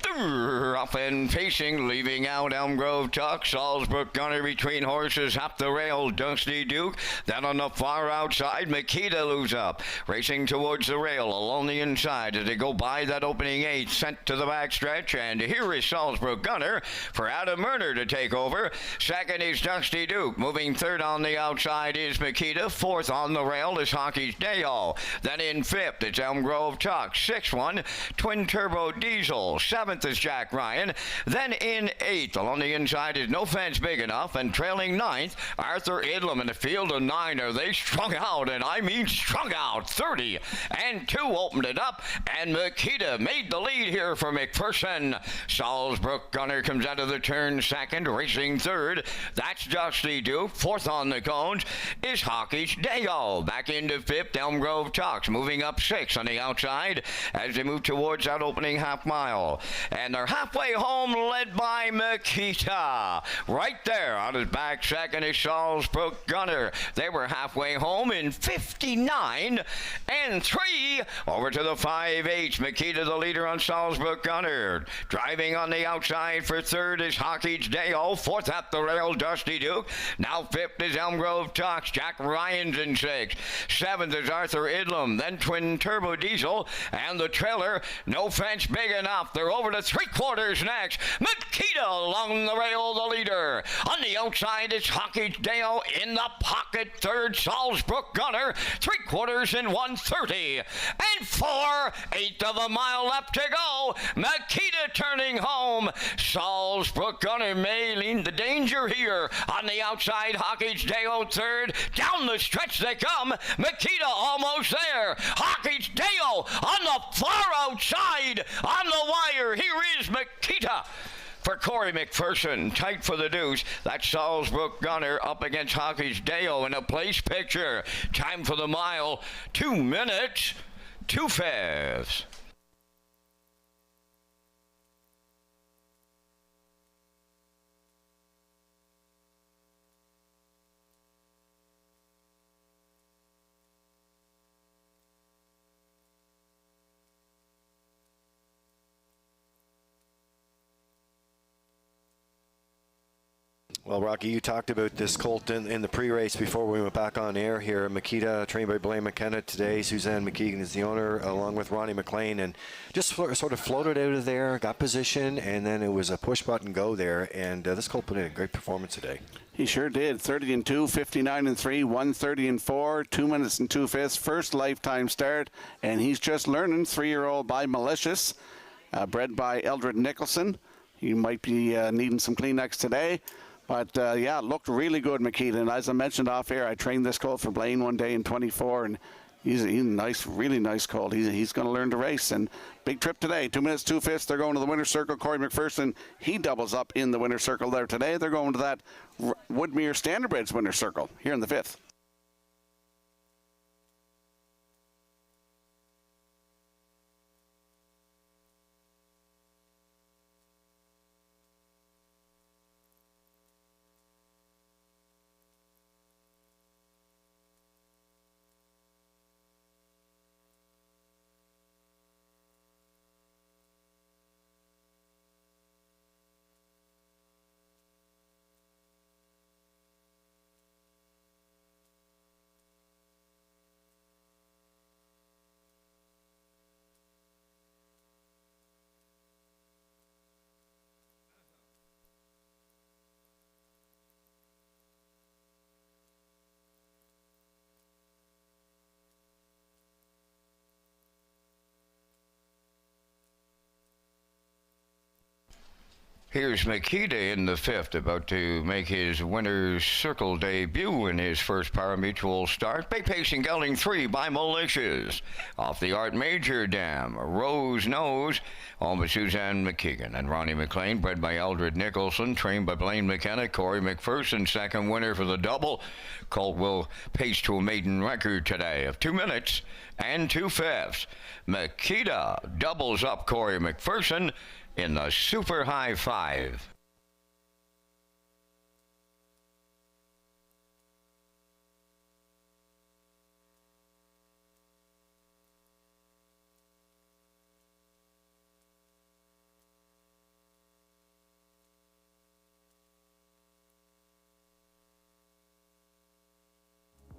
Up and pacing, leaving out Elmgrove Tuck, Salzburg Gunner between horses, up the rail, Dusty Duke. Then on the far outside, Makita lose up. Racing towards the rail, along the inside as they go by that opening 8, sent to the backstretch. And here is Salzburg Gunner for Adam Murner to take over. Second is Dusty Duke. Moving third on the outside is Makita. Fourth on the rail is Hockey's Deo. Then in 5th, it's Elmgrove Tuck. 6th one, Twin Turbo Diesel. 7th is Jack Ryan. Then in 8th, along the inside is No Fence Big Enough, and trailing 9th, Arthur Idlam. In the field of 9, are they strung out, and I mean strung out. 30 and 2 opened it up, and Makita made the lead here for McPherson. Salzburg Gunner comes out of the turn second, racing third. That's Dusty Duke. 4th on the cones is Hockey's Deo. Back into 5th, Elmgrove Tucks, moving up 6 on the outside as they move towards that opening half mile. And they're halfway home, led by Makita. Right there on his back second is Salzburg Gunner. They were halfway home in 59 and 3. Over to the 5-8. Makita the leader on Salzburg Gunner. Driving on the outside for third is Hockey's Deo. 4th at the rail, Dusty Duke. Now 5th is Elmgrove Tucks. Jack Ryan's in 6th. 7th is Arthur Idlam. Then Twin Turbo Diesel. And the trailer, No Fence Big Enough. They're over to 3/4 next. Makita along the rail, the leader. On the outside is Hockey's Deo. In the pocket, third, Salzburg Gunner. 3/4 in 1:30. And 4/8 of a mile left to go. Makita turning home. Salzburg Gunner may lean the danger here. On the outside, Hockey's Deo third. Down the stretch they come. Makita almost there. Hockey's Deo on the far outside. On the wire, here is Makita. For Corey McPherson, tight for the deuce. That's Salzburg Gunner up against Hockey's Deo in a place picture. Time for the mile, 2 minutes, 2/5.
Well, Rocky, you talked about this colt in the pre-race before we went back on air here. Makita, trained by Blaine McKenna today. Suzanne McKeegan is the owner, along with Ronnie McLean, and just sort of floated out of there, got position, and then it was a push-button go there, and this colt put in a great performance today.
He sure did. 30 and 2, 59 and 3, 130 and 4, 2 minutes and 2/5. First lifetime start, and he's just learning. 3-year-old by Malicious, bred by Eldred Nicholson. He might be needing some Kleenex today. But, yeah, looked really good, Makita. And as I mentioned off air, I trained this colt for Blaine one day in 24, and he's a nice, really nice colt. He's going to learn to race. And big trip today. 2 minutes, 2/5. They're going to the winner's circle. Corey McPherson, he doubles up in the winner's circle there today. They're going to that Woodmere Standardbreds winner's circle here in the 5th.
Here's Makita in the 5th, about to make his winner's circle debut in his first pari-mutuel start. Big pacing gelding 3 by Malicious. Off the Art Major Dam, Rose Nose, owned by Suzanne McKeegan and Ronnie McLean, bred by Eldred Nicholson, trained by Blaine McKenna. Corey McPherson, second winner for the double. Colt will pace to a maiden record today of 2 minutes and 2/5. Makita doubles up Corey McPherson in the Super High 5.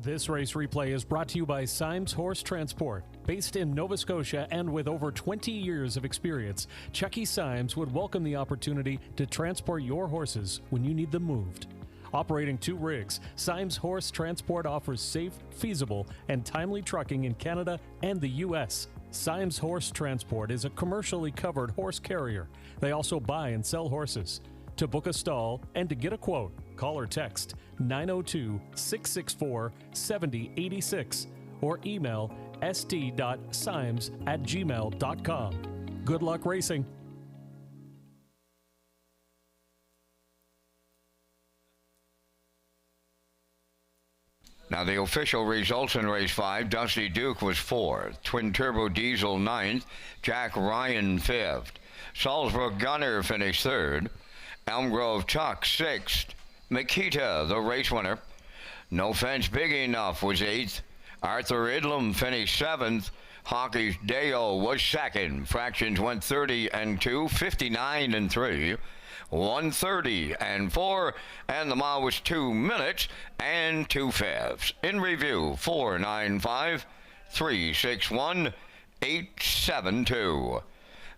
This race replay is brought to you by Symes Horse Transport. Based in Nova Scotia and with over 20 years of experience, Chucky Symes would welcome the opportunity to transport your horses when you need them moved. Operating 2 rigs, Symes Horse Transport offers safe, feasible, and timely trucking in Canada and the U.S. Symes Horse Transport is a commercially covered horse carrier. They also buy and sell horses. To book a stall and to get a quote, call or text 902-664-7086 or email st.symes@gmail.com. Good luck racing.
Now the official results in race 5, Dusty Duke was 4th, Twin Turbo Diesel 9th, Jack Ryan 5th, Salzburg Gunner finished 3rd, Elm Grove Chuck 6th, Makita, the race winner. No Fence Big Enough was 8th. Arthur Idlam finished 7th. Hockey's Deo was 2nd. Fractions went 30 and 2, 59 and 3, 130 and 4, and the mile was 2 minutes and 2/5. In review, 495, 361, 872.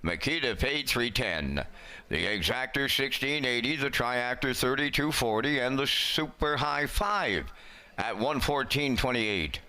Makita paid $310. The Exactor $16.80, the Triactor $32.40, and the Super High 5 at $114.28.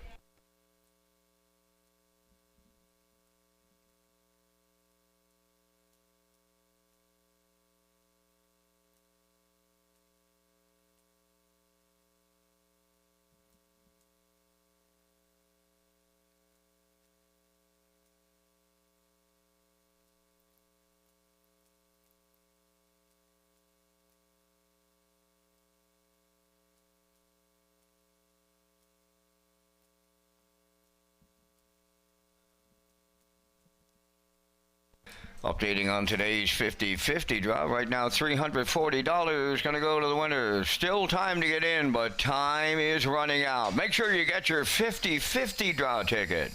Updating on today's 50-50 draw. Right now, $340 going to go to the winner. Still time to get in, but time is running out. Make sure you get your 50-50 draw ticket.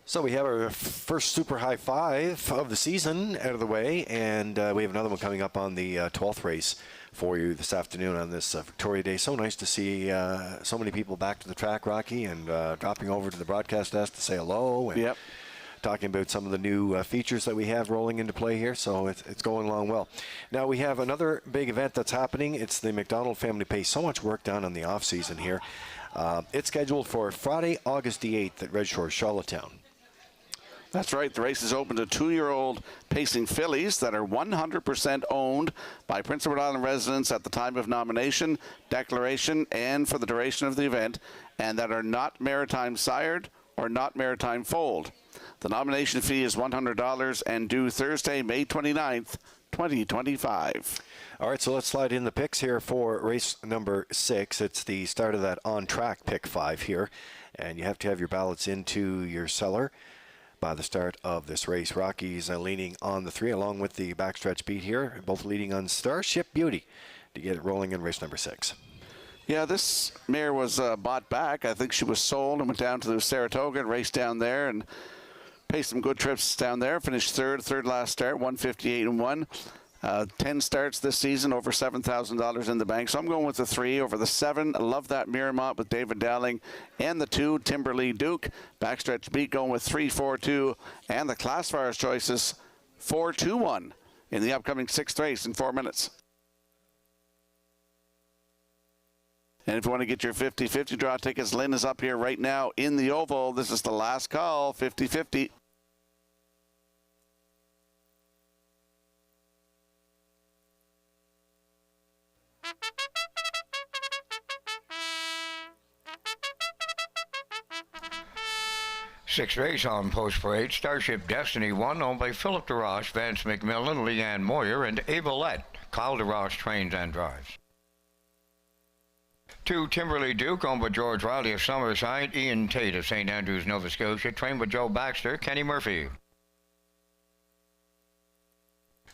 So we have our first Super High 5 of the season out of the way, and we have another one coming up on the 12th race for you this afternoon on this Victoria Day. So nice to see so many people back to the track, Rocky, and dropping over to the broadcast desk to say hello and talking about some of the new features that we have rolling into play here. So it's going along well. Now we have another big event that's happening. It's the McDonald Family Pace. So much work done on the off season here. It's scheduled for Friday, August the 8th at Redshores, Charlottetown.
That's right. The race is open to 2-year-old pacing fillies that are 100% owned by Prince Edward Island residents at the time of nomination, declaration, and for the duration of the event, and that are not maritime sired or not maritime foaled. The nomination fee is $100 and due Thursday, May 29th, 2025.
All right, so let's slide in the picks here for race number 6. It's the start of that on-track pick 5 here, and you have to have your ballots into your cellar by the start of this race. Rocky's leaning on the 3 along with the backstretch beat here, both leading on Starship Beauty to get it rolling in race number 6.
Yeah, this mare was bought back. I think she was sold and went down to the Saratoga and raced down there and paced some good trips down there. Finished third last start, 158-1. 10 starts this season, over $7,000 in the bank. So I'm going with the 3 over the 7. I love that Miramont with David Dowling, and the 2, Timberly Duke. Backstretch beat going with 3-4-2, and the classifiers choices 4-2-1 in the upcoming 6th race in 4 minutes. And if you want to get your 50-50 draw tickets, Lynn is up here right now in the oval. This is the last call, 50-50.
Sixth race on Post Parade. Starship Destiny 1, owned by Philip DeRoche, Vance McMillan, Leanne Moyer, and Avalette. Kyle DeRoche trains and drives. 2, Timberly Duke, owned by George Riley of Summerside, Ian Tate of St. Andrews, Nova Scotia, trained by Joe Baxter, Kenny Murphy.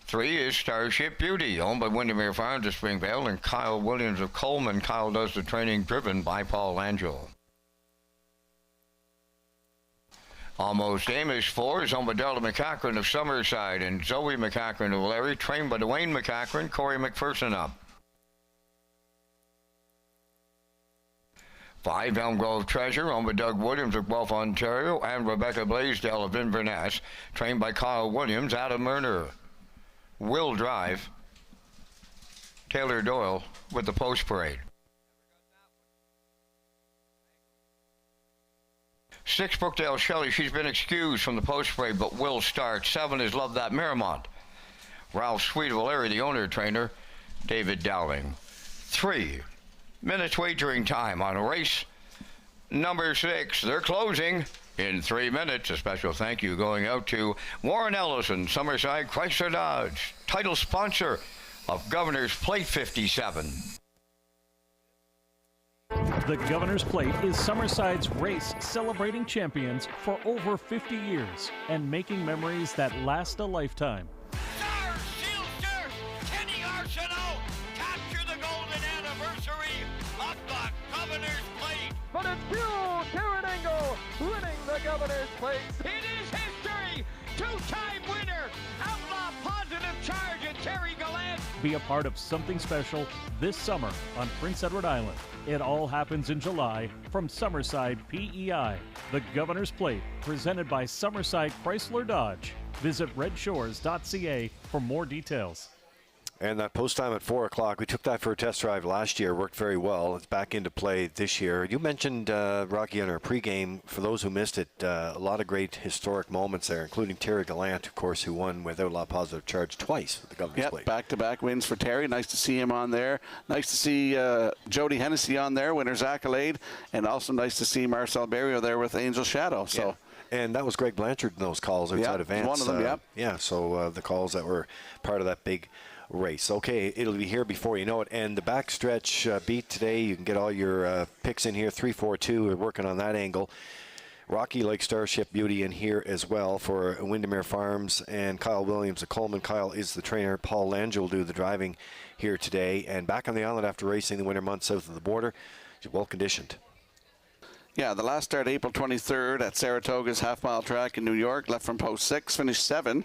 3 is Starship Beauty, owned by Windermere Farms of Springvale, and Kyle Williams of Coleman. Kyle does the training, driven by Paul Angel. Almost Amish 4 is owned by Delta McCachran of Summerside, and Zoe McCachran of Larry, trained by Dwayne McCachran, Corey McPherson up. 5, Elm Grove Treasure, owned by Doug Williams of Guelph, Ontario, and Rebecca Blaisdell of Inverness, trained by Kyle Williams, Adam Murner. Will drive Taylor Doyle with the Post Parade. 6, Brookdale Shelley, she's been excused from the Post Parade, but will start. 7 is Love That Miramont. Ralph Sweet of Larry, the owner trainer, David Dowling. 3 minutes wagering time on race number 6. They're closing in 3 minutes. A special thank you going out to Warren Ellison, Summerside Chrysler Dodge, title sponsor of Governor's Plate 57.
The Governor's Plate is Summerside's race celebrating champions for over 50 years and making memories that last a lifetime.
Star Shielster, Kenny Arsenault, capture the golden anniversary of the Governor's Plate.
But it's Buell Taranengo winning the Governor's Plate. It is history. 2-time winner. Outlaw positive charge at Terry Gallant.
Be a part of something special this summer on Prince Edward Island. It all happens in July from Summerside PEI. The Governor's Plate, presented by Summerside Chrysler Dodge. Visit Redshores.ca for more details.
And that post time at 4 o'clock, we took that for a test drive last year. Worked very well. It's back into play this year. You mentioned, Rocky, on our pregame, for those who missed it, a lot of great historic moments there, including Terry Gallant, of course, who won without a lot of positive charge twice with the Governor's Plate.
Back-to-back wins for Terry. Nice to see him on there. Nice to see Jody Hennessy on there, winner's accolade. And also nice to see Marcel Berrio there with Angel Shadow. So.
Yeah. And that was Greg Blanchard in those calls outside of Vance.
One of them, yeah.
Yeah, so the calls that were part of that big race. Okay, it'll be here before you know it. And the backstretch beat today, you can get all your picks in here. 3-4-2, we're working on that angle. Rocky Lake Starship Beauty in here as well for Windermere Farms, and Kyle Williams of Coleman. Kyle is the trainer. Paul Lange will do the driving here today. And back on the island after racing the winter months south of the border. She's well conditioned.
Yeah, the last start April 23rd at Saratoga's half-mile track in New York. Left from post 6, finished 7.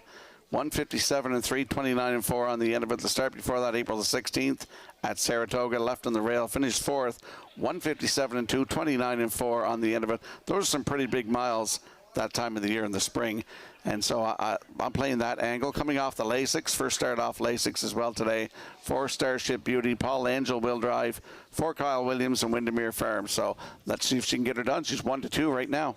157-3, 29-4 on the end of it. The start before that, April the 16th at Saratoga, left on the rail, finished 4th, 157-2, 29-4 on the end of it. Those are some pretty big miles that time of the year in the spring. And so I'm playing that angle. Coming off the Lasix, first start off Lasix as well today. 4 Starship Beauty, Paul Angel will drive, 4 Kyle Williams and Windermere Farms. So let's see if she can get her done. She's 1-2 right now.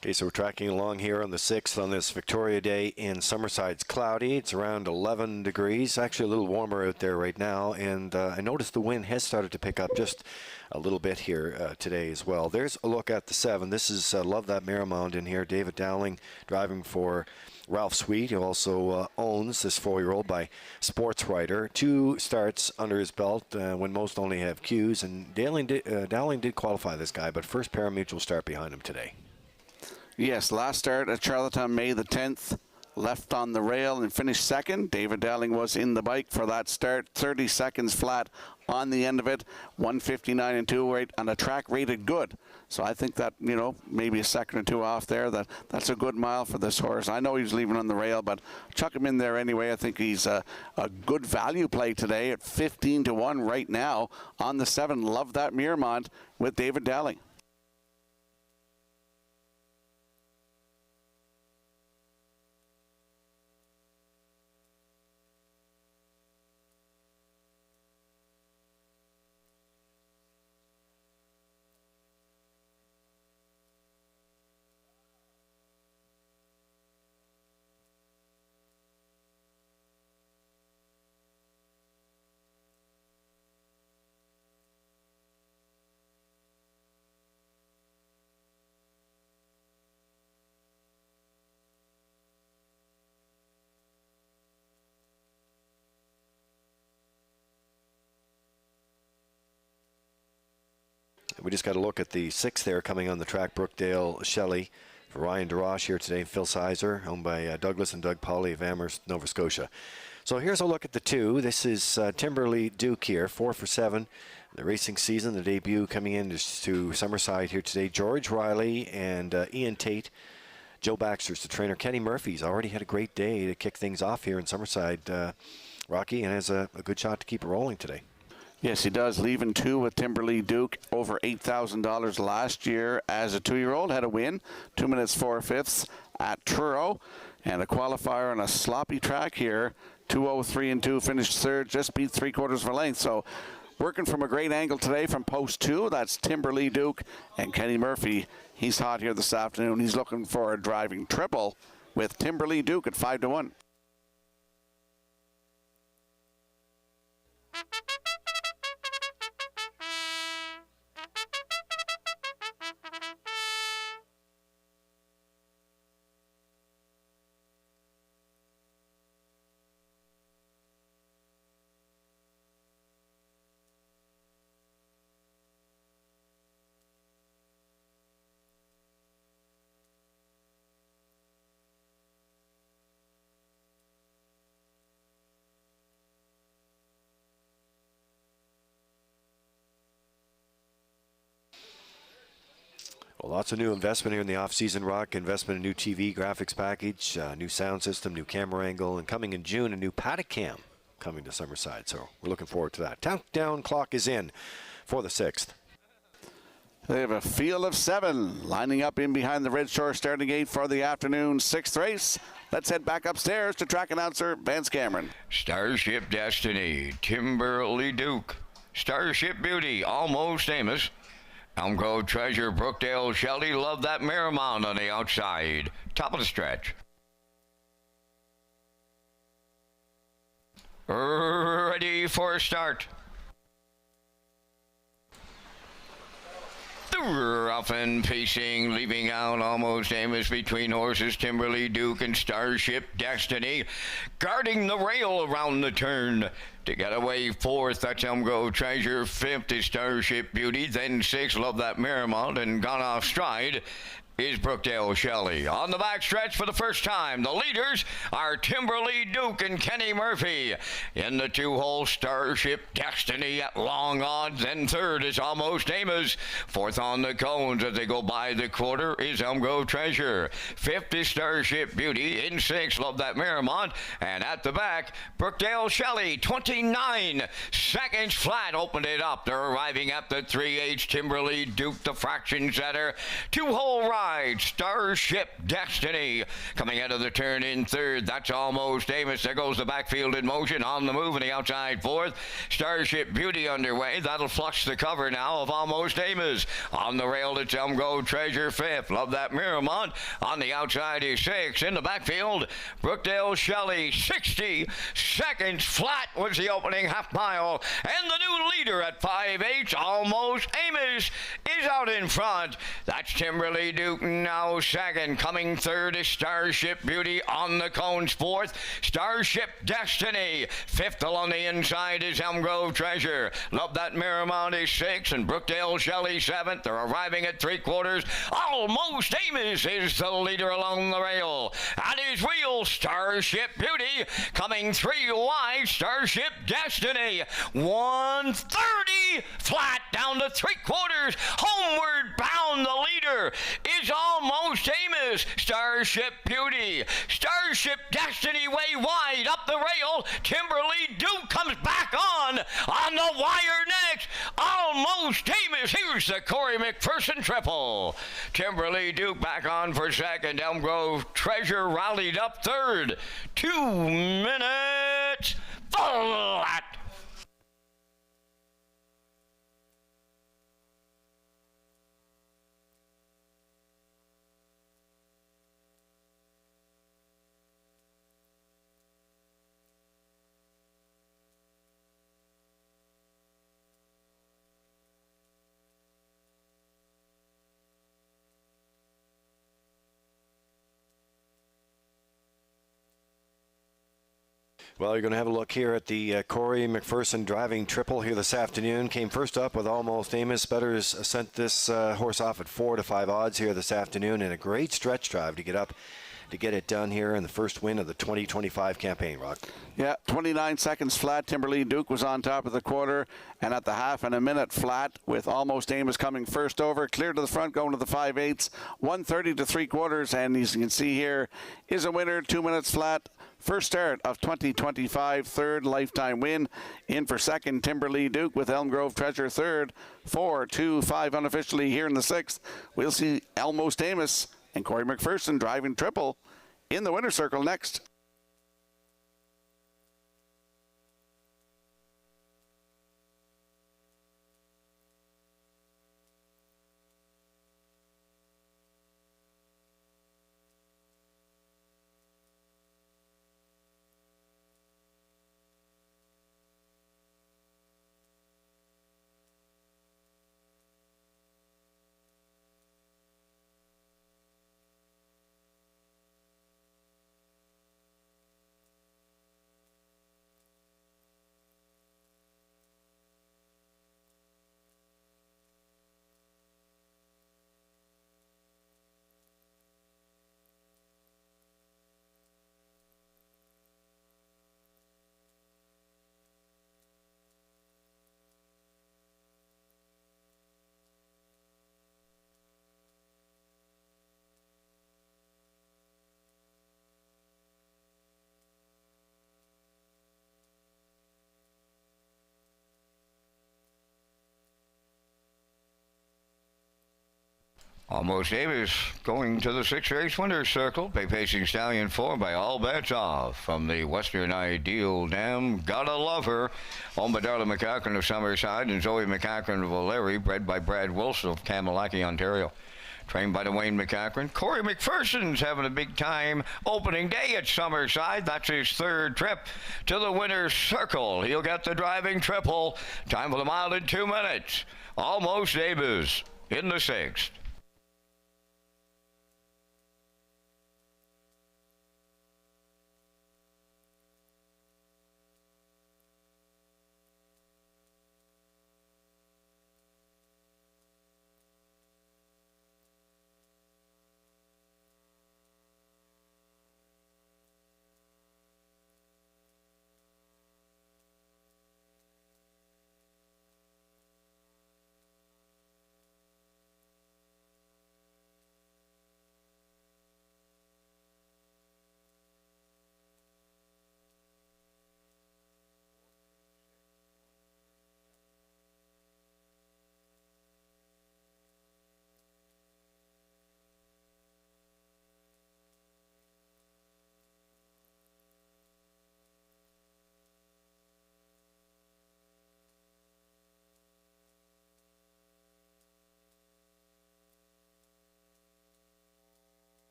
Okay, so we're tracking along here on the 6th on this Victoria Day in Summerside. It's cloudy. It's around 11 degrees. Actually a little warmer out there right now. And I noticed the wind has started to pick up just a little bit here today as well. There's a look at the 7. This is Love That Marymount in here. David Dowling driving for Ralph Sweet, who also owns this 4-year-old by Sports Writer. 2 starts under his belt when most only have Qs. And Dowling did qualify this guy, but first pari-mutuel start behind him today.
Yes, last start at Charlottetown, May the 10th. Left on the rail and finished second. David Dowling was in the bike for that start. 30 seconds flat on the end of it. 1:59 and 2 rate on a track rated good. So I think that, you know, maybe a second or 2 off there. That's a good mile for this horse. I know he's leaving on the rail, but chuck him in there anyway. I think he's a good value play today at 15 to 1 right now on the 7. Love That Marymount with David Dowling.
We just got a look at the 6 there coming on the track. Brookdale Shelley for Ryan DeRoche here today. Phil Sizer, owned by Douglas and Doug Pauley of Amherst, Nova Scotia. So here's a look at the 2. This is Timberly Duke here, 4 for 7. The racing season, the debut coming in to Summerside here today. George Riley and Ian Tate. Joe Baxter's the trainer. Kenny Murphy's already had a great day to kick things off here in Summerside, Rocky, and has a good shot to keep it rolling today.
Yes, he does. Leaving 2 with Timberly Duke, over $8,000 last year as a 2-year-old. Had a win, 2 minutes 4/5 at Truro, and a qualifier on a sloppy track here. 2:03 and 2, finished third, just beat 3/4 of a length. So working from a great angle today from post 2. That's Timberly Duke and Kenny Murphy. He's hot here this afternoon. He's looking for a driving triple with Timberly Duke at 5 to 1.
Well, lots of new investment here in the off-season, Rock. Investment in new TV graphics package, new sound system, new camera angle, and coming in June, a new paddock cam coming to Summerside. So we're looking forward to that. Countdown clock is in for the 6th.
They have a field of 7 lining up in behind the Red Shore starting gate for the afternoon 6th race. Let's head back upstairs to track announcer Vance Cameron.
Starship Destiny, Timberly Duke, Starship Beauty, Almost Amos, Elmgrove Treasure, Brookdale Shelley, Love That Marymount on the outside. Top of the stretch. Ready for start. Rough and pacing, leaving out Almost Amos between horses Timberly Duke and Starship Destiny. Guarding the rail around the turn. To get away 4th, that's Elmgrove Treasure. 5th is Starship Beauty. Then 6th, Love That Marymount. And gone off stride is Brookdale Shelley. On the back stretch for the first time, the leaders are Timberly Duke and Kenny Murphy. In the 2-hole, Starship Destiny at long odds. Then 3rd is Almost Amos. 4th on the cones as they go by the quarter is Elmgrove Treasure. 5th is Starship Beauty. In 6th, Love That Marymount. And at the back, Brookdale Shelley, 29 seconds flat, opened it up. They're arriving at the 3H. Timberly Duke, the fraction setter. 2-hole ride. wide. Starship Destiny coming out of the turn in third. That's Almost Amos. There goes the backfield in motion. On the move in the outside fourth. Starship Beauty underway. That'll flush the cover now of Almost Amos. On the rail, it's Elm Grove Treasure fifth. Love that Miramont. On the outside is six. In the backfield, Brookdale Shelley. 60 seconds flat was the opening half mile. And the new leader at 5/8, Almost Amos, is out in front. That's Timberly Duke now second. Coming third is Starship Beauty. On the cones fourth. Starship Destiny. Fifth along the inside is Elm Grove Treasure. Love that Miramont is sixth. And Brookdale Shelley seventh. They're arriving at three quarters. Almost Amos is the leader along the rail. At his wheel, Starship Beauty coming three wide. Starship Destiny 130 flat down to three quarters. Homeward bound, the leader is Almost Amos. Starship Beauty. Starship Destiny way wide up the rail. Timberly Duke comes back on the wire next. Almost Amos. Here's the Corey McPherson triple. Timberly Duke back on for second. Elm Grove Treasure rallied up third. 2 minutes flat.
Well, you're going to have a look here at the Corey McPherson driving triple here this afternoon. Came first up with Almost Amos. Bettors sent this horse off at 4 to 5 odds here this afternoon, and a great stretch drive to get up to get it done here in the first win of the 2025 campaign, Rock.
Yeah, 29 seconds flat. Timberly Duke was on top of the quarter, and at the half and a minute flat with Almost Amos coming first over. Clear to the front, going to the 5/8, 130 to three quarters, and as you can see here, is a winner, 2 minutes flat. First start of 2025, third lifetime win. In for second, Timberly Duke with Elm Grove Treasure third. 4, 2, 5 unofficially here in the sixth. We'll see Almost Amos and Corey McPherson driving triple in the winner's circle next.
Almost Amos going to the sixth race winner's circle. Bay Pacing Stallion 4 by all bets off. From the Western Ideal Dam, Gotta Love Her. Owned by Darla McCachran of Summerside and Zoe McCachran of O'Leary. Bred by Brad Wilson of Camelaki, Ontario. Trained by Dwayne McCachran. Corey McPherson's having a big time opening day at Summerside. That's his third trip to the winner's circle. He'll get the driving triple. Time for the mile in 2 minutes. Almost Amos in the sixth.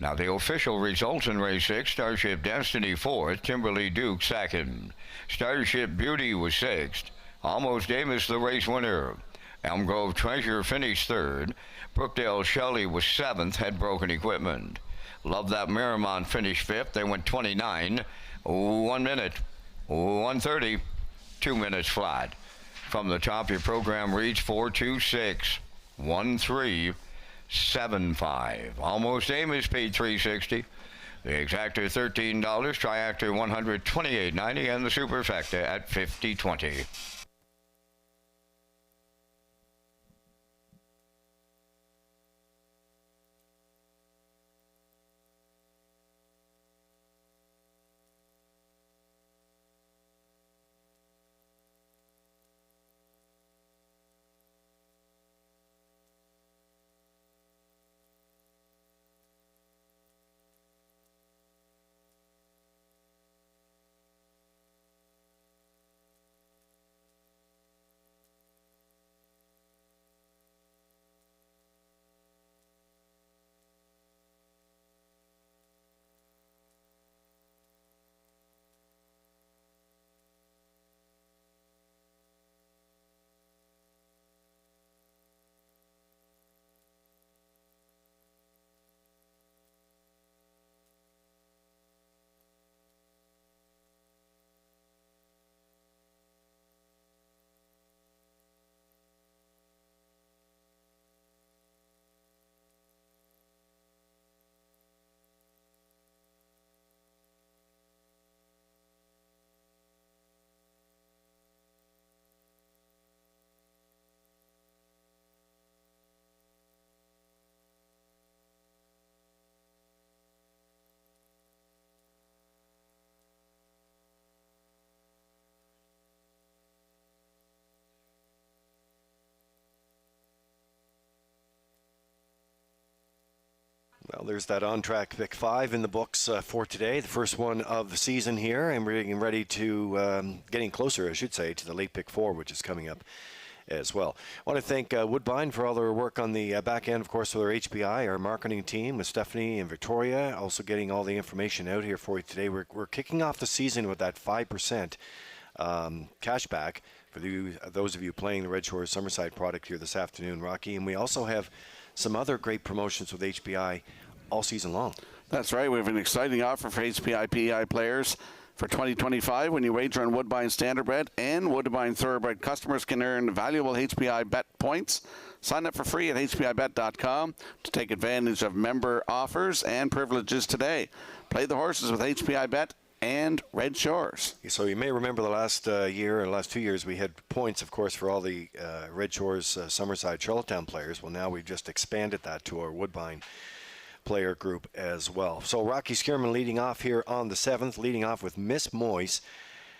Now the official results in race 6, Starship Destiny 4th, Timberly Duke 2nd. Starship Beauty was 6th. Almost Amos the race winner. Elm Grove Treasure finished 3rd. Brookdale Shelley was 7th, had broken equipment. Love That Miramont finished 5th. They went 29. 1 minute. 1:30. 2 minutes flat. From the top, your program reads 426 1375. Almost Amos paid $360. The exactor $13, triactor $128.90, and the superfecta at $50.20.
Well, there's that on-track pick 5 in the books for today, the first one of the season here, and we're getting ready to, getting closer, I should say, to the late pick 4, which is coming up as well. I want to thank Woodbine for all their work on the back end, of course, with our HBI, our marketing team with Stephanie and Victoria, also getting all the information out here for you today. We're kicking off the season with that 5% cashback for those of you playing the Red Shores Summerside product here this afternoon, Rocky, and we also have some other great promotions with HBI all season long.
That's right. We have an exciting offer for HPI PEI players for 2025. When you wager on Woodbine Standardbred and Woodbine Thoroughbred, customers can earn valuable HPI bet points. Sign up for free at hpibet.com to take advantage of member offers and privileges today. Play the horses with HPI Bet and Red Shores.
So you may remember the last year and the last 2 years we had points, of course, for all the Red Shores Summerside Charlottetown players. Well, now we've just expanded that to our Woodbine player group as well. So Rocky Skierman leading off here on the 7th, leading off with Miss Moise.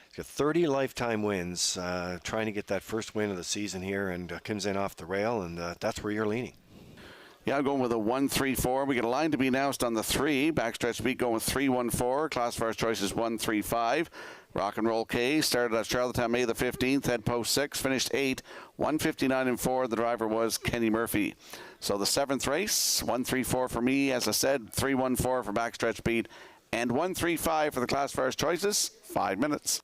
He's got 30 lifetime wins, trying to get that first win of the season here, and comes in off the rail, and that's where you're leaning.
Yeah, I'm going with a 1-3-4. We get a line to be announced on the 3. Backstretch speed going with 3-1-4. Class first choice is 1-3-5. Rock and Roll K started at Charlottetown May the 15th, head post 6, finished 8, 159-4. The driver was Kenny Murphy. So the 7th race, 1-3-4 for me, as I said, 3-1-4 for backstretch speed, and 1-3-5 for the class first choices. 5 minutes.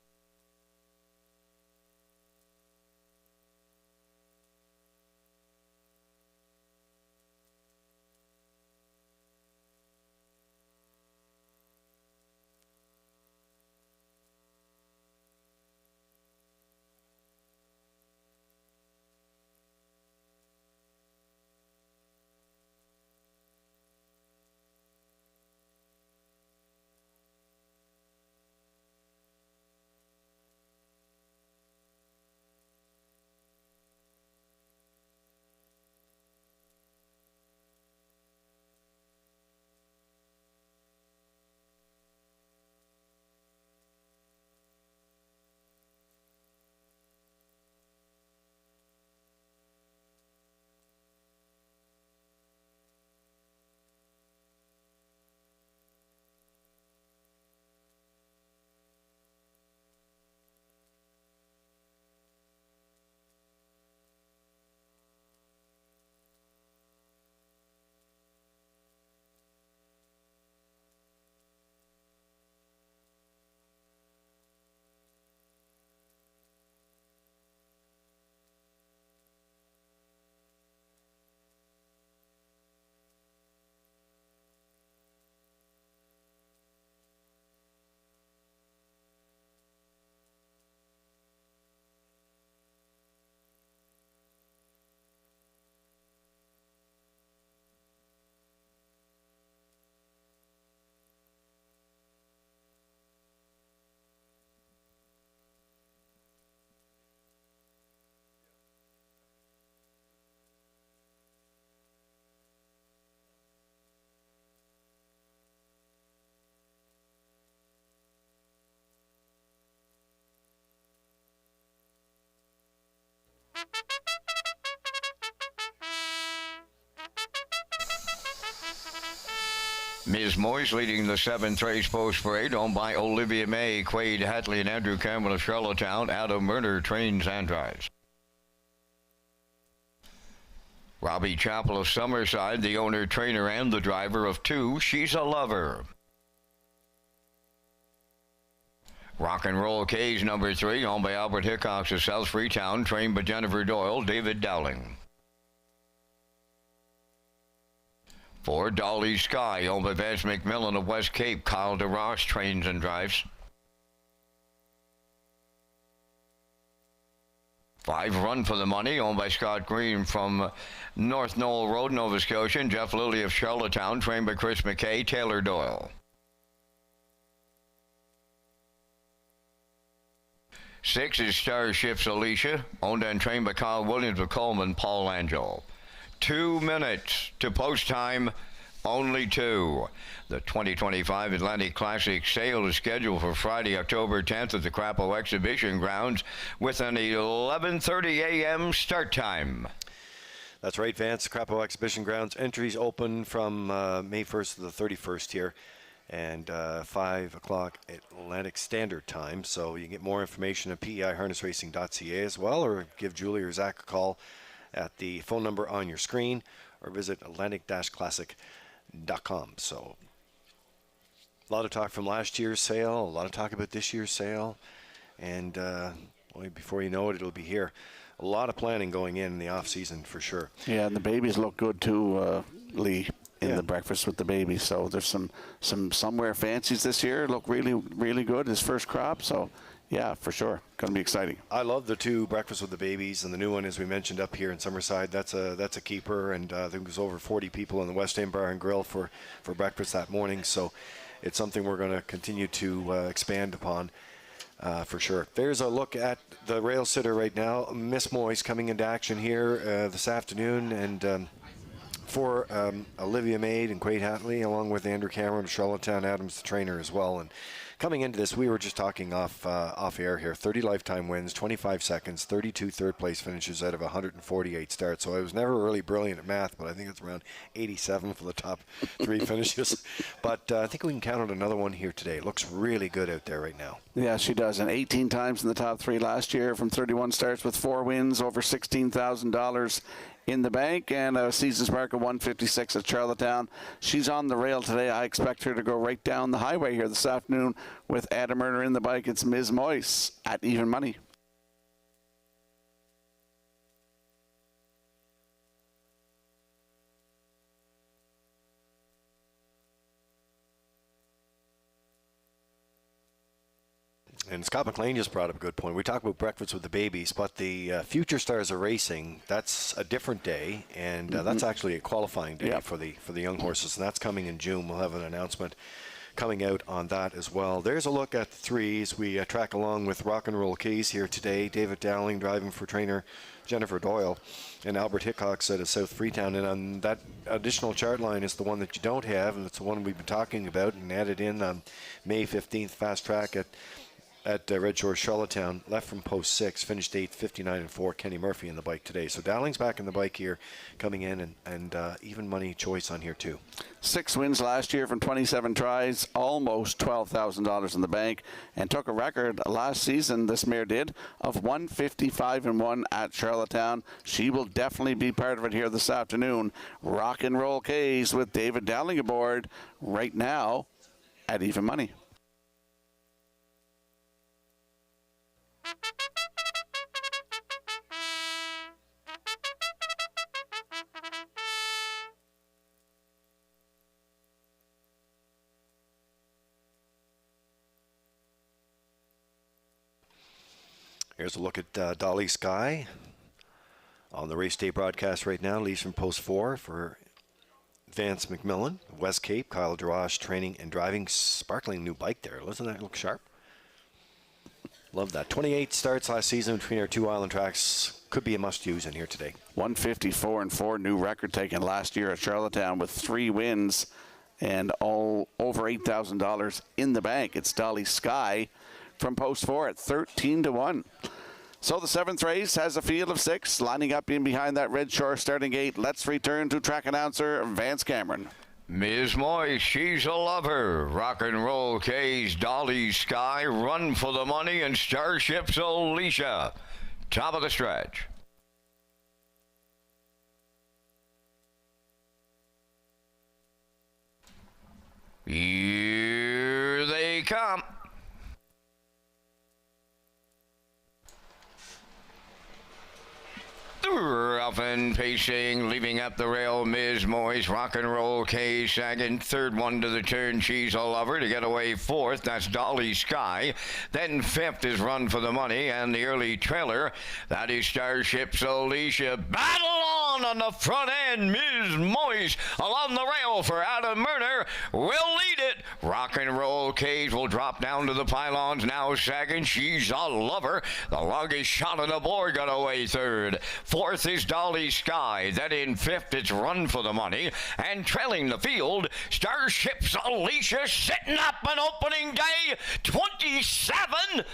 Ms. Moyes leading the 7th race post parade, owned by Olivia May, Quade Hatley, and Andrew Campbell of Charlottetown. Adam Murder trains and drives. Robbie Chappell of Summerside, the owner, trainer, and the driver of 2, She's a Lover. Rock and Roll K's number 3, owned by Albert Hickox of South Freetown, trained by Jennifer Doyle, David Dowling. 4, Dolly Sky, owned by Vance McMillan of West Cape, Kyle DeRoche trains and drives. 5, Run for the Money, owned by Scott Green from North Knoll Road, Nova Scotia, and Jeff Lilly of Charlottetown, trained by Chris McKay, Taylor Doyle. 6 is Starships Alicia, owned and trained by Kyle Williams of Coleman, Paul Angel. 2 minutes to post time, only 2. The 2025 Atlantic Classic sale is scheduled for Friday, October 10th at the Crapo Exhibition Grounds with an 11:30 a.m. start time.
That's right, Vance. Crapo Exhibition Grounds entries open from May 1st to the 31st here, and 5 o'clock Atlantic Standard Time. So you can get more information at peiharnessracing.ca as well, or give Julie or Zach a call at the phone number on your screen, or visit atlantic-classic.com. So a lot of talk from last year's sale, a lot of talk about this year's sale, and before you know it, it'll be here. A lot of planning going in the off season for sure.
Yeah, and the babies look good too, Lee, in the breakfast with the babies. So there's some somewhere fancies this year. Look really, really good. His first crop. So yeah, for sure, going to be exciting.
I love the 2 breakfast with the babies, and the new one, as we mentioned, up here in Summerside. That's a keeper, and there was over 40 people in the West End Bar and Grill for breakfast that morning. So it's something we're going to continue to expand upon. For sure. There's a look at the rail sitter right now. Miss Moyes coming into action here this afternoon, and for Olivia Maid and Quade Hatley, along with Andrew Cameron of Charlottetown Adams, the trainer as well. And coming into this, we were just talking off air here. 30 lifetime wins, 25 seconds, 32 third-place finishes out of 148 starts. So I was never really brilliant at math, but I think it's around 87 for the top 3 finishes. But I think we can count on another one here today. It looks really good out there right now.
Yeah, she does. And 18 times in the top 3 last year from 31 starts with 4 wins, over $16,000 in the bank, and a season's mark of 156 at Charlottetown. She's on the rail today. I expect her to go right down the highway here this afternoon with Adam Murner in the bike. It's Ms. Moyes at even money.
And Scott McLean just brought up a good point. We talk about breakfast with the babies, but the Future Stars of Racing, that's a different day, and that's actually a qualifying day for the young horses, and that's coming in June. We'll have an announcement coming out on that as well. There's a look at the 3s. We track along with Rock and Roll Keys here today. David Dowling driving for trainer Jennifer Doyle, and Albert Hickox out of South Freetown. And on that additional chart line is the one that you don't have, and it's the one we've been talking about and added in on May 15th, fast track at Redshores, Charlottetown, left from post 6, finished 8th, 59-4. Kenny Murphy in the bike today. So Dowling's back in the bike here, coming in, and even money choice on here too.
6 wins last year from 27 tries, almost $12,000 in the bank, and took a record last season, this mare did, of 155-1 at Charlottetown. She will definitely be part of it here this afternoon. Rock and Roll K's with David Dowling aboard right now at even money.
Here's a look at Dolly Sky on the race day broadcast right now. Leaves from post 4 for Vance McMillan, West Cape. Kyle DeRoche training and driving. Sparkling new bike there. Doesn't that look sharp? Love that. 28 starts last season between our 2 island tracks. Could be a must-use in here today.
154-4, new record taken last year at Charlottetown with 3 wins and all over $8,000 in the bank. It's Dolly Sky from post 4 at 13-1. So the 7th race has a field of 6 lining up in behind that Red Shore starting gate. Let's return to track announcer Vance Cameron.
Ms. Moy, she's a lover. Rock and Roll K's Dolly Sky, Run for the Money, and Starship's Alicia. Top of the stretch. Here they come. Rough and pacing, leaving at the rail, Ms. Moy's Rock and Roll K second. Third one to the turn, she's a lover to get away fourth. That's Dolly Sky. Then fifth is Run for the Money, and the early trailer, that is Starship's Alicia. Battle on the front end. Ms. Moy's along the rail for Adam Murner will lead it. Rock and Roll K's will drop down to the pylons. Now second, she's a lover. The longest shot on the board got away third. Fourth is Dolly Sky. Then in fifth, it's Run for the Money. And trailing the field, Starship's Alicia sitting up an opening day 27-4.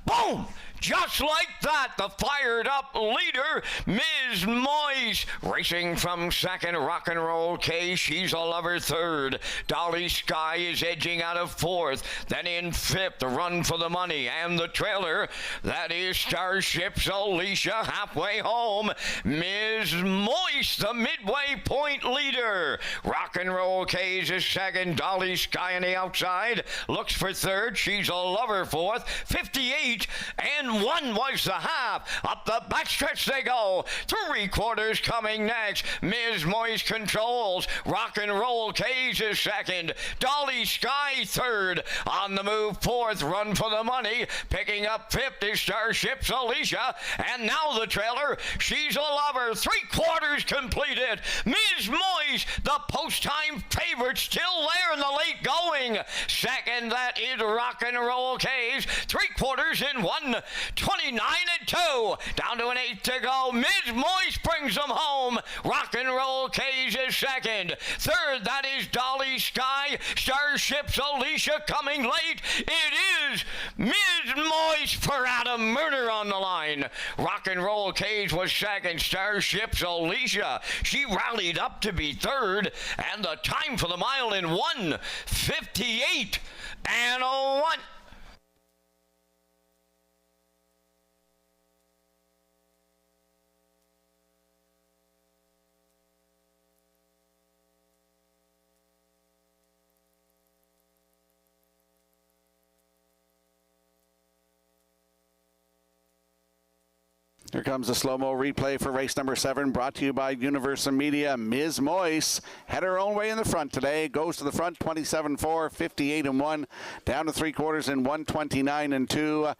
Boom! Just like that, the fired-up leader, Ms. Moyes, racing from second. Rock and Roll K, she's a lover third. Dolly Sky is edging out of fourth. Then in fifth, the Run for the Money, and the trailer, that is Starship's Alicia halfway home. Ms. Moyes, the midway point leader. Rock and Roll K's is second. Dolly Sky on the outside looks for third. She's a lover fourth. 58 and 1 was the half. Up the backstretch they go. 3/4 coming next. Ms. Moyes controls. Rock and Roll K's is second. Dolly Sky third. On the move fourth. Run for the Money. Picking up fifth is Starship's Alicia. And now the trailer. She's a lover. 3/4 completed. Ms. Moyes, the post-time favorite, still there in the late going. Second, that is Rock and Roll K's. 3/4 in 1. 29 and 2. Down to an 8 to go. Ms. Moyes brings them home. Rock and Roll K's is second. Third, that is Dolly Sky. Starship's Alicia coming late. It is Ms. Moyes for Adam Murner on the line. Rock and Roll K's was second. Starship's Alicia, she rallied up to be third. And the time for the mile in 1:58 and 1.
Here comes a slow-mo replay for race number 7, brought to you by Universal Media. Ms. Moyes had her own way in the front today. Goes to the front, 27-4, 58 and 1, down to 3/4 in 129 and 2.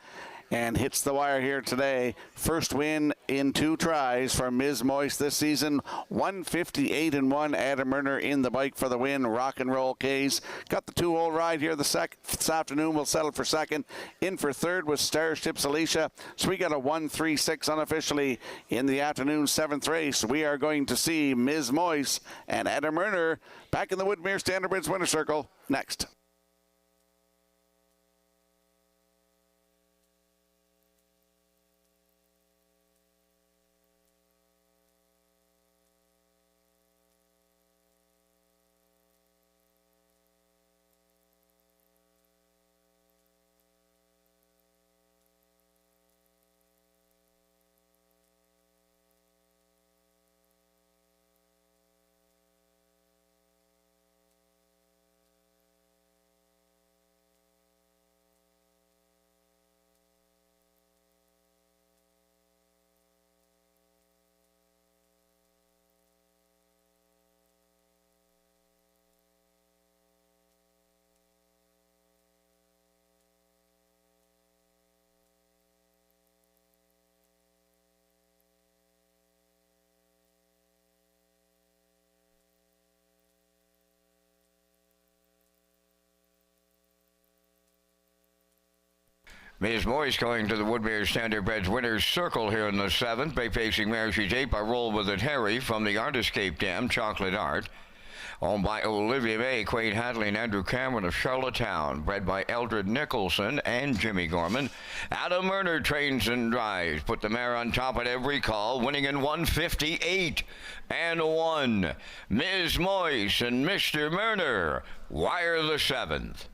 And hits the wire here today. First win in 2 tries for Ms. Moyes this season. 158 and 1. Adam Murner in the bike for the win. Rock and Roll K's got the 2-hole ride here this afternoon. We'll settle for second. In for third was Starship's Alicia. So we got a 1-3-6 unofficially in the afternoon 7th race. We are going to see Ms. Moyes and Adam Murner back in the Woodmere Standard Bridge winner circle next.
Ms. Moyes going to the Woodmere Standard Bred's winner's circle here in the 7th. Bay facing mare, she's 8 by Roll With It Harry from the Artist Cape Dam, Chocolate Art. Owned by Olivia May, Quade Hadley, and Andrew Cameron of Charlottetown. Bred by Eldred Nicholson and Jimmy Gorman. Adam Murner trains and drives. Put the mare on top at every call, winning in 158 and 1. Ms. Moyse and Mr. Murner. Wire the 7th.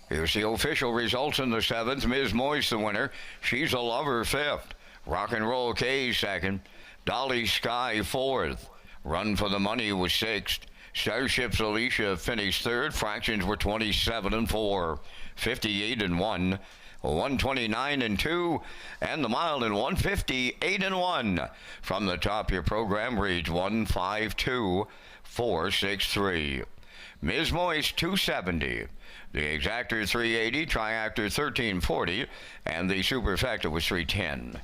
Here's the official results in the 7th. Ms. Moyse, the winner. She's a Lover, 5th. Rock and Roll K, 2nd. Dolly Sky, 4th. Run for the Money was 6th. Starships Alicia finished 3rd. Fractions were 27 and 4. 58 and 1. 129 and 2. And the mile in 158 and 1. From the top, your program reads 152,463. Ms. Moyse, 270. The Exactor 380, Triactor 1340, and the Superfecta was 310.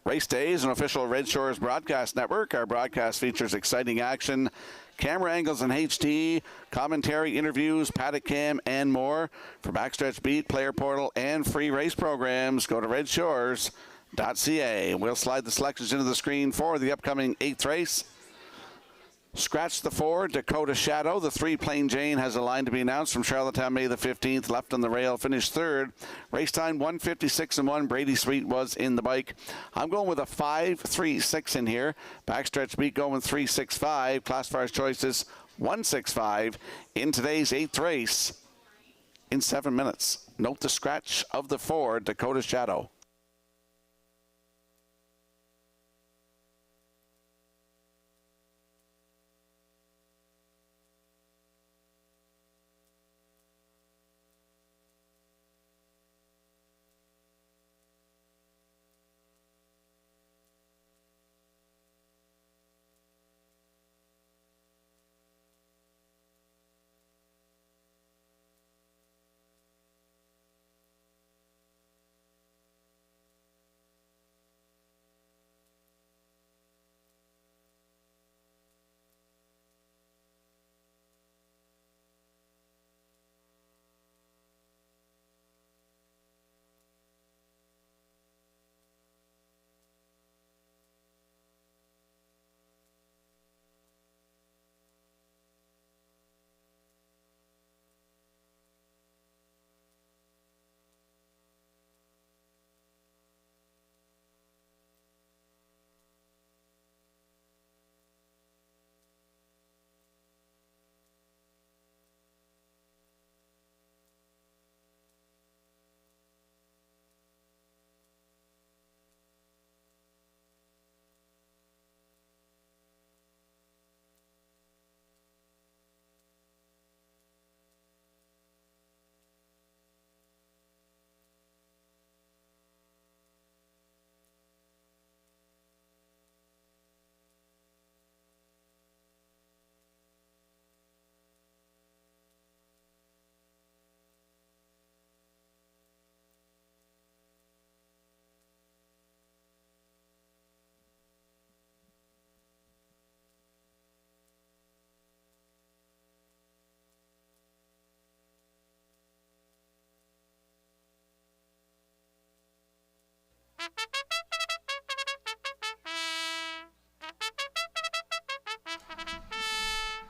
Race Day is an official Red Shores broadcast network. Our broadcast features exciting action, camera angles in HD, commentary, interviews, paddock cam, and more. For Backstretch Beat, Player Portal, and free race programs, go to Redshores.ca. We'll slide the selections into the screen for the upcoming 8th race. Scratch the 4, Dakota Shadow. The 3, Plain Jane, has a line to be announced from Charlottetown, May the 15th. Left on the rail, finished 3rd. Race time 156 and 1. Brady Sweet was in the bike. I'm going with a 5-3-6 in here. Backstretch Beat going 3-6-5. Classifiers choices 1-6-5 in today's 8th race in 7 minutes. Note the scratch of the 4, Dakota Shadow.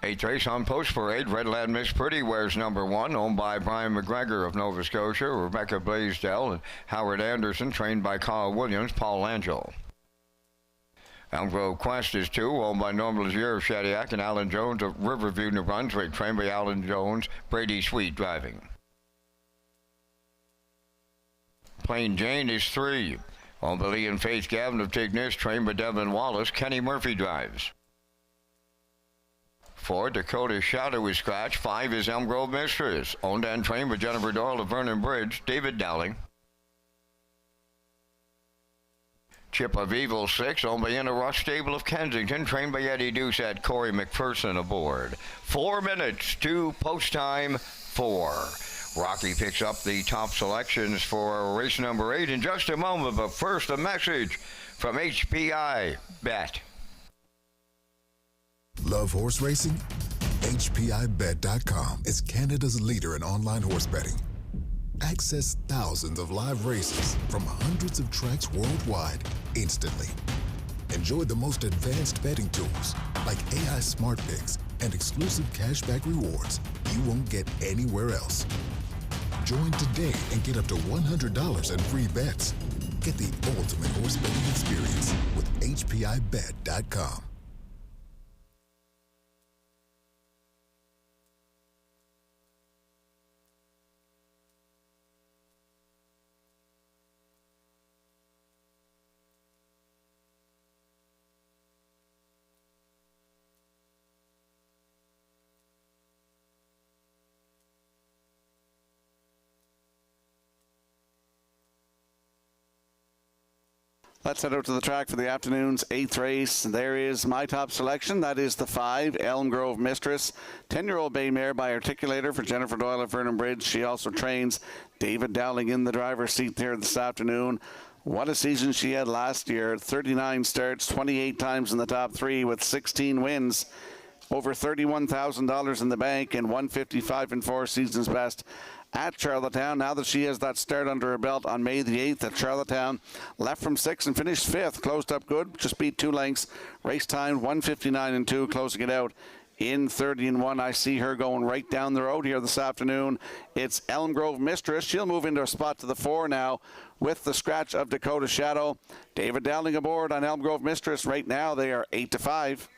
Eighth race on Post Parade. Redland Miss Pretty wears number 1, owned by Brian McGregor of Nova Scotia, Rebecca Blaisdell, and Howard Anderson, trained by Carl Williams, Paul Angel. Elm Grove Quest is 2, owned by Norm Lazier of Shadiac and Alan Jones of Riverview, New Brunswick, trained by Alan Jones, Brady Sweet driving. Plain Jane is 3, owned by Lee and Faith Gavin of Tignish, trained by Devin Wallace, Kenny Murphy drives. 4, Dakota Shadow is scratched. 5 is Elm Grove Mistress, owned and trained by Jennifer Doyle of Vernon Bridge, David Dowling. Chip of Evil 6, owned by Inner Rush Stable of Kensington, trained by Eddie Doucette, Corey McPherson aboard. 4 minutes to post time 4. Rocky picks up the top selections for race number 8 in just a moment, but first a message from HPI Bet.
Love horse racing? HPIBet.com is Canada's leader in online horse betting. Access thousands of live races from hundreds of tracks worldwide instantly. Enjoy the most advanced betting tools like AI Smart Picks and exclusive cashback rewards you won't get anywhere else. Join today and get up to $100 in free bets. Get the ultimate horse betting experience with HPIBet.com.
Let's head out to the track for the afternoon's 8th race. There is my top selection. That is the 5, Elm Grove Mistress. 10-year-old bay mare by Articulator for Jennifer Doyle of Vernon Bridge. She also trains David Dowling in the driver's seat there this afternoon. What a season she had last year. 39 starts, 28 times in the top 3 with 16 wins. Over $31,000 in the bank and 155 and 4 season's best at Charlottetown. Now that she has that start under her belt on May the 8th at Charlottetown, left from 6th and finished 5th. Closed up good, just beat 2 lengths. Race time 1:59 and 2, closing it out in 30 and 1. I see her going right down the road here this afternoon. It's Elm Grove Mistress. She'll move into a spot to the 4 now with the scratch of Dakota Shadow. David Dowling aboard on Elm Grove Mistress. Right now they are 8-5.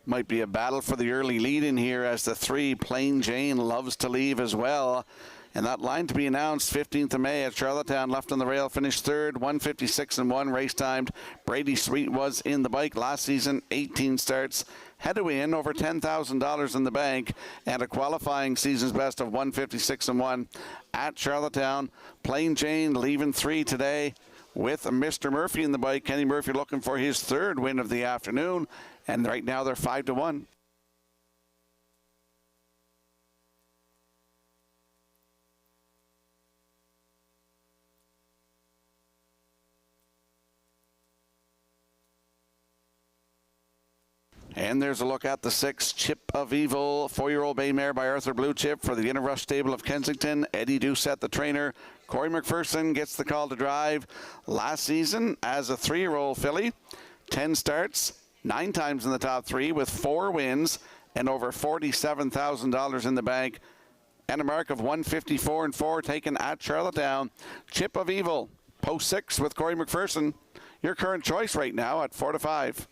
Might be a battle for the early lead in here as the 3, Plain Jane, loves to leave as well. And that line to be announced 15th of May at Charlottetown, left on the rail, finished 3rd, 1:56 and 1, race timed. Brady Sweet was in the bike last season, 18 starts. Had to win over $10,000 in the bank and a qualifying season's best of 1:56 and 1 at Charlottetown. Plain Jane leaving 3 today with Mr. Murphy in the bike. Kenny Murphy looking for his 3rd win of the afternoon. And right now they're 5-1. And there's a look at the 6, Chip of Evil, 4-year-old bay mare by Arthur Blue Chip for the Inner Rush Stable of Kensington. Eddie Doucette, the trainer. Corey McPherson gets the call to drive. Last season as a 3-year-old filly, 10 starts, 9 times in the top 3 with 4 wins and over $47,000 in the bank. And a mark of 154 and 4 taken at Charlottetown. Chip of Evil, post 6 with Corey McPherson. Your current choice right now at 4-5.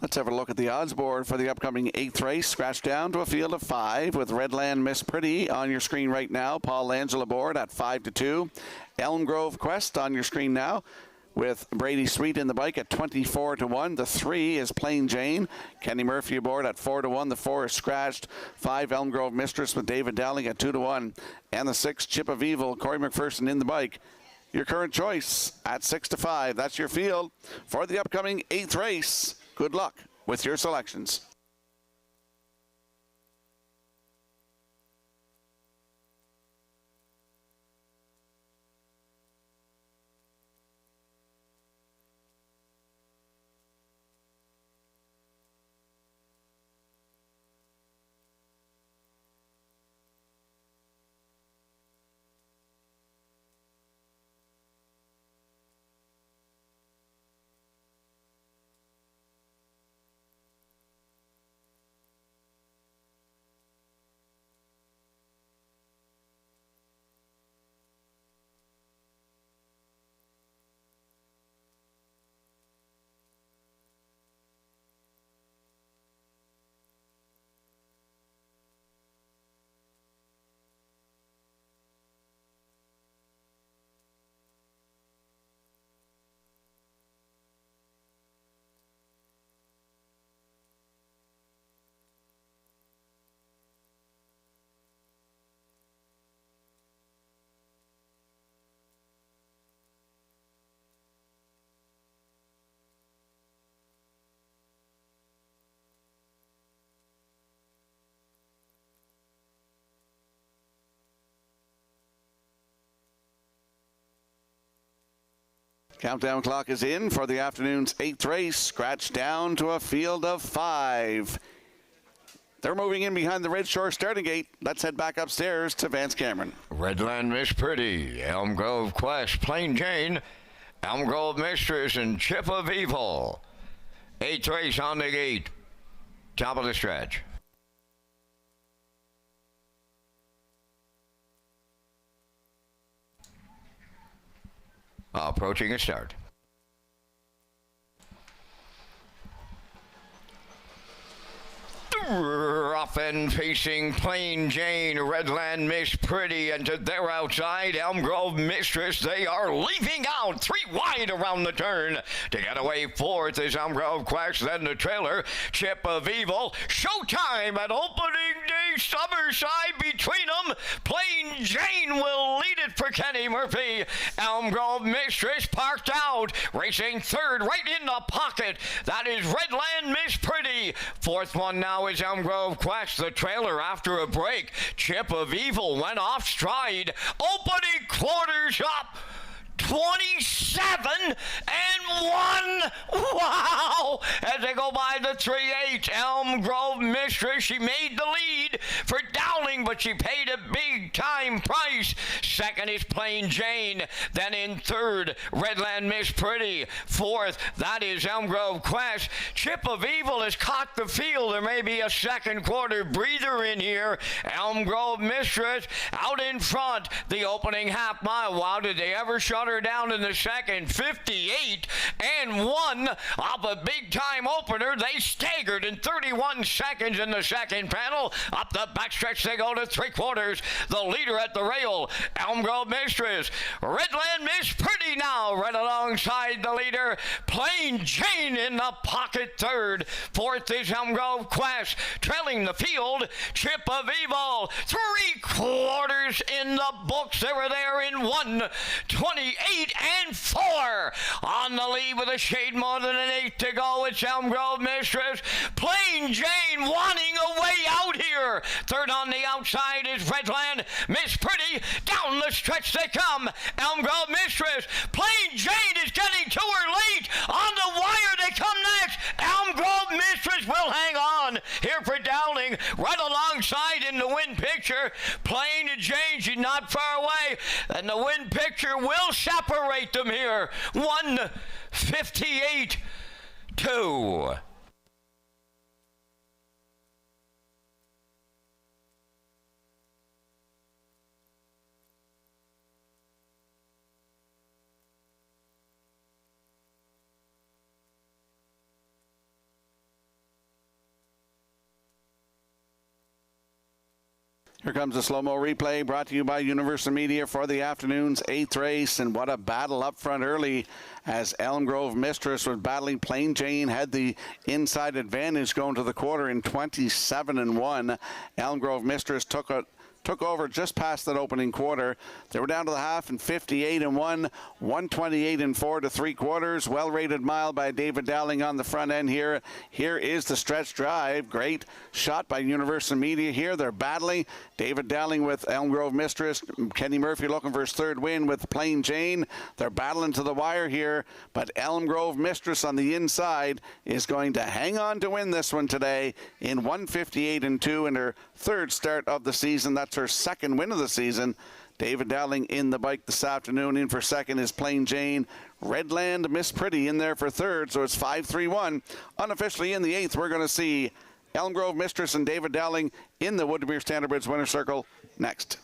Let's have a look at the odds board for the upcoming 8th race. Scratch down to a field of 5 with Redland Miss Pretty on your screen right now. Paul Angel aboard at 5-2. Elm Grove Quest on your screen now with Brady Sweet in the bike at 24-1. The 3 is Plain Jane. Kenny Murphy aboard at 4-1. The 4 is scratched. 5 Elm Grove Mistress with David Dowling at 2-1. And the 6 Chip of Evil, Corey McPherson in the bike your current choice at 6-5. That's your field for the upcoming 8th race. Good luck with your selections. Countdown clock is in for the afternoon's 8th race. Scratched down to a field of 5. They're moving in behind the Red Shore starting gate. Let's head back upstairs to Vance Cameron.
Redland Miss Pretty, Elm Grove Quest, Plain Jane, Elm Grove Mistress, and Chip of Evil. 8th race on the gate. Top of the stretch. Approaching a start. Rough and facing Plain Jane, Redland Miss Pretty, and to their outside, Elm Grove Mistress. They are leaving out 3 wide around the turn. To get away 4th is Elm Grove Quest, then the trailer, Chip of Evil. Showtime at opening day, Summerside between them. Plain Jane will lead it for Kenny Murphy. Elm Grove Mistress parked out, racing 3rd right in the pocket. That is Redland Miss Pretty. 4th one now is Elm Grove Quest, the trailer after a break. Chip of Evil went off stride. Opening quarters up. 27 and 1. Wow! As they go by the 3-8, Elm Grove Mistress, she made the lead for Dowling, but she paid a big time price. 2nd is Plain Jane. Then in 3rd, Redland Miss Pretty. 4th, that is Elm Grove Quest. Chip of Evil has caught the field. There may be a second quarter breather in here. Elm Grove Mistress out in front. The opening half mile. Wow, did they ever shut her down in the second? 58 and 1 off a big time opener. They staggered in 31 seconds in the second panel. Up the backstretch they go to 3/4. The leader at the rail, Elm Grove Mistress. Redland Miss Pretty now right alongside the leader. Plain Jane in the pocket 3rd. 4th is Elm Grove Quest. Trailing the field, Chip of Evil. 3/4 in the books. They were there in 1:28 and 4. On the lead with a shade more than an 8 to go. It's Elm Grove Mistress. Plain Jane wanting a way out here. 3rd on the outside is Redland Miss Pretty. Down the stretch they come. Elm Grove Mistress. Plain Jane is getting to her late. On the wire they come next. Elm Grove Mistress will hang on here for Dowling. Right alongside in the win picture. Plain Jane, she's not far away. And the win picture will separate them here. 1:58-2.
Here comes a slow-mo replay brought to you by Universal Media for the afternoon's 8th race. And what a battle up front early as Elm Grove Mistress was battling. Plain Jane had the inside advantage going to the quarter in 27 and 1. Elm Grove Mistress took it took over just past that opening quarter. They were down to the half and 58-1, 128-4 to 3/4. Well-rated mile by David Dowling on the front end here. Here is the stretch drive. Great shot by Universal Media here. They're battling. David Dowling with Elm Grove Mistress. Kenny Murphy looking for his third win with Plain Jane. They're battling to the wire here, but Elm Grove Mistress on the inside is going to hang on to win this one today in 158-2 in her third start of the season. That's her second win of the season. David Dowling in the bike this afternoon. In for second is Plain Jane. Redland Miss Pretty in there for third, so it's 5-3-1. Unofficially in the eighth, we're going to see Elm Grove Mistress and David Dowling in the Wood Beer Standard Bridge winner circle next.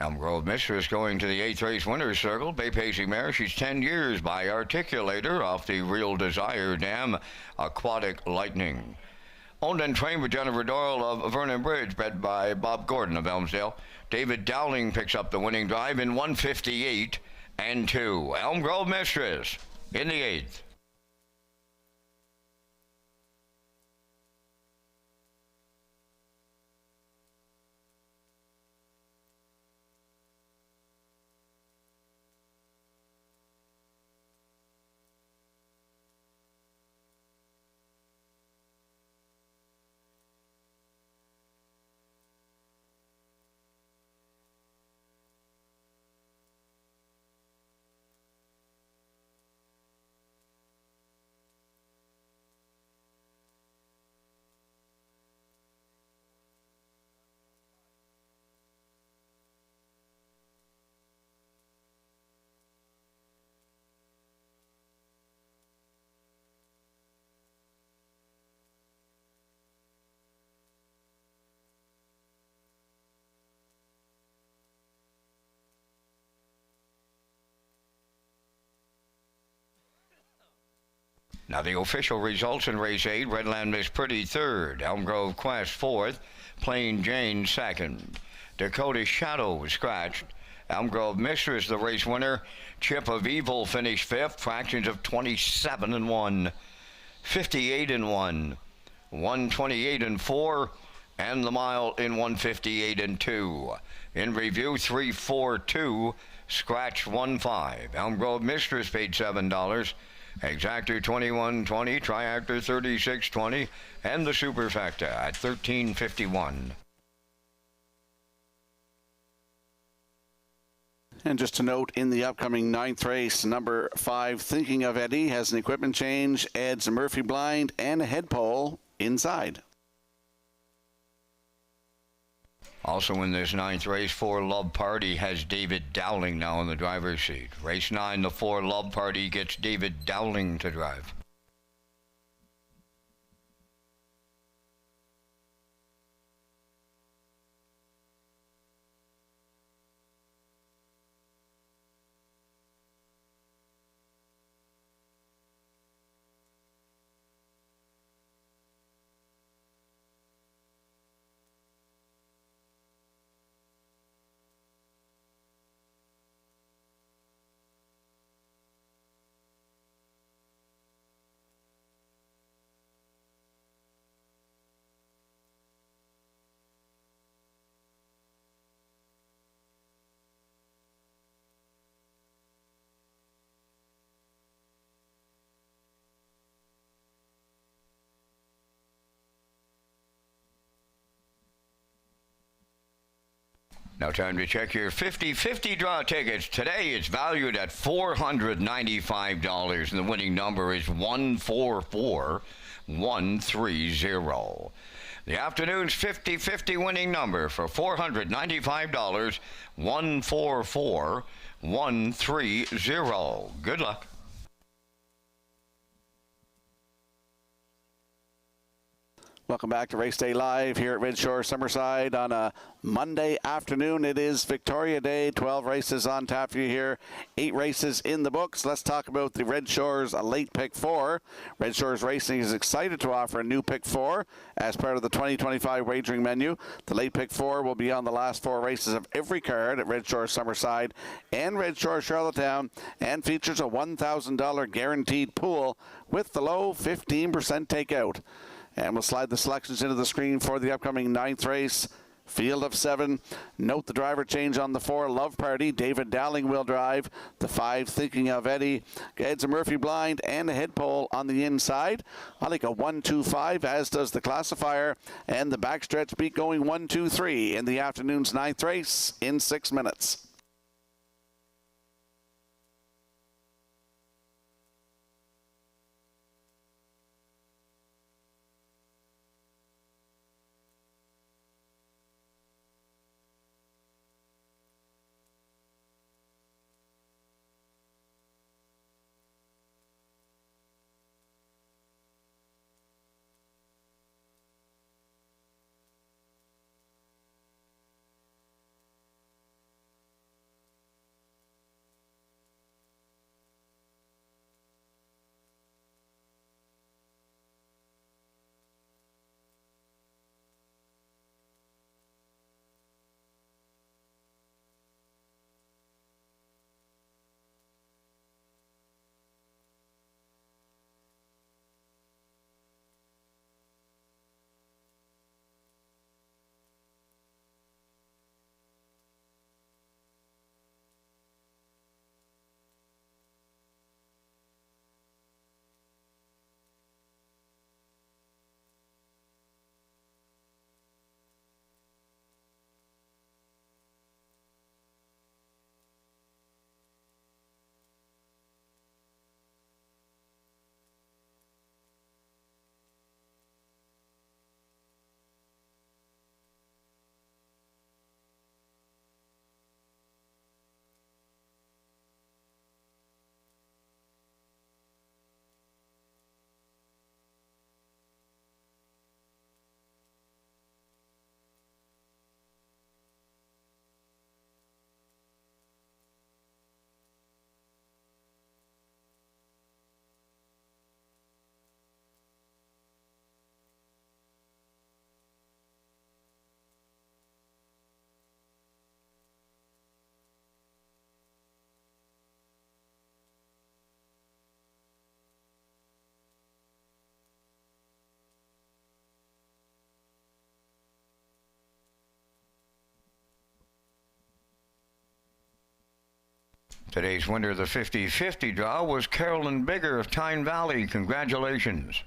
Elm Grove Mistress going to the 8th race winner's circle. Bay Pacey mare, she's 10 years by Articulator off the Real Desire Dam Aquatic Lightning. Owned and trained by Jennifer Doyle of Vernon Bridge, bred by Bob Gordon of Elmsdale. David Dowling picks up the winning drive in 158-2. Elm Grove Mistress in the 8th. Now the official results in race 8, Redland Miss Pretty 3rd, Elm Grove Quest 4th, Plain Jane 2nd, Dakota Shadow scratched, Elm Grove Mistress the race winner, Chip of Evil finished 5th, fractions of 27-1, 58-1, 128-4, and the mile in 158-2. In review, 3-4-2, scratch 1-5. Elm Grove Mistress paid $7. Exactor 21.20, Triactor 36.20, and the Superfecta at 13.51.
And just to note, in the upcoming 9th race, number 5, Thinking of Eddie, has an equipment change, adds a Murphy blind and a head pole inside.
Also in this 9th race, 4 Love Party has David Dowling now in the driver's seat. Race 9, the 4 Love Party gets David Dowling to drive. Now time to check your 50-50 draw tickets. Today it's valued at $495 and the winning number is 144130. The afternoon's 50-50 winning number for $495, 144130. Good luck.
Welcome back to Race Day Live here at Red Shore Summerside on a Monday afternoon. It is Victoria Day. 12 races on tap for you here. 8 races in the books. Let's talk about the Red Shores late pick 4. Red Shores Racing is excited to offer a new pick 4 as part of the 2025 wagering menu. The late pick 4 will be on the last 4 races of every card at Red Shore Summerside and Red Shore Charlottetown, and features a $1,000 guaranteed pool with the low 15% takeout. And we'll slide the selections into the screen for the upcoming 9th race. Field of 7. Note the driver change on the 4. Love Party. David Dowling will drive. The 5. Thinking of Eddie. Adds a Murphy blind and a head pole on the inside. I like a 1-2-5, as does the classifier. And the backstretch beat going 1-2-3 in the afternoon's 9th race in 6 minutes.
Today's winner of the 50-50 draw was Carolyn Bigger of Tyne Valley. Congratulations.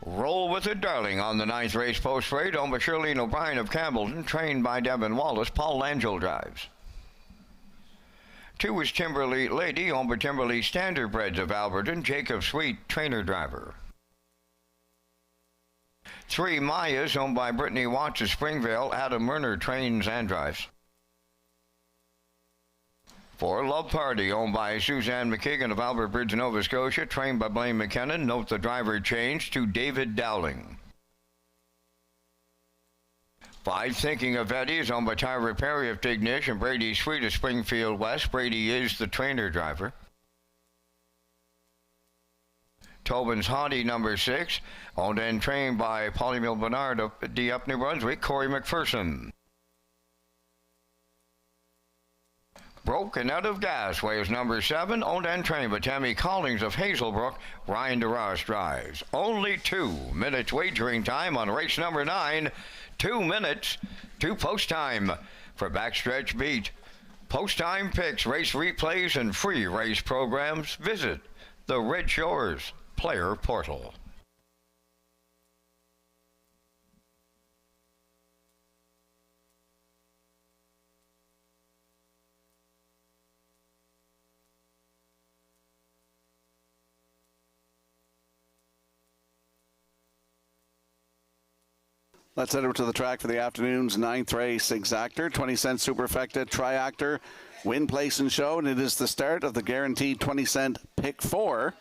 Roll with it, darling, on the 9th race post freight, owned by Shirlene O'Brien of Campbellton, trained by Devin Wallace. Paul Langell drives. 2 is Timberley Lady, owned by Timberley Standardbreds of Alberton, Jacob Sweet, trainer driver. 3 Maya's, owned by Brittany Watts of Springvale, Adam Murner trains and drives. 4 Love Party, owned by Suzanne McKeegan of Albert Bridge, Nova Scotia, trained by Blaine McKinnon. Note the driver changed to David Dowling. 5 Thinking of Eddie is owned by Tyra Perry of Tignish and Brady Sweet of Springfield West. Brady is the trainer driver. Tobin's Hottie, number 6, owned and trained by Polly Mill Bernard of Dieppe, New Brunswick. Corey McPherson. Broken Out of Gas, Wales number 7, owned and trained by Tammy Collins of Hazelbrook. Ryan DeRoss drives. Only 2 minutes wagering time on race number 9. 2 minutes to post time for Backstretch Beat. Post time picks, race replays, and free race programs. Visit the Red Shores Player Portal.
Let's head over to the track for the afternoon's 9th race. Exactor, 20-cent superfecta, triactor, win, place, and show. And it is the start of the guaranteed 20-cent pick 4.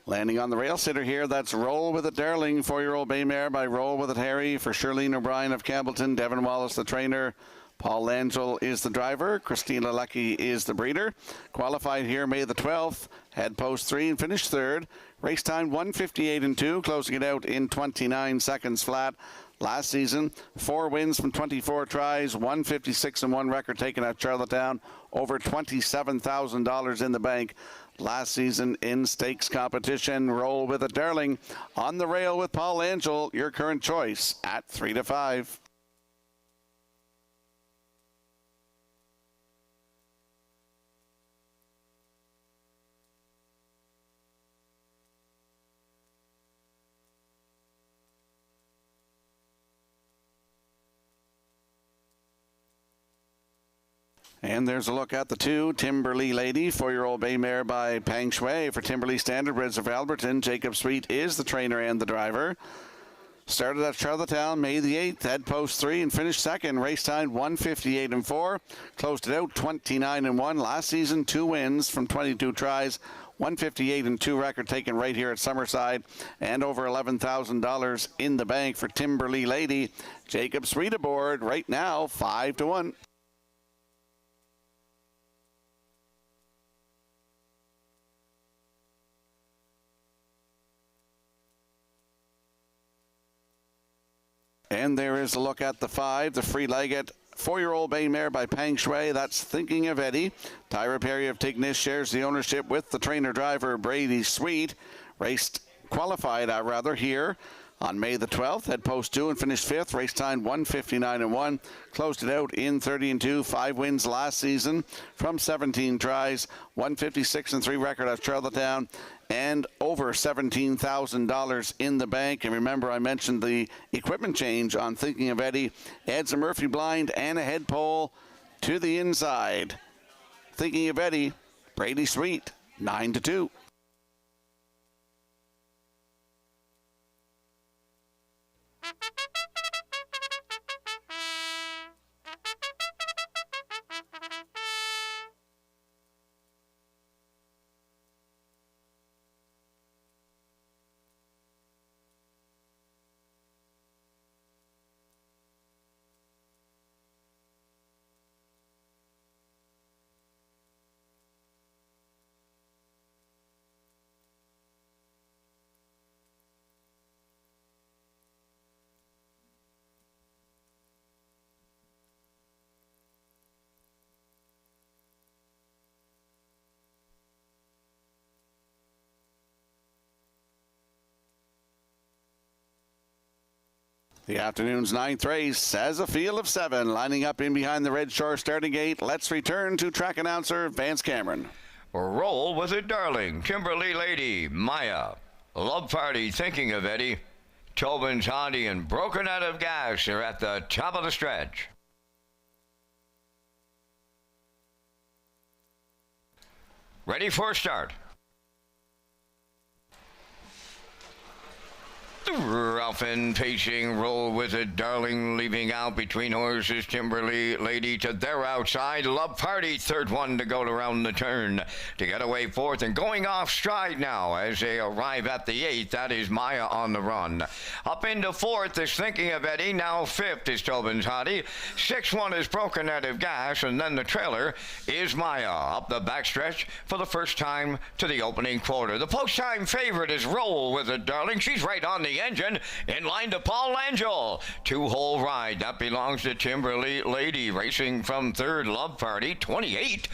Landing on the rail sitter here, that's Roll With It Darling, 4-year-old bay mare by Roll With It Harry for Shirlene O'Brien of Campbellton. Devin Wallace, the trainer. Paul Langell is the driver. Christina Leckie is the breeder. Qualified here May the 12th. Had post 3 and finished 3rd. Race time 1:58.2, closing it out in 29 seconds flat. Last season, 4 wins from 24 tries, 156-1 record taken at Charlottetown, over $27,000 in the bank. Last season in stakes competition. Roll With It Darling on the rail with Paul Langell, your current choice at 3 to 5. And there's a look at the 2, Timberly Lady, 4-year-old bay mare by Pang Shui for Timberly Standard, Reds of Alberton. Jacob Sweet is the trainer and the driver. Started at Charlottetown May the 8th, had post 3 and finished 2nd. Race time 1:58.4. Closed it out 29-1. Last season, 2 wins from 22 tries. 158-2 record taken right here at Summerside, and over $11,000 in the bank for Timberly Lady. Jacob Sweet aboard right now, 5 to 1. And there is a look at the 5, the free-legged 4-year-old bay mare by Pang Shui. That's Thinking of Eddie. Tyra Perry of Tignish shares the ownership with the trainer-driver Brady Sweet. Qualified here on May the 12th. Had post 2 and finished 5th. Race time 1:59.1. Closed it out in 30-2. 5 wins last season from 17 tries. 156-3 record at Charlottetown. And over $17,000 in the bank. And remember, I mentioned the equipment change on Thinking of Eddie. Adds a Murphy blind and a head pole to the inside. Thinking of Eddie, Brady Sweet, 9 to 2. The afternoon's 9th race has a field of 7 lining up in behind the Red Shore starting gate. Let's return to track announcer Vance Cameron.
Roll With It Darling, Kimberly Lady, Maya, Love Party, Thinking of Eddie, Tobin's Honey, and Broken Out of Gas are at the top of the stretch. Ready for a start. Ralph and pacing, Roll With It Darling, leaving out between horses, Timberly Lady to their outside, Love Party, third one to go around the turn to get away fourth, and going off stride now as they arrive at the 8th. That is Maya on the run. Up into 4th is Thinking of Eddie. Now 5th is Tobin's Hottie. 6th one is Broken Out of Gas, and then the trailer is Maya up the backstretch for the first time to the opening quarter. The post time favorite is Roll With It Darling. She's right on the engine, In line to Paul Angel. 2-hole ride. That belongs to Timberly Lady. Racing from third, Love Party. 28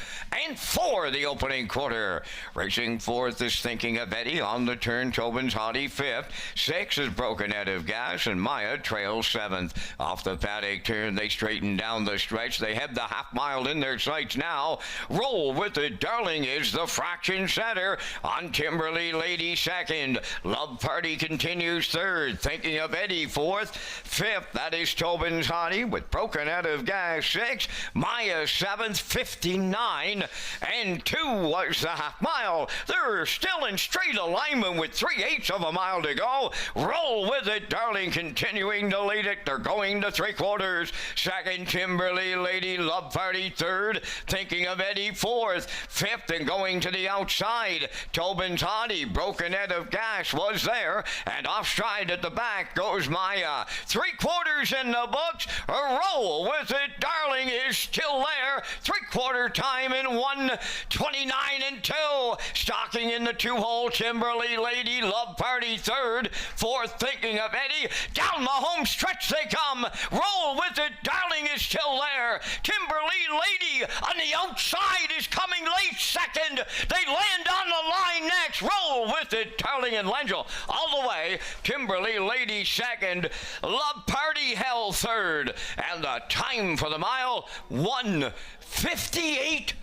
and 4 the opening quarter. Racing fourth is Thinking of Eddie on the turn. Tobin's Hottie fifth. 6 is Broken Head of Gas, and Maya trails seventh. Off the paddock turn, they straighten down the stretch. They have the half mile in their sights now. Roll with it, Darling is the fraction setter on Timberly Lady second. Love Party continues third. Thinking of Eddie fourth. Fifth, that is Tobin's Hottie with Broken Out of Gas 6. Maya 7th, 59 and 2 was the half mile. They're still in straight alignment with 3/8 of a mile to go. Roll with it, Darling continuing to lead it. They're going to 3/4. Second, Timberly Lady. Love Party third. Thinking of Eddie fourth. Fifth and going to the outside. Tobin's Hottie. Broken Out of Gas was there. And off stride at the back goes Maya. 3/4 in the books. A roll with it. Darling is still there. 3/4 time in 1:29 and 2. Stalking in the 2-hole, Timberly Lady. Love Party third. Fourth, Thinking of Eddie. Down the home stretch they come. Roll with it. Darling is still there. Timberly Lady on the outside is coming late second. They land on the line next. Roll with it. Darling and Langell all the way. Timberly Lady second. Love Party Hell third. And the time for the mile, 1:58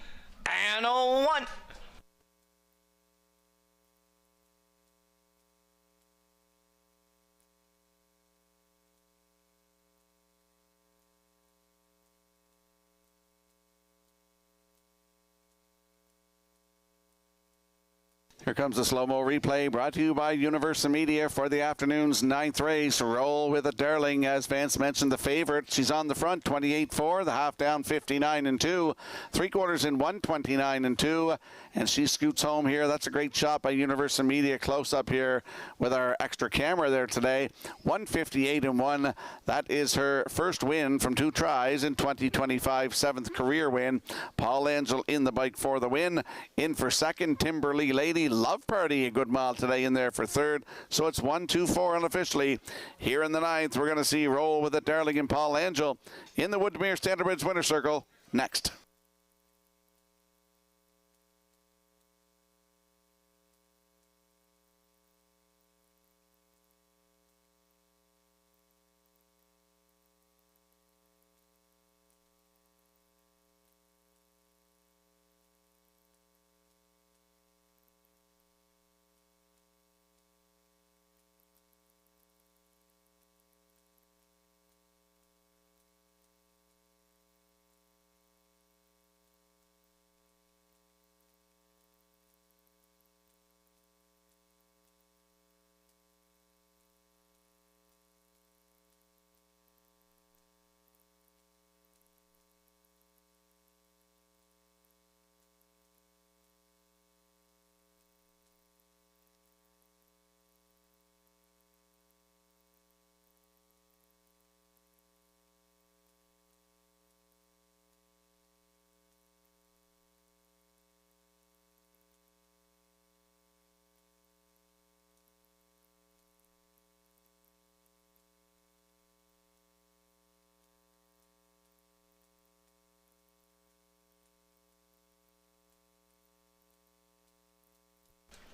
and 1.
Here comes the slow-mo replay brought to you by Universal Media for the afternoon's 9th race. Roll with it, Darling. As Vance mentioned, the favorite. She's on the front, 28-4. The half down, 59 and 2. 3/4 in 1:29 and 2. And she scoots home here. That's a great shot by Universal Media. Close up here with our extra camera there today. 1:58 and 1. That is her first win from 2 tries in 2025. 7th career win. Paul Angel in the bike for the win. In for second, Timberly Lady. Love Party a good mile today in there for third. So it's 1-2-4 unofficially. Here in the 9th, we're going to see Roll with it, Darling and Paul Angel in the Woodmere Standard Bridge Winner Circle next.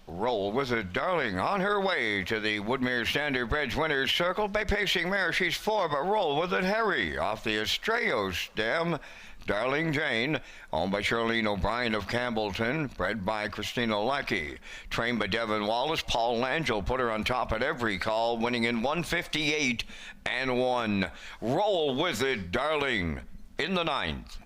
Roll with it, Darling, on her way to the Woodmere Standard Bridge Winners Circle. By pacing mare, she's 4, but Roll with it, Harry, off the Estrello stem. Darling Jane, owned by Charlene O'Brien of Campbellton, bred by Christina Leckie. Trained by Devin Wallace, Paul Langell put her on top at every call, winning in 1:58 and 1. Roll with it, Darling, in the 9th.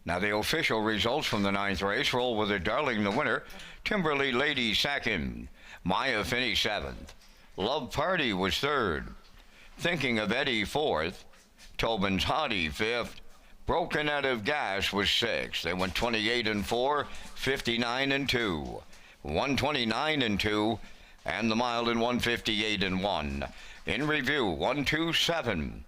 Now the official results from the 9th race: Roll with It Darling, the winner. Timberly Lady second. Maya finished 7th. Love Party was 3rd. Thinking of Eddie 4th. Tobin's Hottie 5th. Broken Out of Gas was 6th. They went 28-4, 59-2, 129-2, and the Mild in 158-1. In review, 1, 2, 7,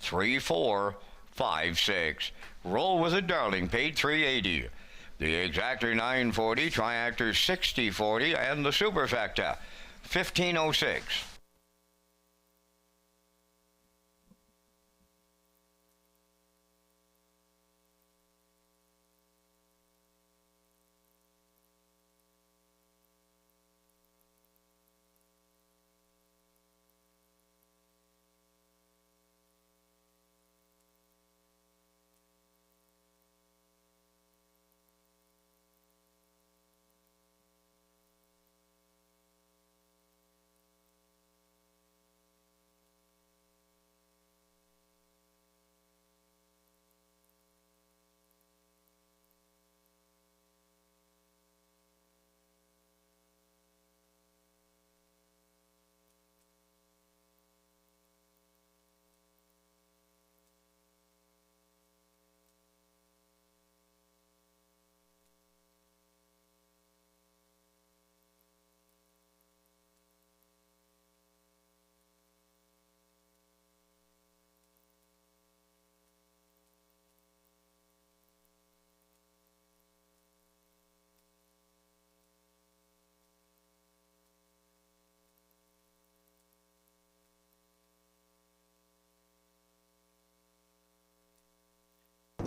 3, 4, 5, 6. Roll with It Darling paid $380. The Exactor $940, Triactor $60.40, and the Superfecta $15.06.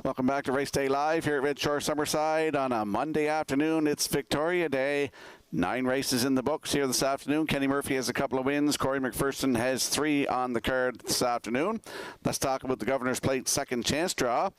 Welcome back to Race Day Live here at Red Shore Summerside on a Monday afternoon. It's Victoria Day. 9 races in the books here this afternoon. Kenny Murphy has a couple of wins. Corey McPherson has 3 on the card this afternoon. Let's talk about the Governor's Plate second chance draw.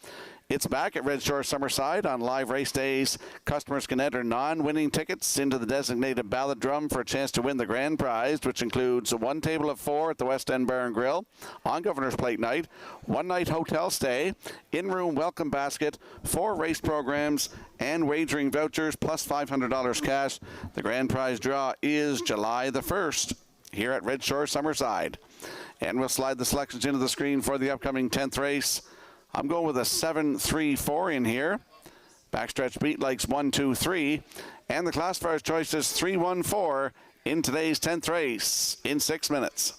It's back at Red Shore Summerside on live race days. Customers can enter non-winning tickets into the designated ballot drum for a chance to win the grand prize, which includes one table of 4 at the West End Bar and Grill on Governor's Plate night, 1-night hotel stay, in-room welcome basket, 4 race programs, and wagering vouchers, plus $500 cash. The grand prize draw is July the 1st here at Red Shore Summerside. And we'll slide the selections into the screen for the upcoming 10th race. I'm going with a 7-3-4 in here. Backstretch beat likes 1, 2, 3. And the classifier's choice is 3-1-4 in today's 10th race in 6 minutes.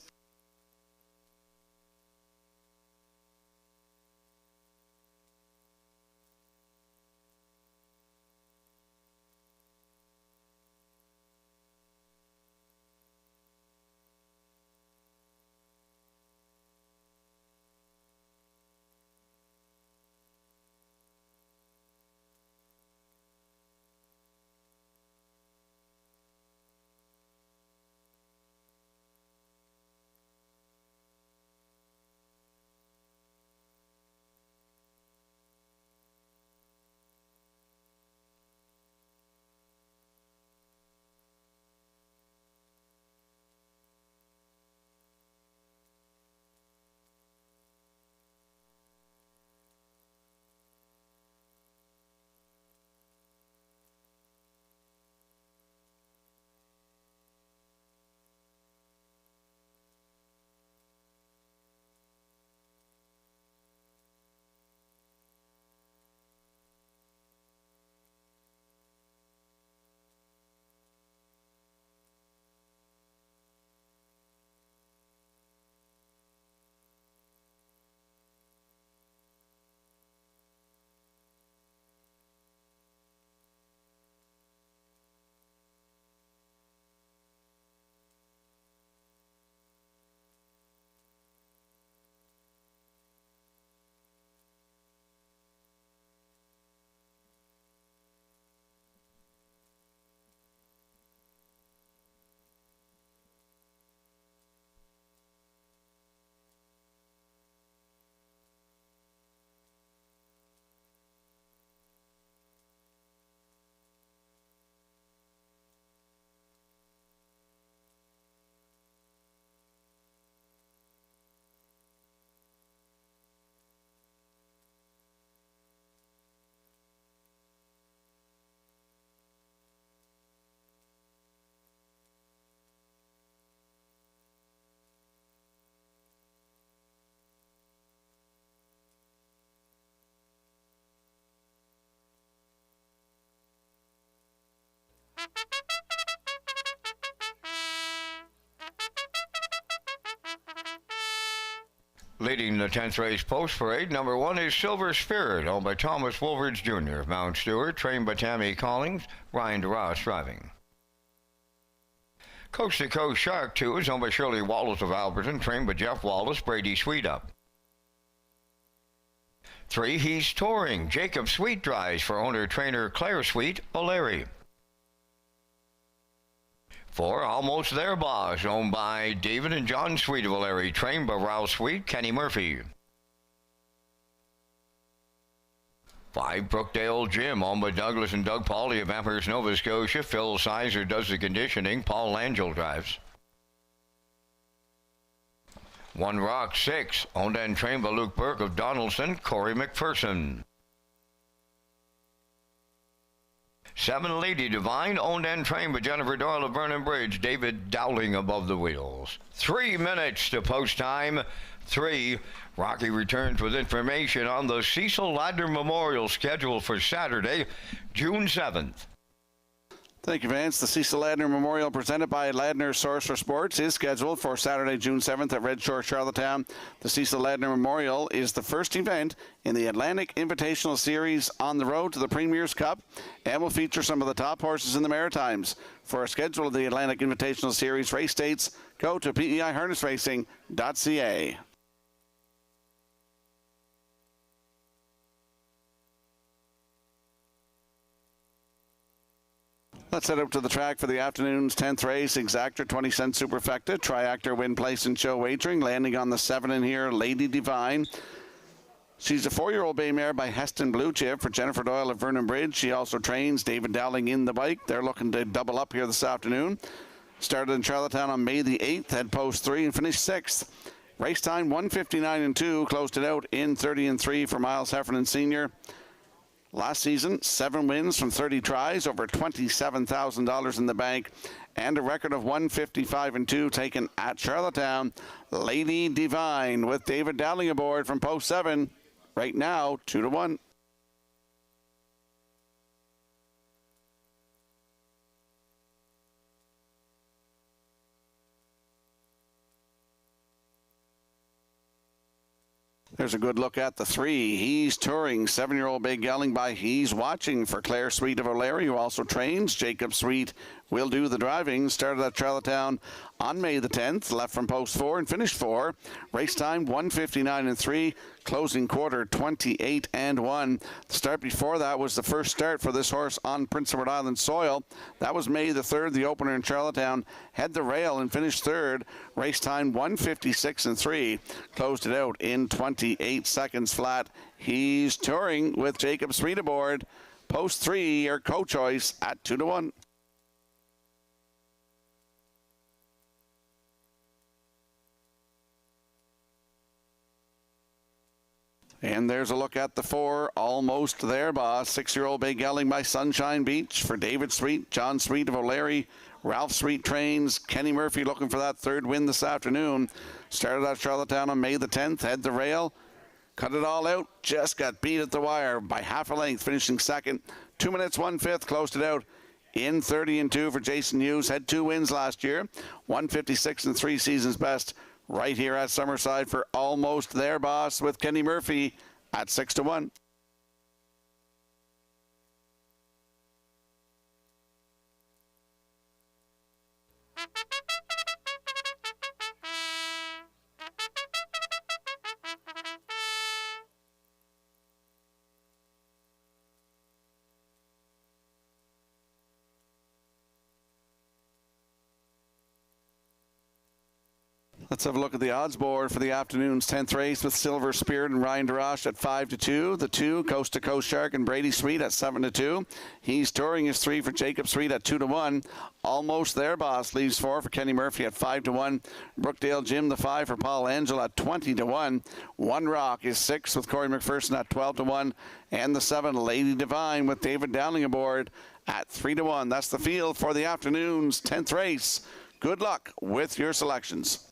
Leading the 10th race post parade, number 1 is Silver Spirit, owned by Thomas Woolridge Jr. of Mount Stewart, trained by Tammy Collins, Ryan DeRoss driving. Coast to Coast Shark 2 is owned by Shirley Wallace of Alberton, trained by Jeff Wallace, Brady Sweetup. 3, He's Touring, Jacob Sweet drives for owner-trainer Claire Sweet, O'Leary. 4, Almost There Boss, owned by David and John Sweet of O'Leary, trained by Ralph Sweet, Kenny Murphy. 5, Brookdale Gym, owned by Douglas and Doug Pauley of Amherst, Nova Scotia. Phil Sizer does the conditioning. Paul Angel drives. 1 Rock 6, owned and trained by Luke Burke of Donaldson, Corey McPherson. 7 Lady Divine, owned and trained by Jennifer Doyle of Vernon Bridge, David Dowling above the wheels. 3 minutes to post time. 3. Rocky returns with information on the Cecil Ladner Memorial schedule for Saturday, June 7th.
Thank you, Vance. The Cecil Ladner Memorial, presented by Ladner Source for Sports, is scheduled for Saturday, June 7th at Red Shore, Charlottetown. The Cecil Ladner Memorial is the first event in the Atlantic Invitational Series on the road to the Premier's Cup and will feature some of the top horses in the Maritimes. For a schedule of the Atlantic Invitational Series race dates, go to peiharnessracing.ca. Let's head up to the track for the afternoon's 10th race. Exactor 20-cent Superfecta. Triactor win place and show wagering. Landing on the 7 in here, Lady Divine. She's a 4-year-old bay mare by Heston Blue Chip for Jennifer Doyle of Vernon Bridge. She also trains David Dowling in the bike. They're looking to double up here this afternoon. Started in Charlottetown on May the 8th, had post 3 and finished 6th. Race time 1:59.2, closed it out in 30-3 for Miles Heffernan Sr. Last season, 7 wins from 30 tries, over $27,000 in the bank, and a record of 155-2 taken at Charlottetown. Lady Divine with David Dowling aboard from post 7. Right now, 2-1. There's a good look at the 3. He's Touring, 7-year-old bay gelding by He's Watching for Claire Sweet of O'Leary, who also trains. Jacob Sweet will do the driving. Started at Charlottetown on May the 10th, left from post 4 and finished 4. Race time 1:59.3, closing quarter 28-1. The start before that was the first start for this horse on Prince Edward Island soil. That was May the 3rd, the opener in Charlottetown. Had the rail and finished 3rd. Race time 1:56.3, closed it out in 28 seconds flat. He's Touring with Jacob Sweet aboard. Post 3, your co-choice at 2-1. And there's a look at the 4, Almost There Boss, 6-year-old bay gelding by Sunshine Beach for David Sweet, John Sweet of O'Leary, Ralph Sweet trains. Kenny Murphy looking for that 3rd win this afternoon. Started at Charlottetown on May the 10th, had the rail, cut it all out, just got beat at the wire by half a length, finishing 2nd. 2 minutes 1/5, closed it out in 30-2 for Jason Hughes. Had 2 wins last year, 156-3 season's best. Right here at Summerside for Almost There Boss with Kenny Murphy at 6-1. Let's have a look at the odds board for the afternoon's 10th race with Silver Spirit and Ryan DeRoche at 5-2. The 2, Coast to Coast Shark and Brady Sweet at 7-2. He's Touring is 3 for Jacob Sweet at 2-1. Almost There Boss leaves 4 for Kenny Murphy at 5-1. Brookdale Gym the 5 for Paul Angel at 20-1. 1 Rock is 6 with Corey McPherson at 12-1. And the 7, Lady Divine with David Dowling aboard at 3-1. That's the field for the afternoon's 10th race. Good luck with your selections.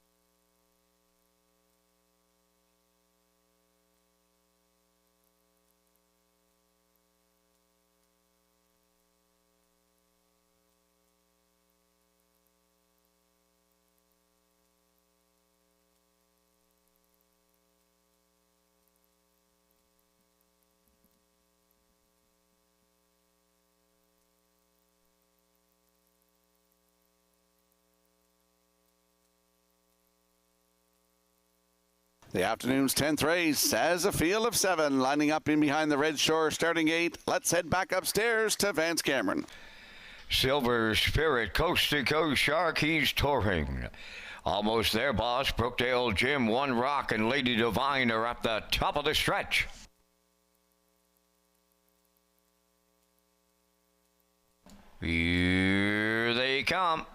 The afternoon's 10th race has a field of 7 lining up in behind the Red Shore starting gate. Let's head back upstairs to Vance Cameron.
Silver Spirit, Coast to Coast Shark, he's touring. Almost there, boss. Brookdale Jim, One Rock, and Lady Divine are at the top of the stretch. Here they come.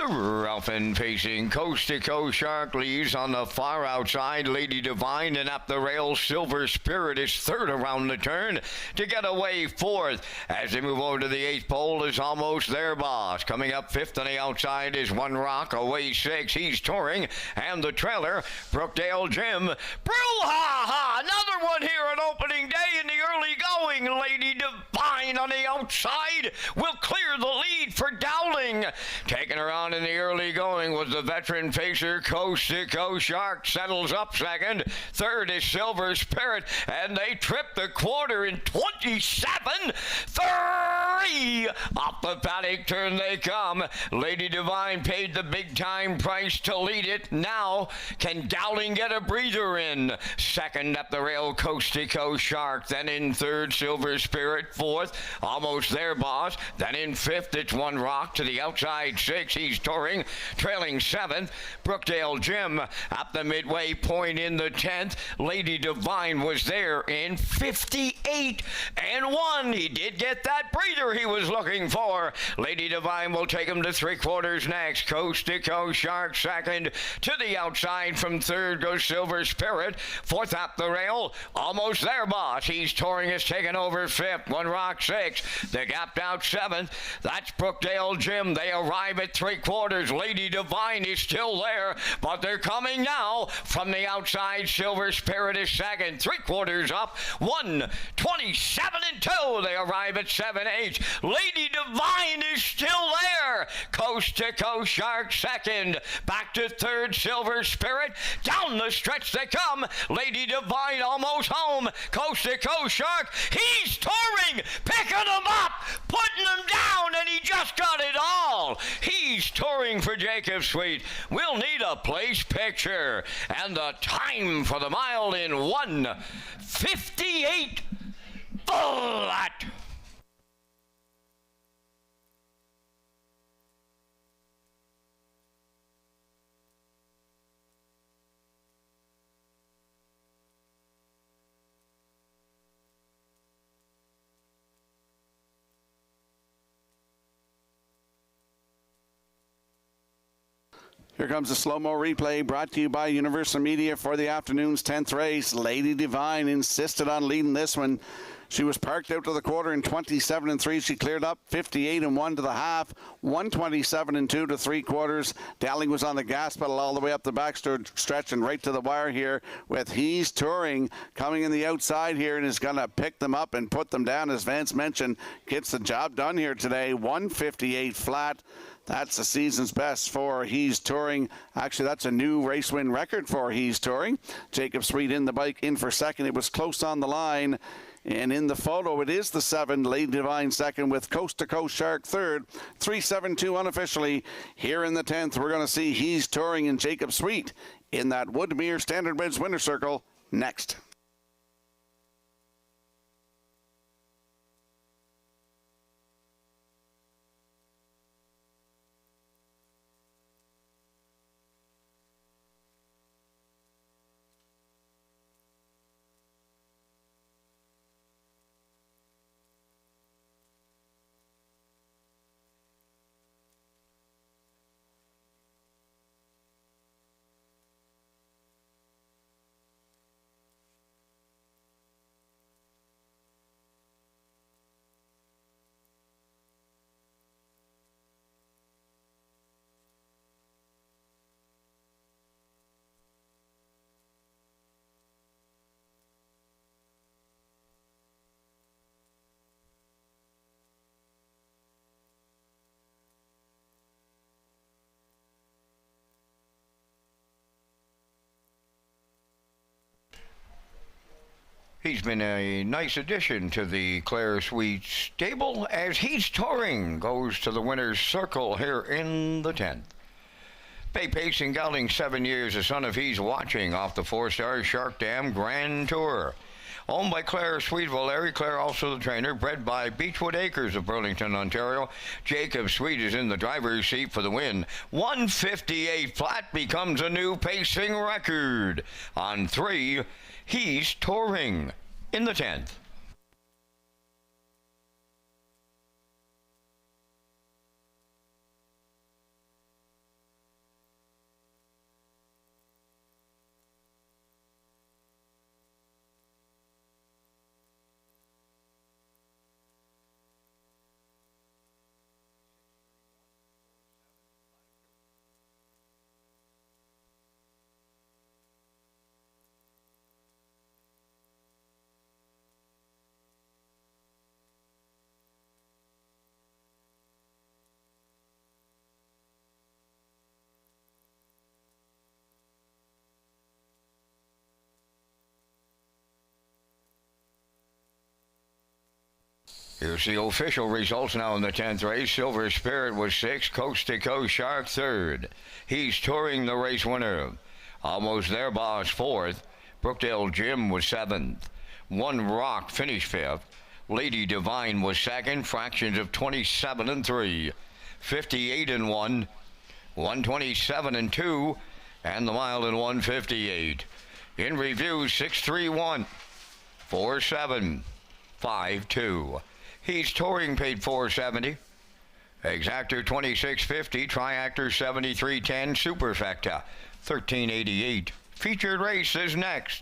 Ralph and pacing Coast to Coast Shark leads on the far outside. Lady Divine, and up the rail Silver Spirit is third around the turn to get away fourth. As they move over to the 8th pole is Almost There, boss. Coming up fifth on the outside is One Rock, away 6. He's touring, and the trailer Brookdale Jim. Brouhaha! Another one here on opening day in the early going. Lady Divine on the outside will clear the lead for Dowling. Taking her on in the early going was the veteran pacer Coast to Coast Shark. Settles up second. Third is Silver Spirit, and they trip the quarter in 27-3. Off the paddock turn they come. Lady Divine paid the big time price to lead it. Now can Dowling get a breather in? Second up the rail Coast to Coast Shark. Then in third Silver Spirit. Fourth Almost There, boss. Then in fifth it's One Rock to the outside 6. He's touring, trailing 7th. Brookdale Jim at the midway point in the 10th. Lady Divine was there in 58-1. He did get that breather he was looking for. Lady Divine will take him to 3/4 next. Coast to Coast Shark second. To the outside from third goes Silver Spirit. Fourth up the rail, Almost There, boss. He's touring, has taken over 5th. One Rock 6. They gapped out 7th. That's Brookdale Jim. They arrive at 3/4. Lady Divine is still there, but they're coming now from the outside. Silver Spirit is second. 3/4 up. 1:27-2. They arrive at 7/8. Lady Divine is still there. Coast to Coast Shark second. Back to third Silver Spirit. Down the stretch they come. Lady Divine almost home. Coast to Coast Shark. He's touring, picking them up, putting them down, and he just got it all. He's touring for Jacob Sweet. We'll need a place picture. And the time for the mile in 1:58 flat.
Here comes a slow-mo replay brought to you by Universal Media for the afternoon's 10th race. Lady Divine insisted on leading this one. She was parked out to the quarter in 27-3. She cleared up 58-1 to the half, 127-2 to 3/4. Dowling was on the gas pedal all the way up the back stretch and right to the wire here with He's Touring coming in the outside here and is going to pick them up and put them down. As Vance mentioned, gets the job done here today. 1:58 flat. That's the season's best for He's Touring. Actually, that's a new race win record for He's Touring. Jacob Sweet in the bike in for second. It was close on the line. And in the photo, it is the 7, Lady Divine second with Coast to Coast Shark third. 3:72 unofficially. Here in the 10th, we're going to see He's Touring and Jacob Sweet in that Woodmere Standard Bridge winner circle next.
He's been a nice addition to the Claire Sweet stable as He's Touring goes to the winner's circle here in the 10th. Bay Pacing gelding 7 years, the son of He's Watching, off the 4-star Shark Dam Grand Tour. Owned by Claire Sweetville, Larry Claire, also the trainer, bred by Beechwood Acres of Burlington, Ontario. Jacob Sweet is in the driver's seat for the win. 158 flat becomes a new pacing record. On 3, He's Touring in the 10th. Here's the official results now in the 10th race. Silver Spirit was 6th. Coast to Coast Shark 3rd. He's Touring the race winner. Almost There Boss 4th. Brookdale Jim was 7th. One Rock finished 5th. Lady Divine was 2nd. Fractions of 27 and 3. 58 and 1. 127 and 2. And the mile in 158. In review, 631. 47. 52. He's Touring paid $470. Exactor $26.50. Triactor $73.10. Superfecta $13.88. Featured race is next.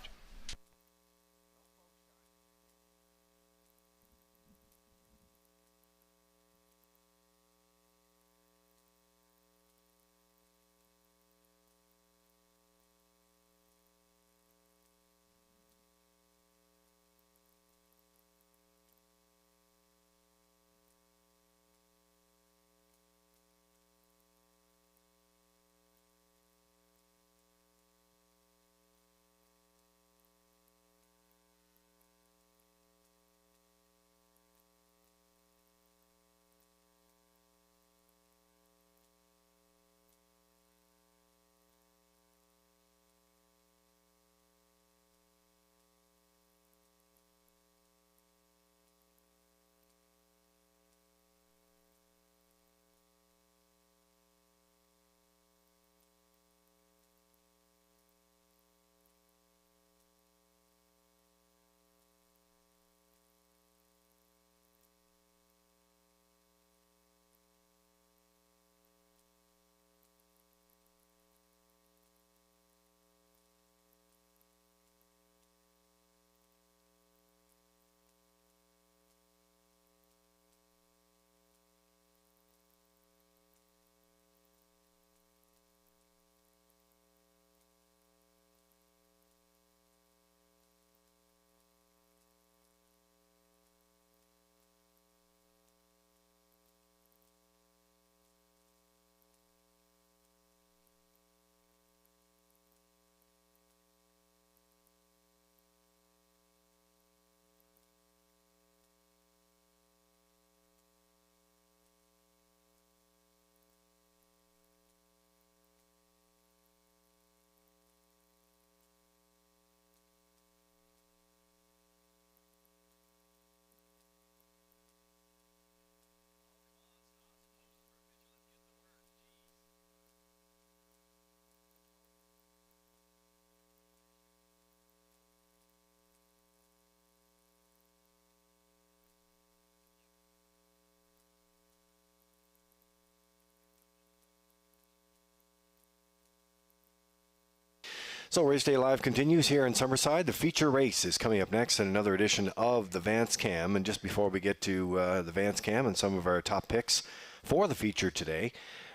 So Race Day Live continues here in Summerside. The feature race is coming up next in another edition of the Vance Cam. And just before we get to the Vance Cam and some of our top picks for the feature today,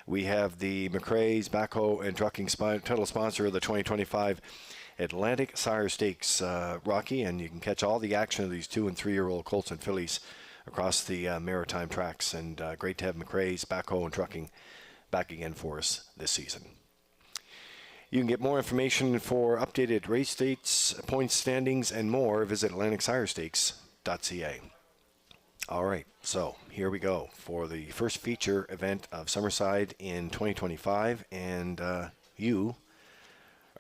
we have the McRae's Backhoe and Trucking title sponsor of the 2025 Atlantic Sire Stakes, Rocky. And you can catch all the action of these 2- and 3-year-old colts and fillies across the maritime tracks. And great to have McRae's Backhoe and Trucking back again for us this season. You can get more information for updated race dates, points standings, and more. Visit AtlanticSiresStakes.ca. All right, so here we go for the first feature event of Summerside in 2025, and you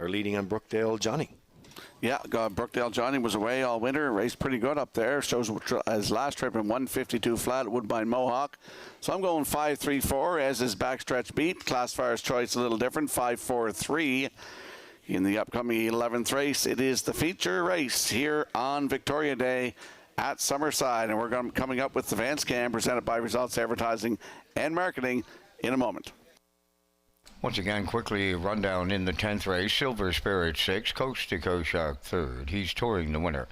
are leading on Brookdale Johnny.
Yeah, Brookdale Johnny was away all winter, raced pretty good up there. Shows his last trip in 152 flat at Woodbine Mohawk. So I'm going 5-3-4 as his backstretch beat. Classifier's choice a little different, 5-4-3. In the upcoming 11th race, it is the feature race here on Victoria Day at Summerside, and we're coming up with the Vance Cam presented by Results Advertising and Marketing in a moment.
Once again, quickly rundown in the 10th race. Silver Spirit 6, Coast to Coast Shark 3rd. He's touring the winner.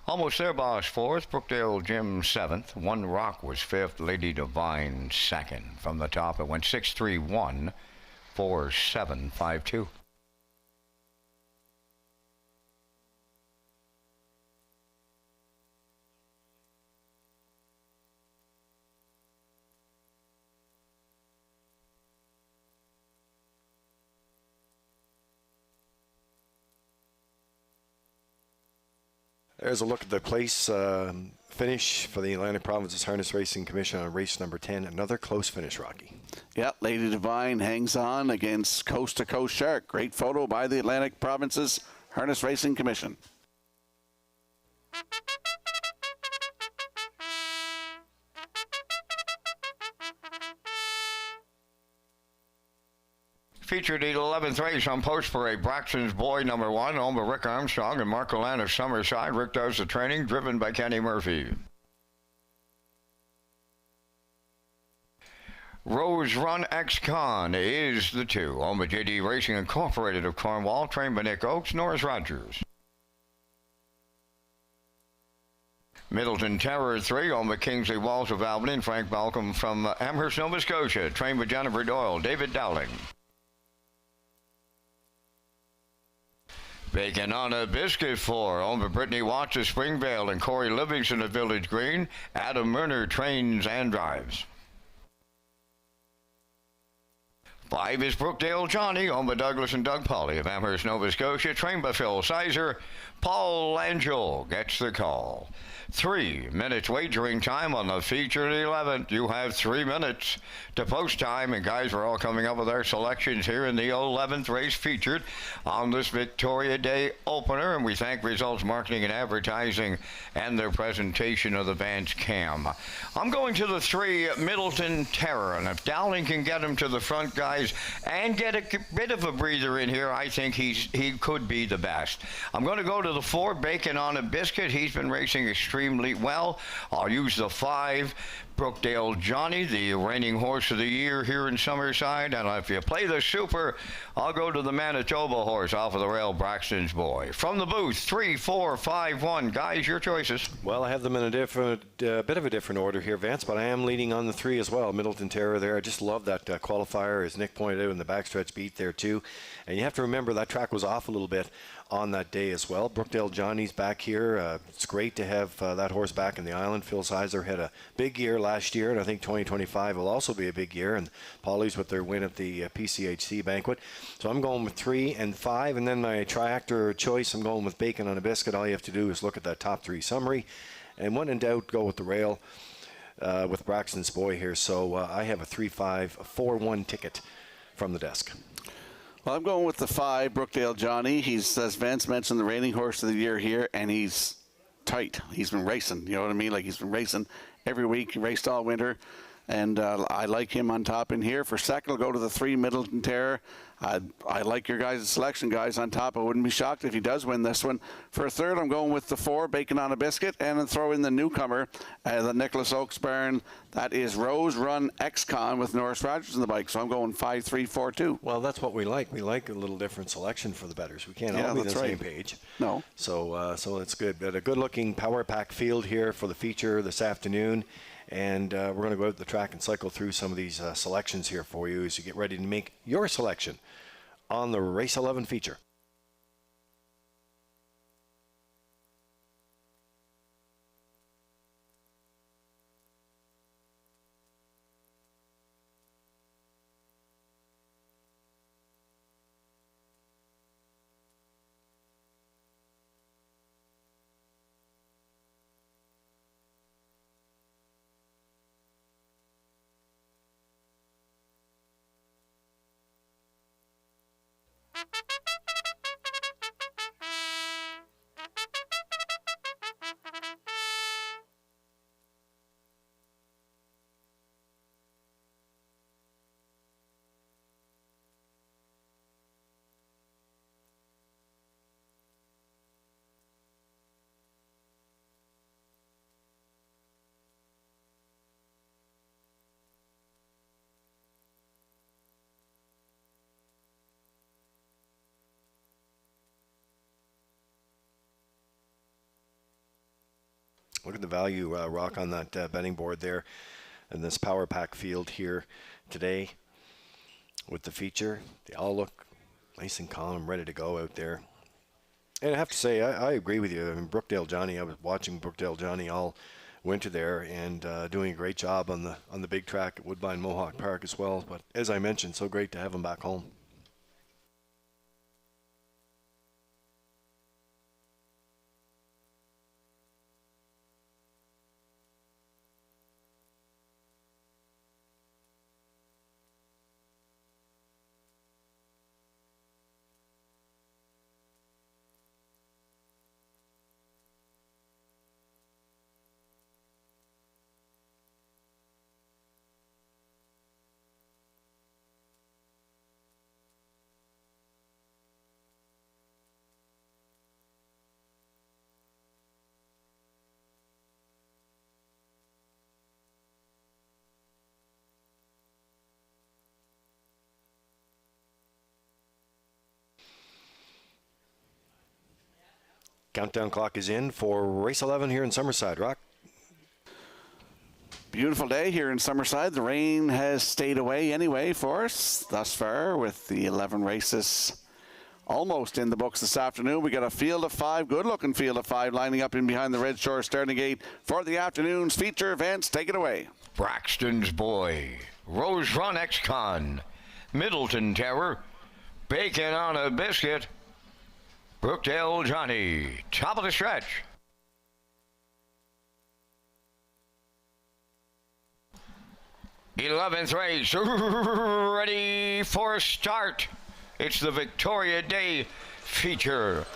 Almost There Boss 4th, Brookdale Jim 7th. One Rock was 5th, Lady Divine 2nd. From the top, it went 6-3-1, 4-7, 5-2.
There's a look at the place finish for the Atlantic Provinces Harness Racing Commission on race number 10. Another close finish, Rocky.
Yeah, Lady Divine hangs on against Coast to Coast Shark. Great photo by the Atlantic Provinces Harness Racing Commission.
Featured the 11th race on Post Parade. Braxton's Boy number 1, owned by Rick Armstrong and Mark Allen of Summerside. Rick does the training, driven by Kenny Murphy. Rose Run Ex-Con is the 2, owned by JD Racing Incorporated of Cornwall, trained by Nick Oakes, Norris Rogers. Middleton Terror 3, owned by Kingsley Walsh of Albany and Frank Malcolm from Amherst, Nova Scotia, trained by Jennifer Doyle, David Dowling. Bacon on a Biscuit 4, owned by Brittany Watts of Springvale and Corey Livingston of Village Green. Adam Murner trains and drives. 5 is Brookdale Johnny, owned by Douglas and Doug Polly of Amherst, Nova Scotia, trained by Phil Sizer. Paul Angel gets the call. 3 minutes wagering time on the featured 11th. You have 3 minutes to post time, and guys, we're all coming up with our selections here in the 11th race featured on this Victoria Day opener, and we thank Results Marketing and Advertising and their presentation of the Vance Cam. I'm going to the 3, Middleton Terror, and if Dowling can get him to the front, guys, and get a bit of a breather in here, I think he could be the best. I'm going to go to the 4, Bacon on a Biscuit. He's been racing extremely well. I'll use the 5, Brookdale Johnny, the reigning horse of the year here in Summerside. And if you play the Super, I'll go to the Manitoba horse off of the rail, Braxton's Boy. From the booth, 3, 4, 5, 1. Guys, your choices.
Well, I have them in a different, bit of a different order here, Vance, but I am leading on the 3 as well. Middleton Terror there. I just love that qualifier, as Nick pointed out, in the backstretch beat there too. And you have to remember that track was off a little bit on that day as well. Brookdale Johnny's back here. It's great to have that horse back in the island. Phil Sizer had a big year last year, and I think 2025 will also be a big year. And Polly's with their win at the PCHC banquet. So I'm going with 3 and 5, and then my triactor choice, I'm going with Bacon on a Biscuit. All you have to do is look at that top 3 summary, and when in doubt, go with the rail with Braxton's Boy here. So I have a 3-5-4-1 ticket from the desk.
Well, I'm going with the 5, Brookdale Johnny. He's, as Vance mentioned, the reigning horse of the year here, and he's tight. He's been racing, you know what I mean? Like, he's been racing every week. He raced all winter, and I like him on top in here. For second, I'll go to the 3, Middleton Terror. I like your guys' selection, guys, on top. I wouldn't be shocked if he does win this one. For a third, I'm going with the 4, Bacon on a Biscuit, and then throw in the newcomer, the Nicholas Oakes Baron. That is Rose Run Ex-Con with Norris Rogers in the bike. So I'm going 5-3-4-2.
Well, that's what we like. We like a little different selection for the bettors. We can't all be on the same page.
No.
So it's good. But a good-looking power pack field here for the feature this afternoon. And we're going to go out the track and cycle through some of these selections here for you as you get ready to make your selection on the Race 11 feature. Look at the value, Rock, on that betting board there in this Power Pack field here today with the feature. They all look nice and calm and ready to go out there. And I have to say, I agree with you. I mean, Brookdale Johnny, I was watching Brookdale Johnny all winter there and doing a great job on the big track at Woodbine Mohawk Park as well. But as I mentioned, so great to have him back home. Countdown clock is in for race 11 here in Summerside. Rock.
Beautiful day here in Summerside. The rain has stayed away anyway for us thus far with the 11 races almost in the books this afternoon. We got a field of 5, good-looking field of 5 lining up in behind the Red Shore starting gate for the afternoon's feature events. Take it away.
Braxton's Boy, Rose Run Ex-Con, Middleton Terror, Bacon on a Biscuit, Brookdale Johnny, top of the stretch. '11th race, ready for start. It's the Victoria Day feature.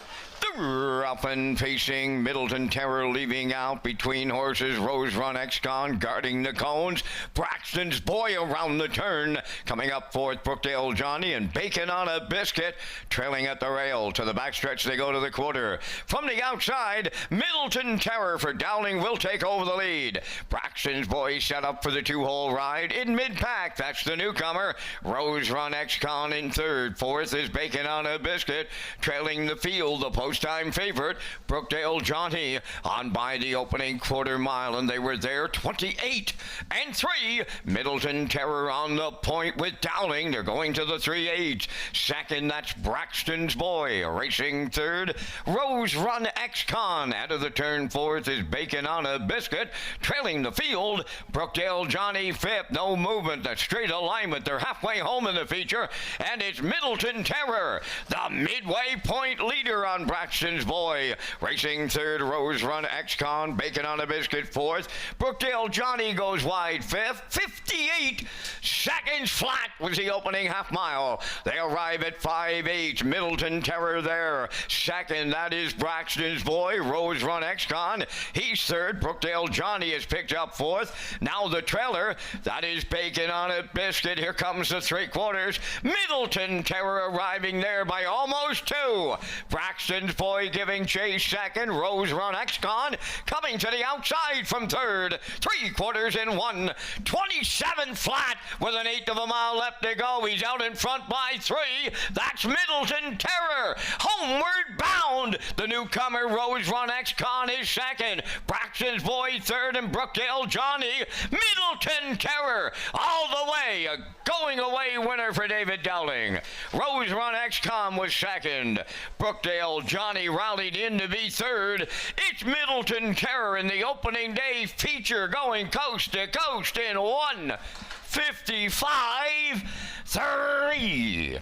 Up and facing Middleton Terror, leaving out between horses. Rose Run Ex-Con guarding the cones. Braxton's Boy around the turn. Coming up fourth, Brookdale Johnny and Bacon on a Biscuit. Trailing at the rail. To the backstretch they go to the quarter. From the outside, Middleton Terror for Dowling will take over the lead. Braxton's Boy set up for the 2-hole ride. In mid-pack, that's the newcomer. Rose Run Ex-Con in third. Fourth is Bacon on a Biscuit. Trailing the field, the post-time favorite, Brookdale Johnny, on by the opening quarter mile, and they were there 28 and 3. Middleton Terror on the point with Dowling. They're going to the 3-8. Second, that's Braxton's Boy. Racing third, Rose Run Ex-Con. Out of the turn fourth is Bacon on a Biscuit. Trailing the field, Brookdale Johnny fifth. No movement, that straight alignment. They're halfway home in the feature, and it's Middleton Terror, the midway point leader on Braxton's Boy. Racing third, Rose Run Ex-Con. Bacon on a Biscuit fourth. Brookdale Johnny goes wide fifth. 58 seconds flat was the opening half mile. They arrive at 5-8. Middleton Terror there. Second, that is Braxton's Boy. Rose Run Ex-Con. He's third. Brookdale Johnny is picked up fourth. Now the trailer, that is Bacon on a Biscuit. Here comes the 3/4. Middleton Terror arriving there by almost 2. Braxton's Boy giving chase second. Rose Run Ex-Con coming to the outside from third. 3/4 in 1. 27 flat with an 1/8 of a mile left to go. He's out in front by 3. That's Middleton Terror. Homeward bound. The newcomer Rose Run Ex-Con is second. Braxton's Boy third, and Brookdale Johnny. Middleton Terror all the way. A going away winner for David Dowling. Rose Run Ex-Con was second. Brookdale Johnny rallied in to be third. It's Middleton Terror in the opening day feature, going coast to coast in 1:55.3.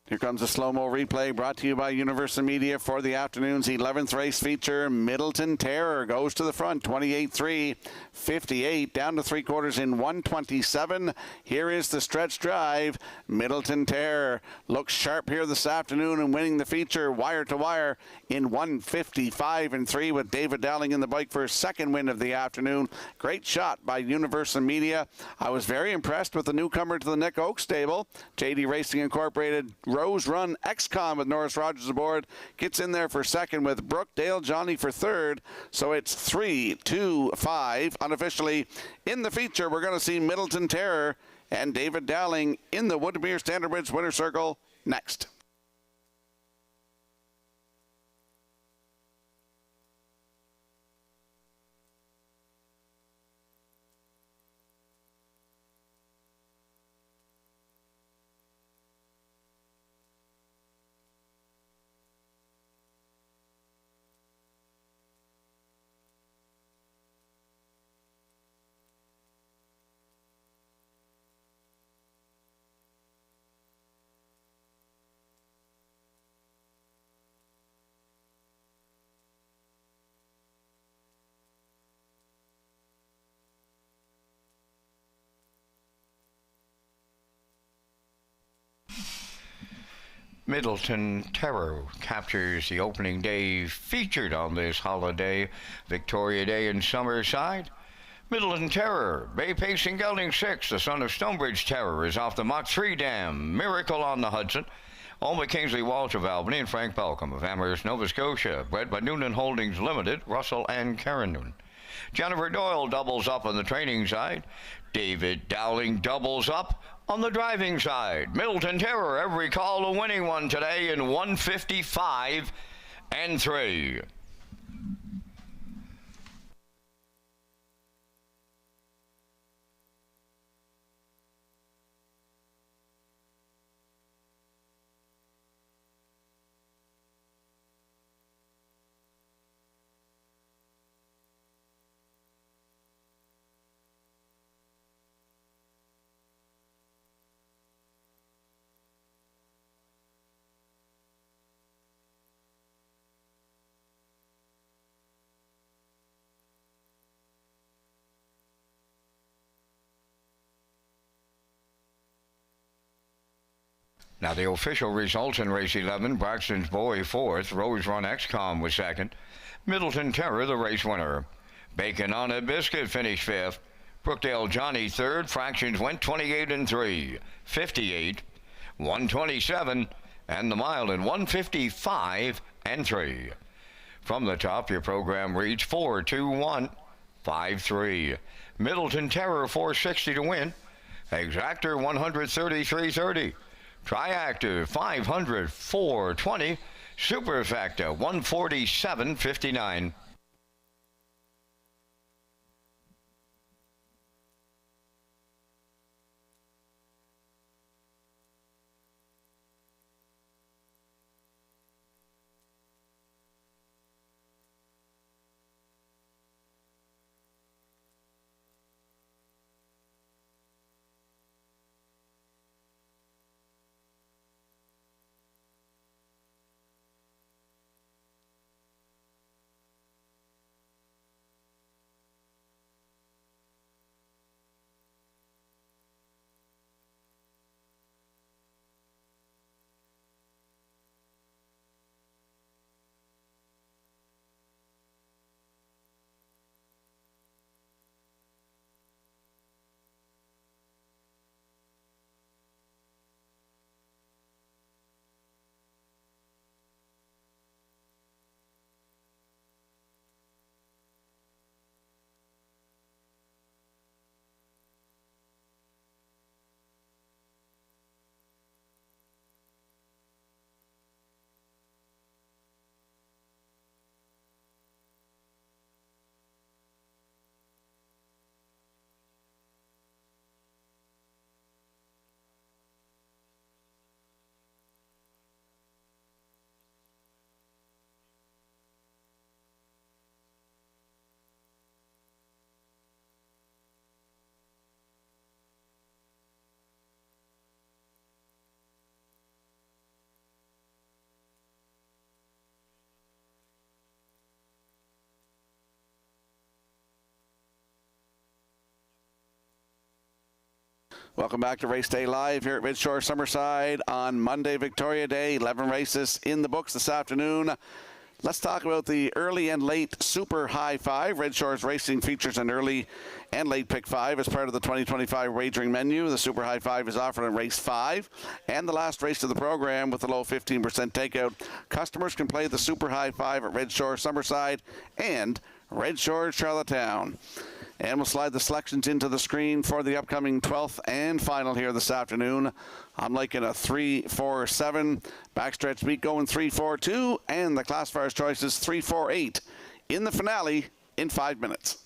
Here comes a slow-mo replay brought to you by Universal Media for the afternoon's 11th race feature. Middleton Terror goes to the front, 28-3, 58, down to three-quarters in 127. Here is the stretch drive. Middleton Terror looks sharp here this afternoon and winning the feature wire to wire in 155-3 with David Dowling in the bike for his second win of the afternoon. Great shot by Universal Media. I was very impressed with the newcomer to the Nick Oak stable, JD Racing Incorporated. Rose Run XCOM with Norris Rogers aboard. Gets in there for second with Brookdale Johnny for third. So it's 3-2-5. Unofficially in the feature, we're going to see Middleton Terror and David Dowling in the Woodmere Standard Bridge winner circle next.
Middleton Terror captures the opening day featured on this holiday, Victoria Day in Summerside. Middleton Terror, Bay Pacing Gelding 6, the son of Stonebridge Terror, is off the Mach 3 Dam, Miracle on the Hudson. Owned by Kingsley Walsh of Albany and Frank Balcom of Amherst, Nova Scotia. Bred by Noonan Holdings Limited, Russell and Karen Noonan. Jennifer Doyle doubles up on the training side. David Dowling doubles up on the driving side. Middleton Terror, every call a winning one today in 155-3. Now the official results in race 11, Braxton's Boy 4th, Rose Run XCOM was 2nd, Middleton Terror the race winner. Bacon on a Biscuit finished 5th, Brookdale Johnny 3rd, fractions went 28-3, 58, 127, and the mile in 155-3. From the top, your program reads 4-2-1-5-3. Middleton Terror 460 to win, Exactor 133.30. Triactive 500 420, Superfactor 147.59.
Welcome back to Race Day Live here at Redshore Summerside on Monday, Victoria Day. 11 races in the books this afternoon. Let's talk about the early and late Super High Five. Redshore's Racing features an early and late pick 5 as part of the 2025 wagering menu. The Super High Five is offered in race 5 and the last race of the program with a low 15% takeout. Customers can play the Super High Five at Redshore Summerside and Redshore Charlottetown. And we'll slide the selections into the screen for the upcoming 12th and final here this afternoon. I'm liking a 3-4-7. Backstretch beat going 3-4-2. And the classifier's choice is 3-4-8 in the finale in 5 minutes.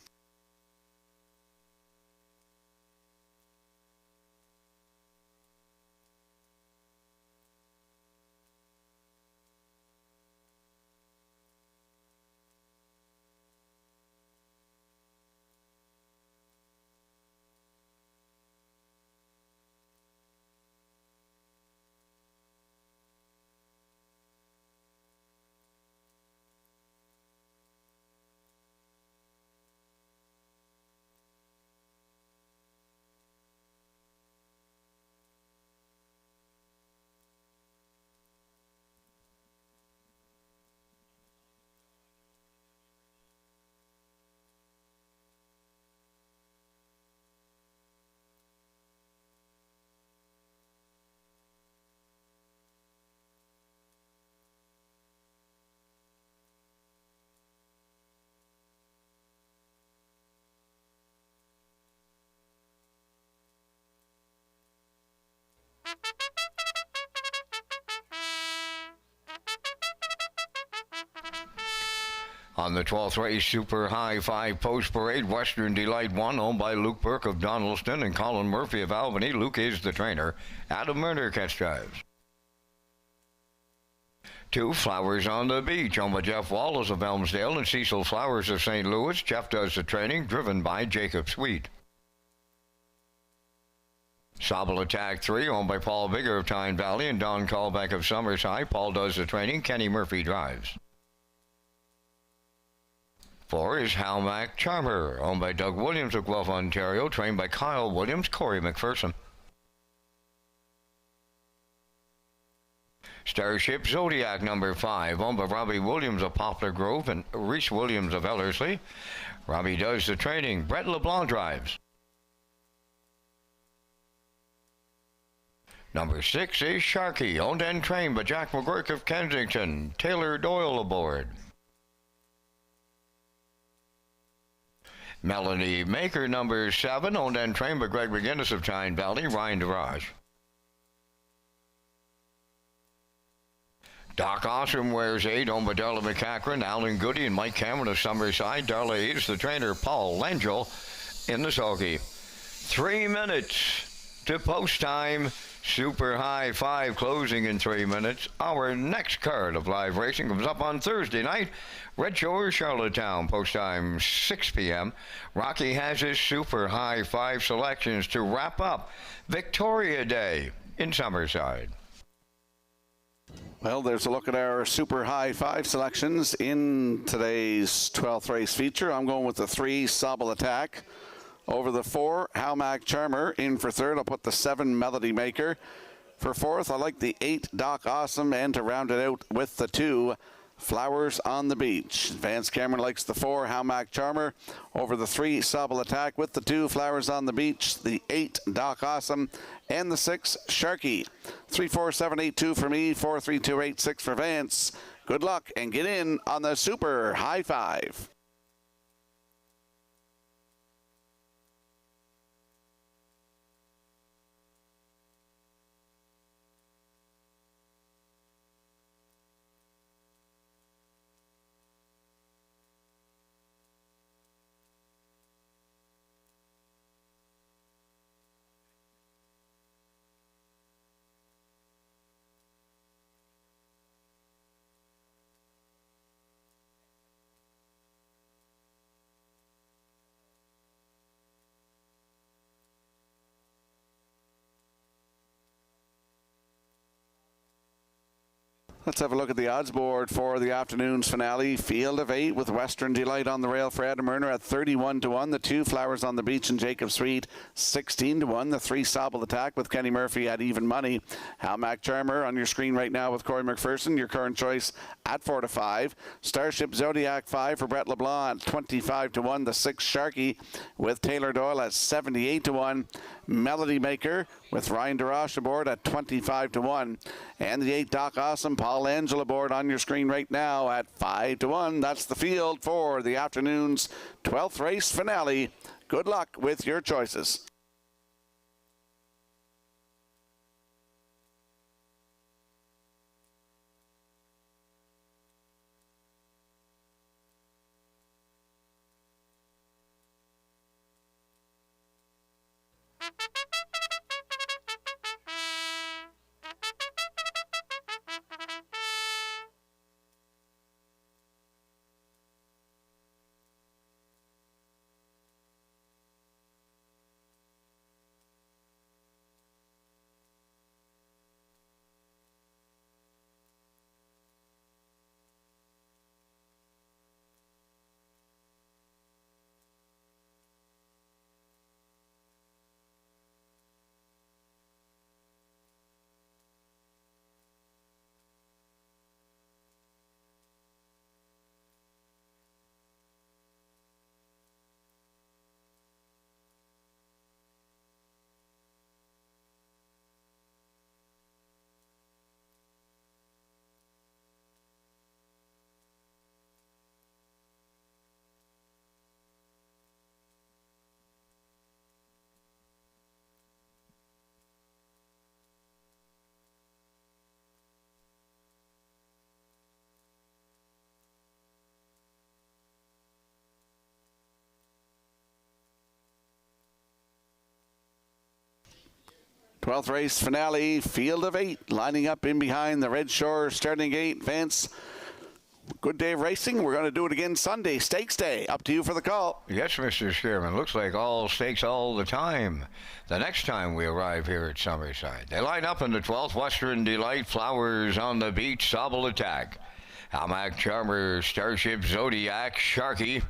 On the 12th race, Super High Five Post Parade, Western Delight 1, owned by Luke Burke of Donaldston and Colin Murphy of Albany. Luke is the trainer. Adam Murner catch drives. 2, Flowers on the Beach, owned by Jeff Wallace of Elmsdale and Cecil Flowers of St. Louis. Jeff does the training, driven by Jacob Sweet. Sobble Attack 3, owned by Paul Bigger of Tyne Valley and Don Callback of Summerside. Paul does the training, Kenny Murphy drives. 4 is Halmac Charmer, owned by Doug Williams of Guelph, Ontario, trained by Kyle Williams, Corey McPherson. Starship Zodiac number 5, owned by Robbie Williams of Poplar Grove and Reese Williams of Ellerslie. Robbie does the training, Brett LeBlanc drives. Number 6 is Sharky, owned and trained by Jack McGurk of Kensington, Taylor Doyle aboard. Melanie Maker, number 7, owned and trained by Greg McGinnis of Tyne Valley, Ryan DeRage. Doc Awesome wears 8, owned by Darla McCachran, Alan Goody, and Mike Cameron of Summerside. Darla is the trainer, Paul Langell in the sulky. 3 minutes to post time. Super High Five closing in 3 minutes. Our next card of live racing comes up on Thursday night. Redshore, Charlottetown, post time 6 p.m. Rocky has his Super High Five selections to wrap up Victoria Day in Summerside.
Well, there's a look at our Super High Five selections in today's 12th race feature. I'm going with the 3, Sobble Attack. Over the 4, Halmac Charmer. In for 3rd, I'll put the 7, Melody Maker. For 4th, I like the 8, Doc Awesome. And to round it out with the 2, Flowers on the Beach. Vance Cameron likes the 4, Halmac Charmer. Over the 3, Sobble Attack. With the 2, Flowers on the Beach. The 8, Doc Awesome. And the 6, Sharky. 3, 4, 7, 8, 2 for me. 4, 3, 2, 8, 6 for Vance. Good luck and get in on the Super High Five. Let's have a look at the odds board for the afternoon's finale. Field of 8 with Western Delight on the rail for Adam Erner at 31 to 1. The 2 Flowers on the Beach and Jacob Sweet 16 to 1. The 3 Sobble Attack with Kenny Murphy at even money. Halmac Charmer on your screen right now with Corey McPherson, your current choice at 4 to 5. Starship Zodiac 5 for Brett LeBlanc at 25 to 1. The 6 Sharky with Taylor Doyle at 78 to 1. Melody Maker with Ryan DeRoche aboard at 25 to 1. And the 8 Doc Awesome Paul Angela aboard on your screen right now at 5 to 1. That's the field for the afternoon's 12th race finale. Good luck with your choices. Twelfth race finale, field of 8, lining up in behind the Red Shore starting gate. Vance, good day of racing. We're going to do it again Sunday, Stakes Day. Up to you for the call.
Yes, Mr. Sherman. Looks like all stakes all the time. The next time we arrive here at Summerside. They line up in the 12th, Western Delight, Flowers on the Beach, Sobble Attack. Halmac Charmer, Starship Zodiac, Sharky,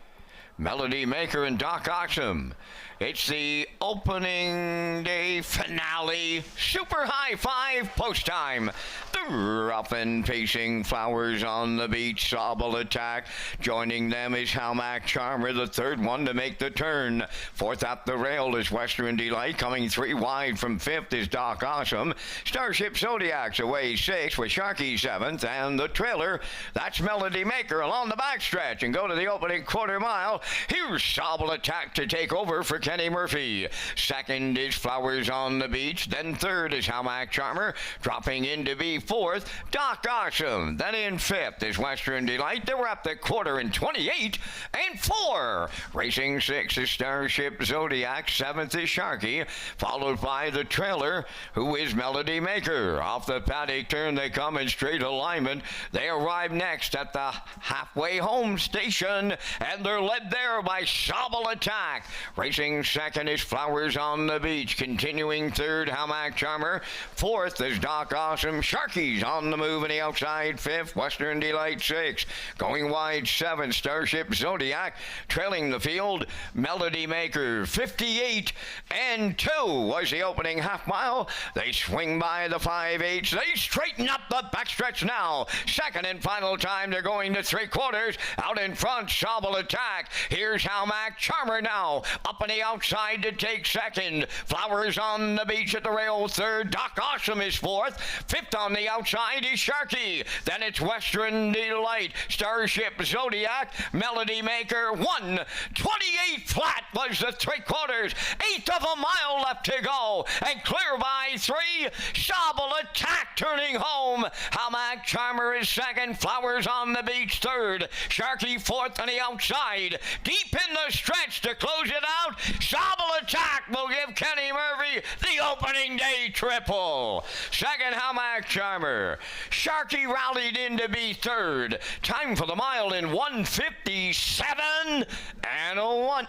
Melody Maker, and Doc Awesome. It's the opening day finale. Super high five post time. The rough and pacing Flowers on the Beach, Sobble Attack. Joining them is Halmac Charmer, the third one to make the turn. Fourth at the rail is Western Delight. Coming 3 wide from fifth is Doc Awesome. Starship Zodiac's away 6th with Sharky 7th. And the trailer, that's Melody Maker along the backstretch and go to the opening quarter mile. Here's Sobble Attack to take over for Kenny Murphy. Second is Flowers on the Beach. Then third is Halmac Charmer. Dropping in to be fourth, Doc Awesome. Then in fifth is Western Delight. They're up the quarter in 28 and 4. Racing 6 is Starship Zodiac. 7th is Sharky. Followed by the trailer, who is Melody Maker. Off the paddock turn they come in straight alignment. They arrive next at the halfway home station. And they're led there by Sobble Attack. Racing second is Flowers on the Beach. Continuing third, Halmac Charmer. Fourth is Doc Awesome. Sharky's on the move in the outside. Fifth, Western Delight 6. Going wide 7, Starship Zodiac. Trailing the field, Melody Maker. 58 and 2 was the opening half mile. They swing by the 5/8. They straighten up the backstretch now. Second and final time, they're going to 3/4. Out in front, Sobble Attack. Here's Halmac Charmer now. Up on the outside to take second. Flowers on the Beach at the rail third. Doc Awesome is fourth. Fifth on the outside is Sharky. Then it's Western Delight. Starship Zodiac. Melody Maker. 1:28 flat was the 3/4. 1/8 of a mile left to go. And clear by 3. Sobble Attack turning home. Halmac Charmer is second. Flowers on the Beach third. Sharky fourth on the outside. Deep in the stretch to close it out. Sobble Attack will give Kenny Murphy the opening day triple. Second, Halmac Charmer. Sharky rallied in to be third. Time for the mile in 1:57 and a 1.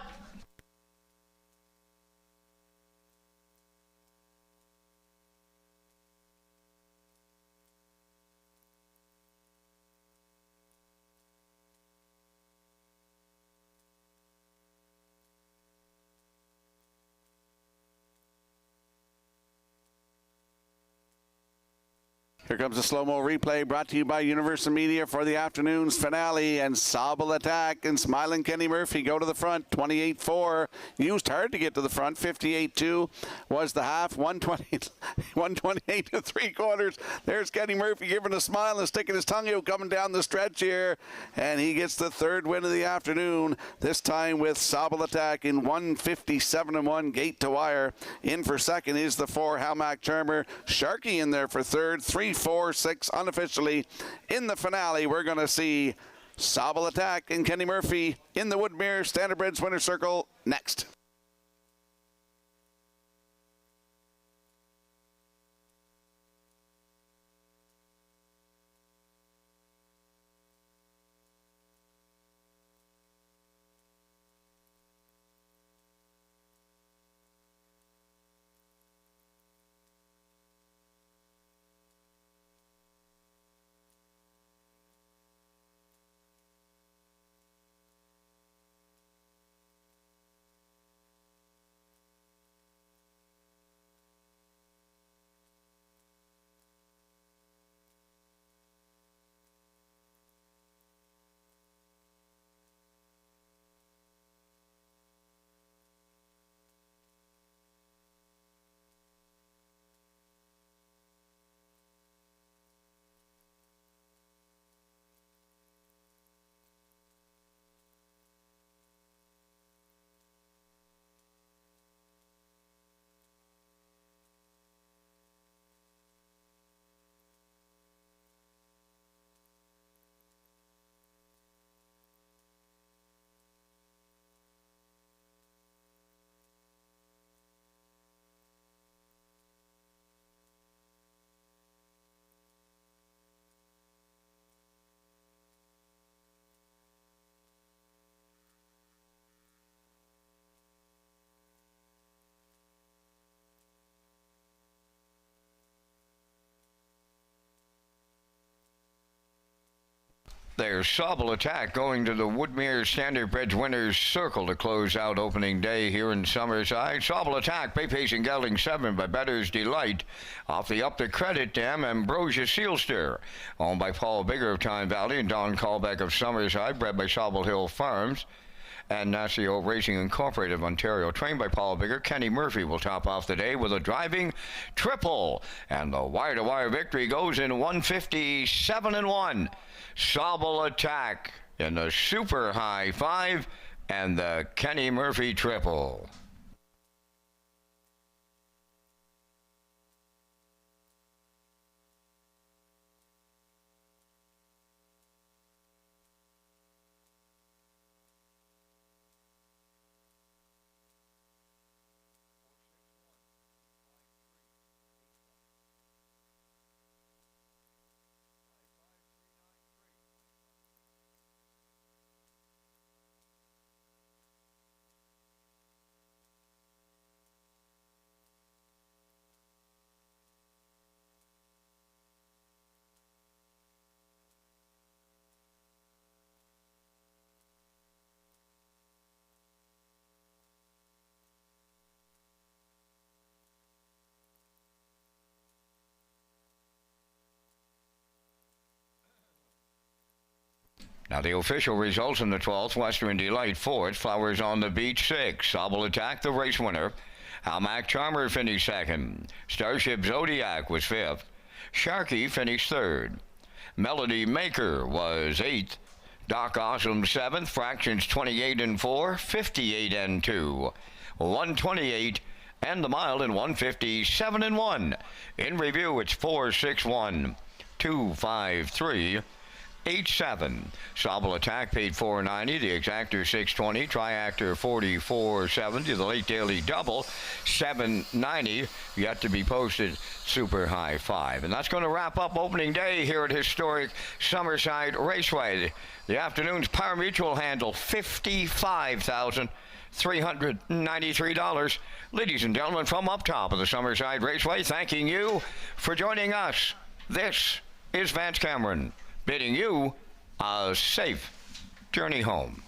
Here comes a slow-mo replay brought to you by Universal Media for the afternoon's finale. And Sobel Attack and Smiling Kenny Murphy go to the front, 28-4. Used hard to get to the front, 58-2 was the half, 128 to 3/4. There's Kenny Murphy giving a smile and sticking his tongue out coming down the stretch here. And he gets the third win of the afternoon, this time with Sobel Attack in 157-1, gate to wire. In for second is the 4 Halmack Charmer. Sharkey in there for third, 3, 4, 6 unofficially. In the finale, we're going to see Sobel Attack and Kenny Murphy in the Woodmere Standardbreds Winner's Circle next.
There's Sobel Attack going to the Woodmere Standardbreds Winners Circle to close out opening day here in Summerside. Sobel Attack, Bay Pacing Gelding 7 by Bettor's Delight. Off the Up the Credit Dam, Ambrosia Sealster. Owned by Paul Bigger of Tyne Valley and Don Callbeck of Summerside. Bred by Sobel Hill Farms and Nacio Racing Incorporated of Ontario. Trained by Paul Bigger. Kenny Murphy will top off the day with a driving triple. And the wire-to-wire victory goes in 157-1. Sobel Attack in the super high 5 and the Kenny Murphy triple. Now the official results in the 12th, Western Delight 4th, Flowers on the Beach 6th, Sobel Attack the race winner, Halmack Charmer finished 2nd, Starship Zodiac was 5th, Sharkey finished 3rd, Melody Maker was 8th, Doc Awesome 7th, Fractions 28-4, 58-2, 128 and the mile in 157-1. In review, it's 4-6-1, 2-5-3. 8-7. Sobel Attack paid $4.90. The Exactor $6.20. Triactor $44.70. The Late Daily Double $7.90. Yet to be posted. Super high 5. And that's going to wrap up opening day here at historic Summerside Raceway. The afternoon's Power Mutual handle $55,393. Ladies and gentlemen, from up top of the Summerside Raceway, thanking you for joining us. This is Vance Cameron, bidding you a safe journey home.